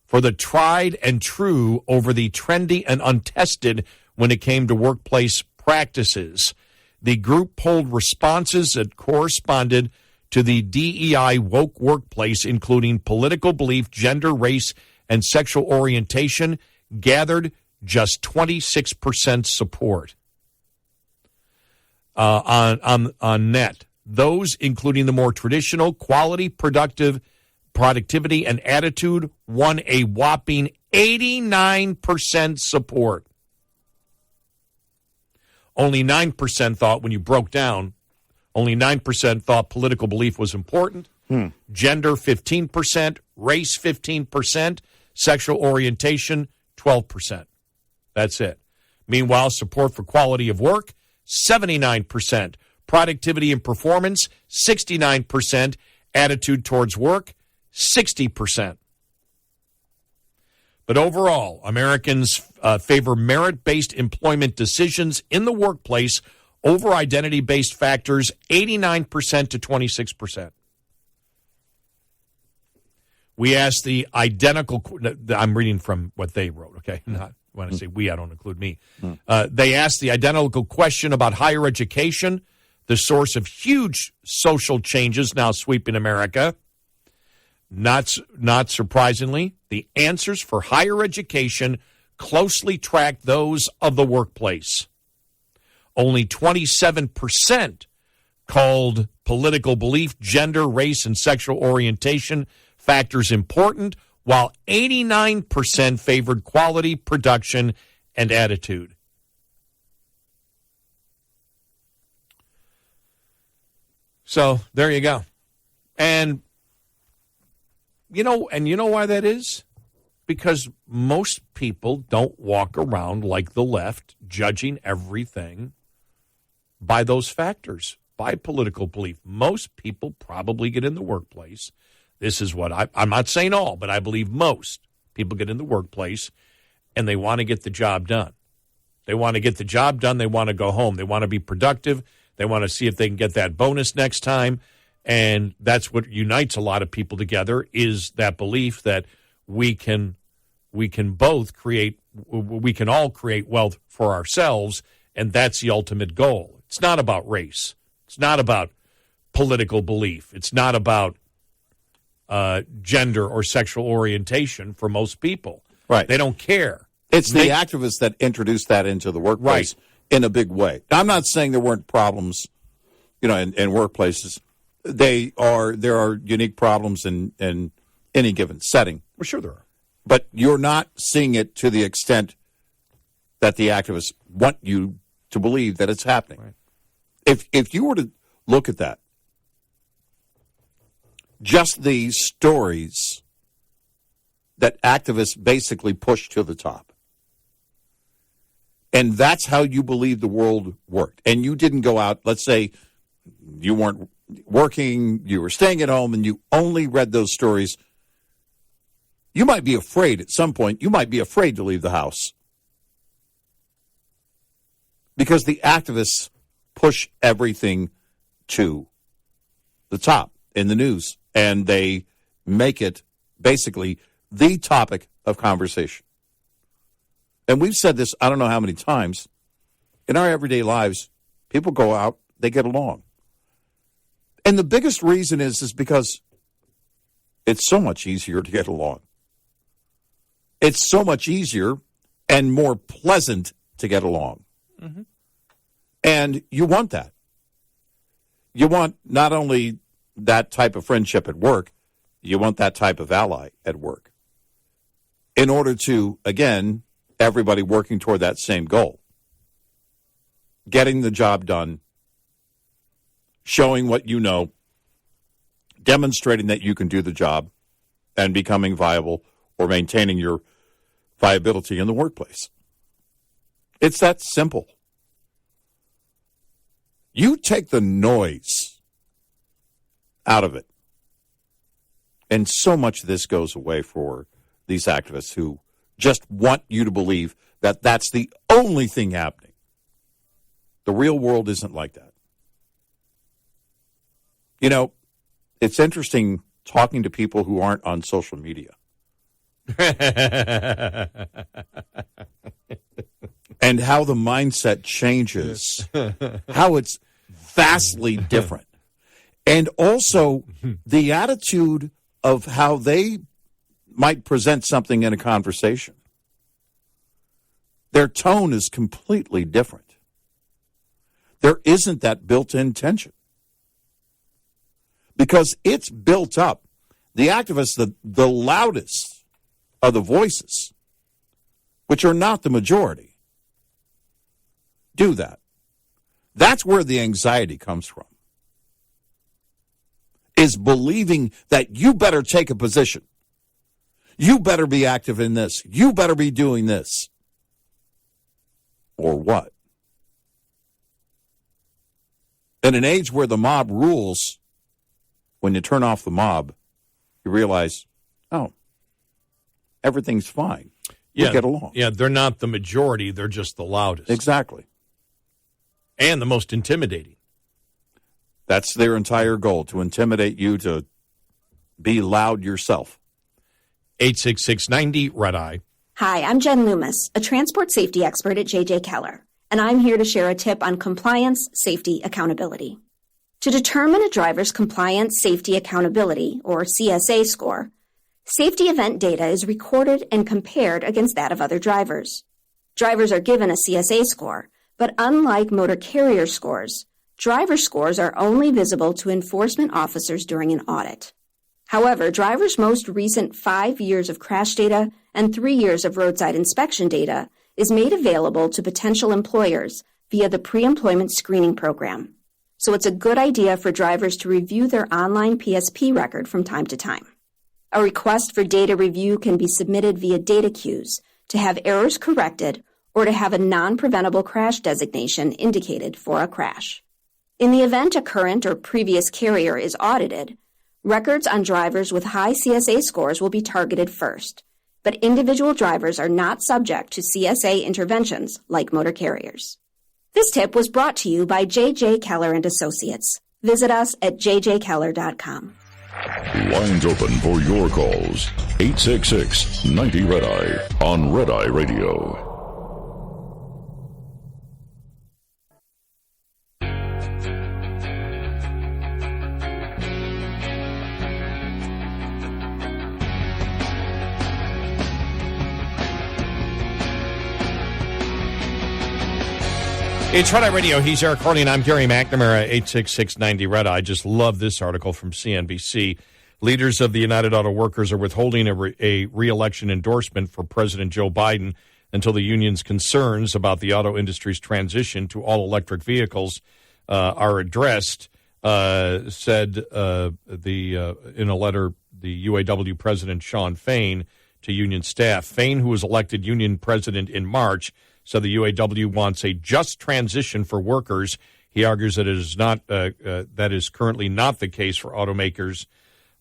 for the tried and true over the trendy and untested when it came to workplace practices. The group polled responses that corresponded to the DEI woke workplace, including political belief, gender, race, and sexual orientation, gathered just 26% support on net. Those, including the more traditional quality, productivity, and attitude, won a whopping 89% support. Only 9% thought, when you broke down, only 9% thought political belief was important. Gender, 15%. Race, 15%. Sexual orientation, 12%. That's it. Meanwhile, support for quality of work, 79%. Productivity and performance, 69%. Attitude towards work, 60%. But overall, Americans favor merit-based employment decisions in the workplace over identity-based factors, 89% to 26%. We asked the identical, I'm reading from what they wrote, okay? Not when I say we, I don't include me. They asked the identical question about higher education, the source of huge social changes now sweeping America. Not surprisingly, the answers for higher education closely track those of the workplace. Only 27% called political belief, gender, race, and sexual orientation factors important, while 89% favored quality, production, and attitude. So there you go. And you know why that is? Because most people don't walk around like the left, judging everything by those factors, by political belief. Most people probably get in the workplace. This is what I'm not saying all, but I believe most people get in the workplace and they want to get the job done. They want to get the job done. They want to go home. They want to be productive. They want to see if they can get that bonus next time. And that's what unites a lot of people together, is that belief that we can all create wealth for ourselves, and that's the ultimate goal. It's not about race. It's not about political belief. It's not about gender or sexual orientation for most people. Right. They don't care. It's the activists that introduced that into the workplace in a big way. I'm not saying there weren't problems, in workplaces. There are unique problems in any given setting. Well, sure there are. But you're not seeing it to the extent that the activists want you to believe that it's happening. Right. If you were to look at that, just the stories that activists basically push to the top, and that's how you believe the world worked, and you didn't go out, let's say you weren't working, you were staying at home, and you only read those stories, you might be afraid at some point, you might be afraid to leave the house. Because the activists push everything to the top in the news, and they make it basically the topic of conversation. And we've said this, I don't know how many times, in our everyday lives, people go out, they get along. And the biggest reason is because it's so much easier to get along. It's so much easier and more pleasant to get along. Mm-hmm. And you want that. You want not only that type of friendship at work, you want that type of ally at work. In order to, again, everybody working toward that same goal. Getting the job done, showing what you know, demonstrating that you can do the job, and becoming viable or maintaining your viability in the workplace. It's that simple. You take the noise out of it, and so much of this goes away for these activists who just want you to believe that that's the only thing happening. The real world isn't like that. It's interesting talking to people who aren't on social media. And how the mindset changes, how it's vastly different. And also the attitude of how they might present something in a conversation. Their tone is completely different. There isn't that built-in tension. Because it's built up. The activists, the loudest of the voices, which are not the majority, do that. That's where the anxiety comes from. Is believing that you better take a position. You better be active in this. You better be doing this. Or what? In an age where the mob rules, when you turn off the mob, you realize, everything's fine. We get along. Yeah, they're not the majority. They're just the loudest. Exactly. And the most intimidating. That's their entire goal, to intimidate you to be loud yourself. 866-90 Red Eye. Hi, I'm Jen Loomis, a transport safety expert at J.J. Keller, and I'm here to share a tip on compliance, safety, accountability. To determine a driver's compliance, safety, accountability, or CSA score, safety event data is recorded and compared against that of other drivers. Drivers are given a CSA score, but unlike motor carrier scores, driver scores are only visible to enforcement officers during an audit. However, drivers' most recent 5 years of crash data and 3 years of roadside inspection data is made available to potential employers via the pre-employment screening program. So it's a good idea for drivers to review their online PSP record from time to time. A request for data review can be submitted via data queues to have errors corrected or to have a non-preventable crash designation indicated for a crash. In the event a current or previous carrier is audited, records on drivers with high CSA scores will be targeted first, but individual drivers are not subject to CSA interventions like motor carriers. This tip was brought to you by J.J. Keller and Associates. Visit us at jjkeller.com. Lines open for your calls. 866-90-RED-EYE on Red Eye Radio. It's Red Eye Radio. He's Eric Harley, and I'm Gary McNamara, 866-90-RED-EYE. I just love this article from CNBC. Leaders of the United Auto Workers are withholding a re-election endorsement for President Joe Biden until the union's concerns about the auto industry's transition to all-electric vehicles are addressed, said in a letter the UAW President Shawn Fain to union staff. Fain, who was elected union president in March, so the UAW wants a just transition for workers. He argues that it is not that is currently not the case for automakers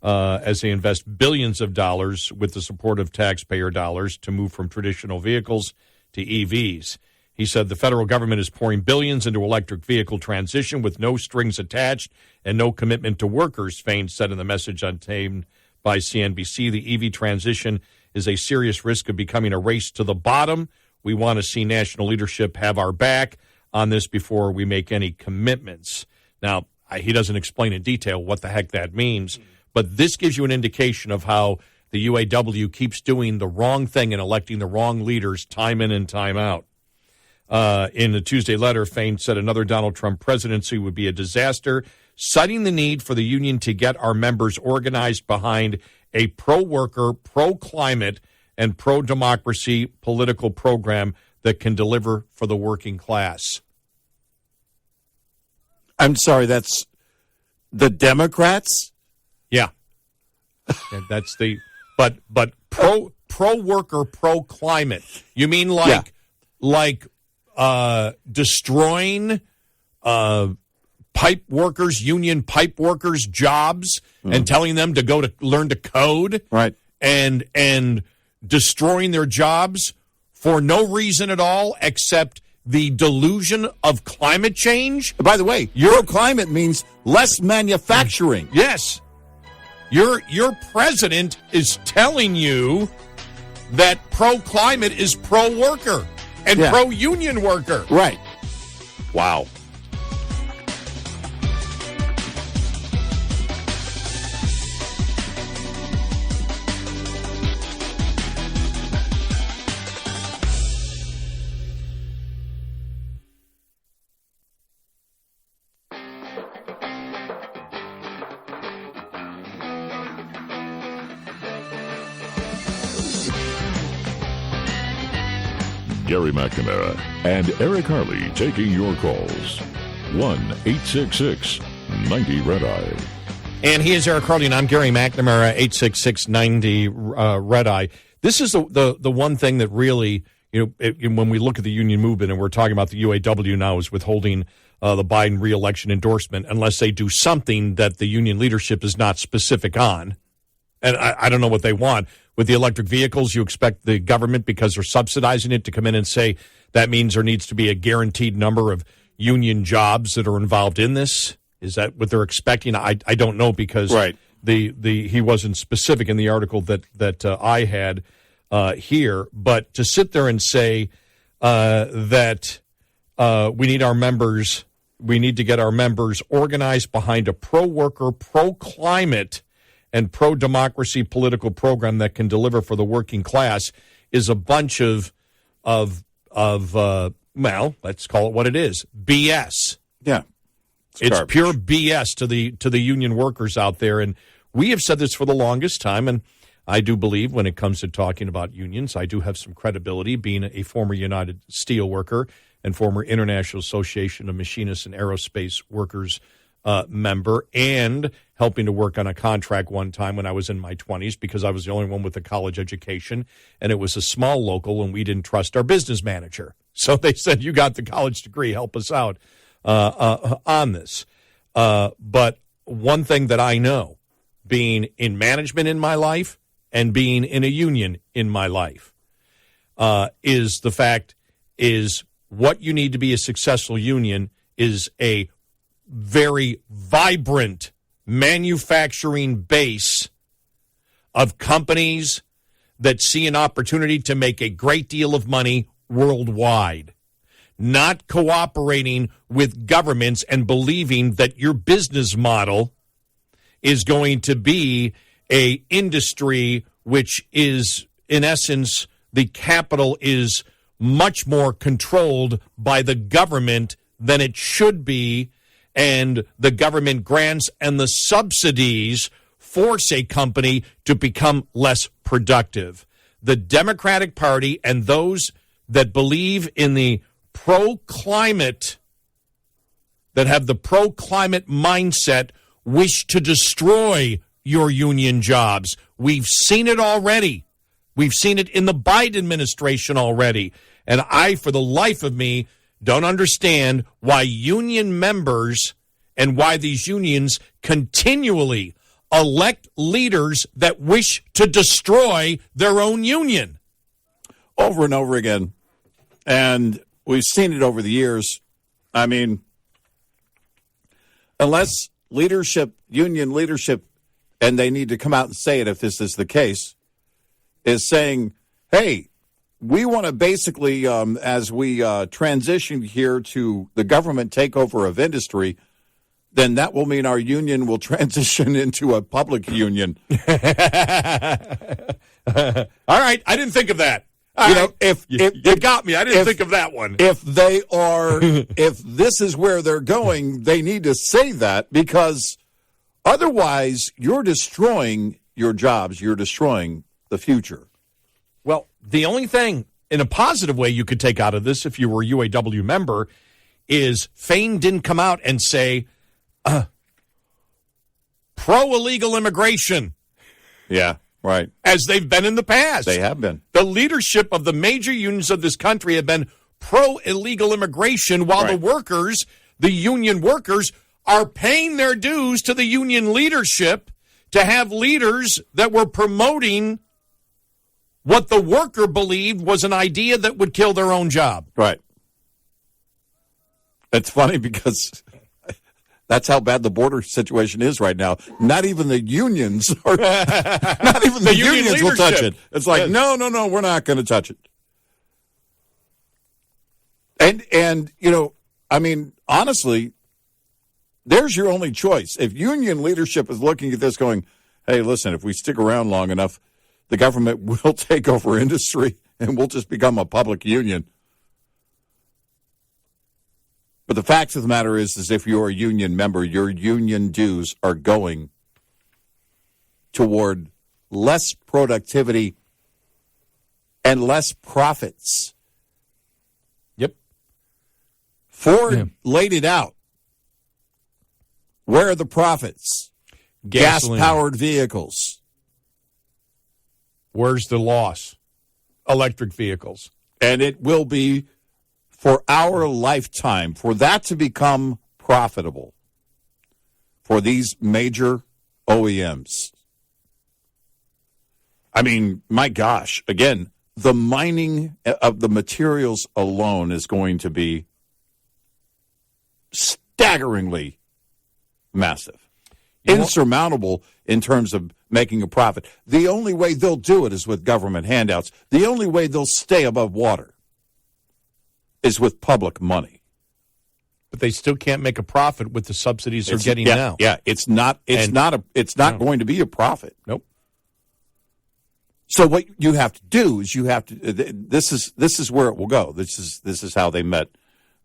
as they invest billions of dollars with the support of taxpayer dollars to move from traditional vehicles to EVs. He said the federal government is pouring billions into electric vehicle transition with no strings attached and no commitment to workers, Fain said in the message obtained by CNBC. The EV transition is a serious risk of becoming a race to the bottom. We want to see national leadership have our back on this before we make any commitments. Now, he doesn't explain in detail what the heck that means, but this gives you an indication of how the UAW keeps doing the wrong thing and electing the wrong leaders time in and time out. In the Tuesday letter, Fain said another Donald Trump presidency would be a disaster, citing the need for the union to get our members organized behind a pro-worker, pro-climate, and pro-democracy political program that can deliver for the working class. I'm sorry, that's the Democrats? Yeah. And that's the but pro-worker, pro-climate. You mean like destroying pipe workers, union pipe workers' jobs and telling them to go to learn to code? Right. And destroying their jobs for no reason at all except the delusion of climate change? By the way, pro-climate means less manufacturing. Yes. Your president is telling you that pro-climate is pro-worker and pro-union worker. Right. Wow. Gary McNamara and Eric Harley taking your calls. 1-866-90-RED-EYE. And he is Eric Harley, and I'm Gary McNamara, 866-90-RED-EYE. This is the one thing that really, when we look at the union movement, and we're talking about the UAW now is withholding the Biden re-election endorsement unless they do something that the union leadership is not specific on. And I don't know what they want. With the electric vehicles, you expect the government, because they're subsidizing it, to come in and say that means there needs to be a guaranteed number of union jobs that are involved in this. Is that what they're expecting? I don't know, because he wasn't specific in the article that I had here. But to sit there and say that we need to get our members organized behind a pro-worker, pro-climate, and pro-democracy political program that can deliver for the working class is a bunch of let's call it what it is, BS. Yeah. It's pure BS to the union workers out there, and we have said this for the longest time, and I do believe when it comes to talking about unions, I do have some credibility being a former United Steelworker and former International Association of Machinists and Aerospace Workers member, and helping to work on a contract one time when I was in my 20s because I was the only one with a college education, and it was a small local, and we didn't trust our business manager. So they said, you got the college degree, help us out on this. But one thing that I know, being in management in my life and being in a union in my life, is the fact is what you need to be a successful union is a very vibrant manufacturing base of companies that see an opportunity to make a great deal of money worldwide, not cooperating with governments and believing that your business model is going to be a industry which is, in essence, the capital is much more controlled by the government than it should be, and the government grants and the subsidies force a company to become less productive. The Democratic Party and those that believe in the pro-climate, that have the pro-climate mindset, wish to destroy your union jobs. We've seen it already. We've seen it in the Biden administration already. And I, for the life of me, don't understand why union members and why these unions continually elect leaders that wish to destroy their own union. Over and over again. And we've seen it over the years. I mean, unless union leadership, and they need to come out and say it if this is the case, is saying, hey, we want to basically, as we transition here to the government takeover of industry, then that will mean our union will transition into a public union. All right, I didn't think of that. If you got me, I didn't think of that one. If they are, if this is where they're going, they need to say that, because otherwise you're destroying your jobs. You're destroying the future. Well, the only thing in a positive way you could take out of this, if you were a UAW member, is Fain didn't come out and say, pro-illegal immigration. Yeah, right. As they've been in the past. They have been. The leadership of the major unions of this country have been pro-illegal immigration, while the workers, the union workers, are paying their dues to the union leadership to have leaders that were promoting what the worker believed was an idea that would kill their own job. Right. It's funny because that's how bad the border situation is right now. Not even the unions are, not even the unions will touch it. It's like, no, we're not going to touch it. And I mean, honestly, there's your only choice. If union leadership is looking at this going, hey, listen, if we stick around long enough, the government will take over industry and we'll just become a public union. But the fact of the matter is if you're a union member, your union dues are going toward less productivity and less profits. Yep. Ford laid it out. Where are the profits? Gas-powered vehicles. Where's the loss? Electric vehicles. And it will be for our lifetime, for that to become profitable for these major OEMs. I mean, my gosh, again, the mining of the materials alone is going to be staggeringly massive, insurmountable in terms of making a profit. The only way they'll do it is with government handouts. The only way they'll stay above water is with public money. But they still can't make a profit with the subsidies they're getting now. Yeah, it's not going to be a profit. Nope. So what you have to do is this is where it will go. This is how they met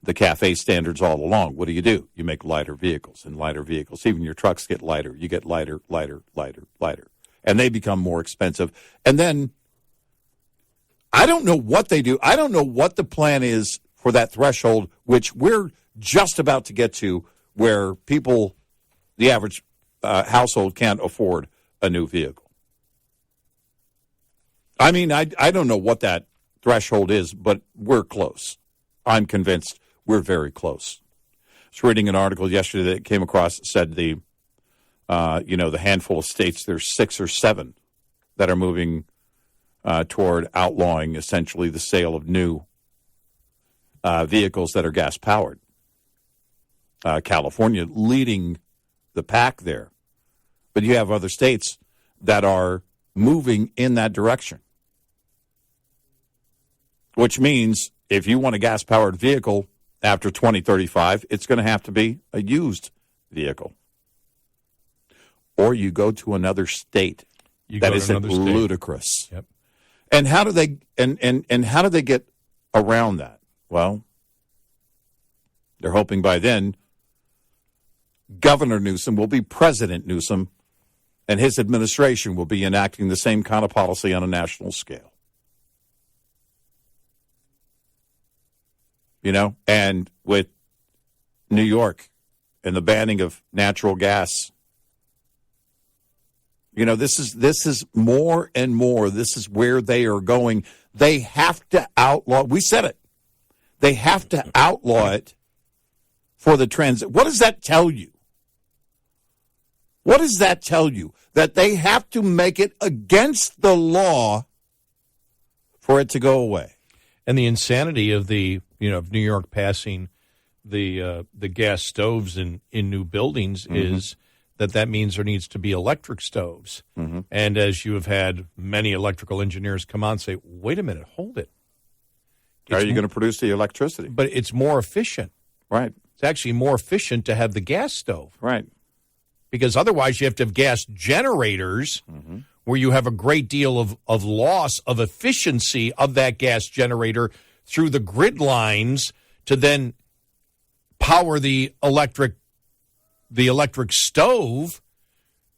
the CAFE standards all along. What do? You make lighter vehicles, and lighter vehicles, even your trucks get lighter. You get lighter, lighter, lighter, lighter. And they become more expensive. And then I don't know what they do. I don't know what the plan is for that threshold, which we're just about to get to, where people, the average household, can't afford a new vehicle. I mean, I don't know what that threshold is, but we're close. I'm convinced we're very close. I was reading an article yesterday that came across, said the handful of states, there's 6 or 7 that are moving toward outlawing essentially the sale of new vehicles that are gas-powered. California leading the pack there. But you have other states that are moving in that direction. Which means if you want a gas-powered vehicle after 2035, it's going to have to be a used vehicle. Or you go to another state. That is ludicrous. Yep. And how do they and how do they get around that? Well, they're hoping by then Governor Newsom will be President Newsom, and his administration will be enacting the same kind of policy on a national scale. You know, and with New York and the banning of natural gas, you know, this is more and more. This is where they are going. They have to outlaw. We said it. They have to outlaw it for the transit. What does that tell you? What does that tell you? That they have to make it against the law for it to go away. And the insanity of of New York passing the gas stoves in new buildings is that means there needs to be electric stoves. Mm-hmm. And as you have had many electrical engineers come on and say, wait a minute, hold it. How are you going to produce the electricity? But it's more efficient. Right. It's actually more efficient to have the gas stove. Right. Because otherwise you have to have gas generators where you have a great deal of loss of efficiency of that gas generator through the grid lines to then power the electric stove.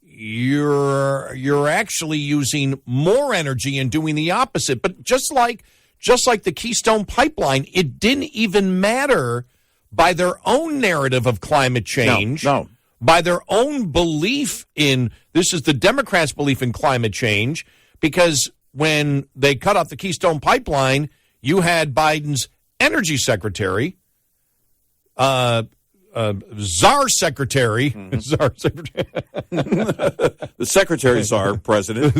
You're actually using more energy and doing the opposite. But just like the Keystone Pipeline, it didn't even matter by their own narrative of climate change. No. By their own belief in, this is the Democrats' belief in climate change, because when they cut off the Keystone Pipeline, you had Biden's energy secretary, czar secretary, the secretary czar president,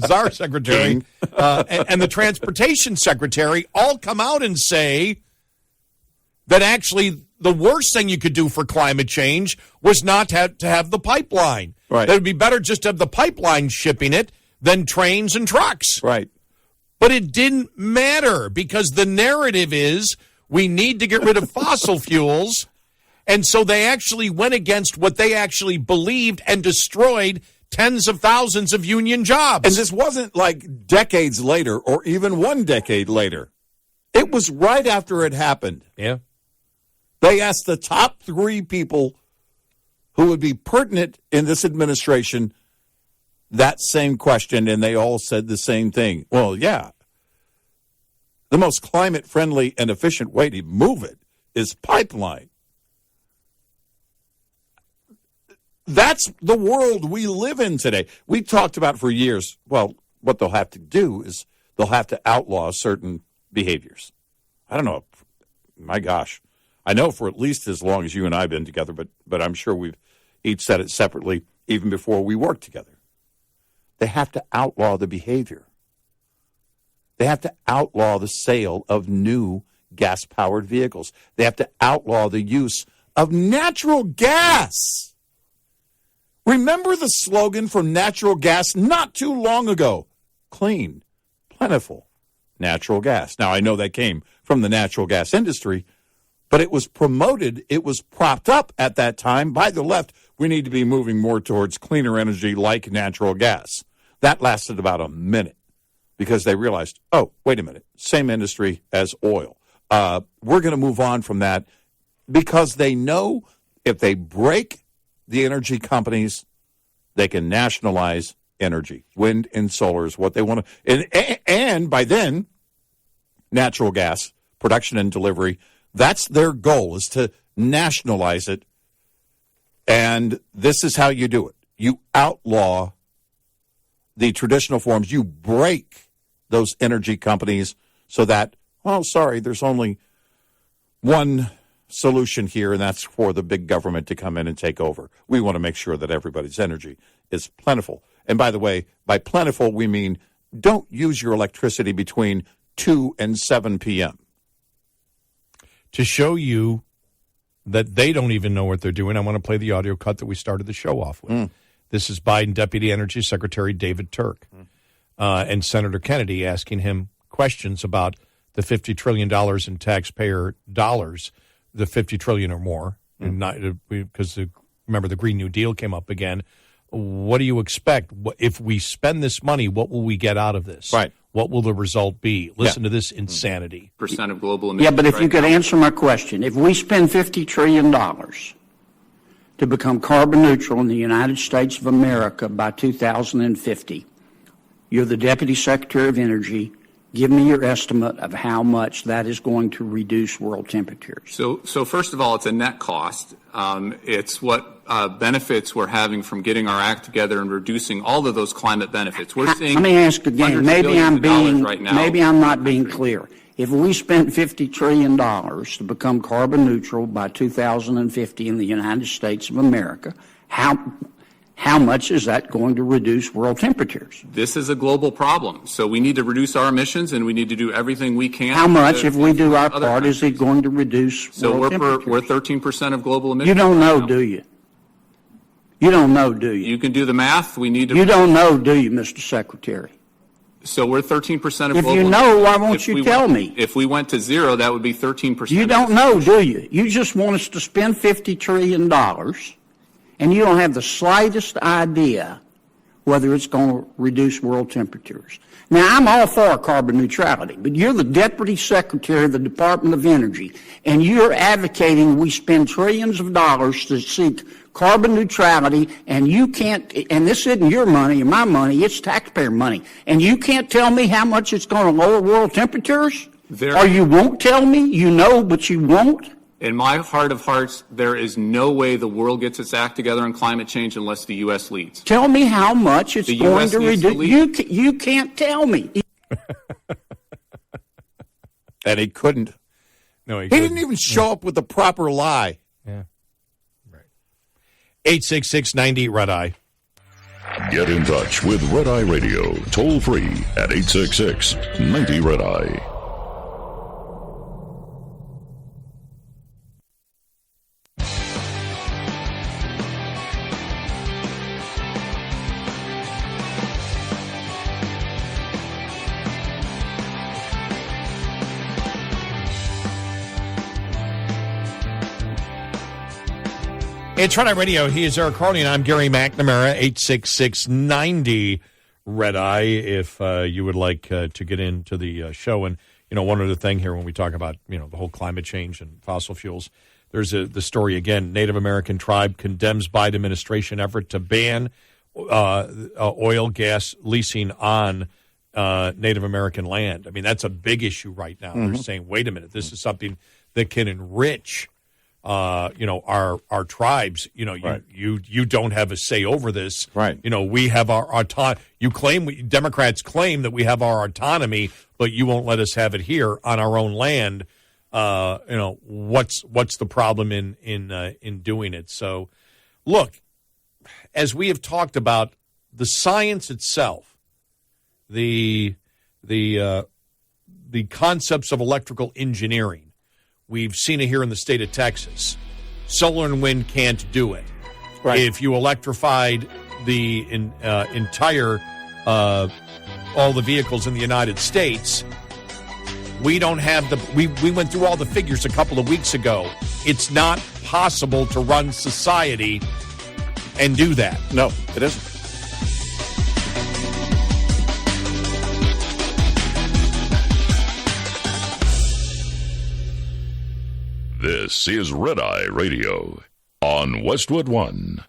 czar secretary, and the transportation secretary all come out and say that actually the worst thing you could do for climate change was not to have the pipeline. Right. It would be better just to have the pipeline shipping it than trains and trucks. Right. But it didn't matter because the narrative is we need to get rid of fossil fuels. And so they actually went against what they actually believed and destroyed tens of thousands of union jobs. And this wasn't like decades later or even 1 decade later. It was right after it happened. Yeah. They asked the top 3 people who would be pertinent in this administration that same question, and they all said the same thing. Well, yeah. The most climate-friendly and efficient way to move it is pipeline. That's the world we live in today. We talked about for years, well, what they'll have to do is they'll have to outlaw certain behaviors. I don't know. My gosh. I know for at least as long as you and I have been together, but I'm sure we've each said it separately even before we worked together. They have to outlaw the behavior. They have to outlaw the sale of new gas-powered vehicles. They have to outlaw the use of natural gas. Remember the slogan from natural gas not too long ago? Clean, plentiful, natural gas. Now, I know that came from the natural gas industry, but it was promoted, it was propped up at that time by the left. We need to be moving more towards cleaner energy like natural gas. That lasted about a minute because they realized, oh, wait a minute, same industry as oil. We're going to move on from that because they know if they break the energy companies, they can nationalize energy. Wind and solar is what they want to. And by then, natural gas production and delivery, that's their goal, is to nationalize it. And this is how you do it. You outlaw the traditional forms. You break those energy companies so that, there's only one solution here, and that's for the big government to come in and take over. We want to make sure that everybody's energy is plentiful. And by the way, by plentiful, we mean don't use your electricity between 2 and 7 p.m. To show you that they don't even know what they're doing, I want to play the audio cut that we started the show off with. This is Biden Deputy Energy Secretary David Turk and Senator Kennedy asking him questions about the $50 trillion in taxpayer dollars, the $50 trillion or more, because remember the Green New Deal came up again. What do you expect? If we spend this money, what will we get out of this? Right. What will the result be? Listen to this insanity. Percent of global emissions. Yeah, but if you could answer my question, if we spend $50 trillion to become carbon neutral in the United States of America by 2050, you're the Deputy Secretary of Energy. Give me your estimate of how much that is going to reduce world temperatures. So first of all, it's a net cost. It's what benefits we're having from getting our act together and reducing all of those climate benefits. We're seeing. Let me ask again. Maybe I'm not being country. clear. If we spent $50 trillion to become carbon neutral by 2050 in the United States of America, how much is that going to reduce world temperatures? This is a global problem. So we need to reduce our emissions, and we need to do everything we can. How much, if we do our part, is it going to reduce world temperatures? We're 13% of global emissions. You don't know, do you? You don't know, do you? You can do the math. We need to. You don't know, do you, Mr. Secretary? So we're 13% of global emissions. If you know, why won't you tell me? If we went to zero, that would be 13%. You don't know, do you? You just want us to spend $50 trillion, and you don't have the slightest idea whether it's going to reduce world temperatures. Now, I'm all for carbon neutrality, but you're the Deputy Secretary of the Department of Energy, and you're advocating we spend trillions of dollars to seek carbon neutrality, and you can't, and this isn't your money or my money, it's taxpayer money, and you can't tell me how much it's going to lower world temperatures? Or you won't tell me? You know, but you won't? In my heart of hearts, there is no way the world gets its act together on climate change unless the U.S. leads. Tell me how much it's going to reduce. You can't tell me. And he couldn't. No, he didn't even show up with the proper lie. Yeah. Right. 866-90-RED-EYE. Get in touch with Red Eye Radio, toll free at 866-90-RED-EYE. It's Red Eye Radio. He is Eric Carly, and I'm Gary McNamara, 866-90-RED-EYE, if you would like to get into the show. And, one other thing here when we talk about, the whole climate change and fossil fuels, there's the story again. Native American tribe condemns Biden administration effort to ban oil, gas leasing on Native American land. I mean, that's a big issue right now. They're saying, wait a minute, this is something that can enrich our tribes. Right. You don't have a say over this. Right. We have our autonomy. Democrats claim that we have our autonomy, but you won't let us have it here on our own land. What's the problem in doing it? So, look, as we have talked about, the science itself, the concepts of electrical engineering. We've seen it here in the state of Texas. Solar and wind can't do it. Right. If you electrified the entire, all the vehicles in the United States, we don't have we went through all the figures a couple of weeks ago. It's not possible to run society and do that. No, it isn't. This is Red Eye Radio on Westwood One.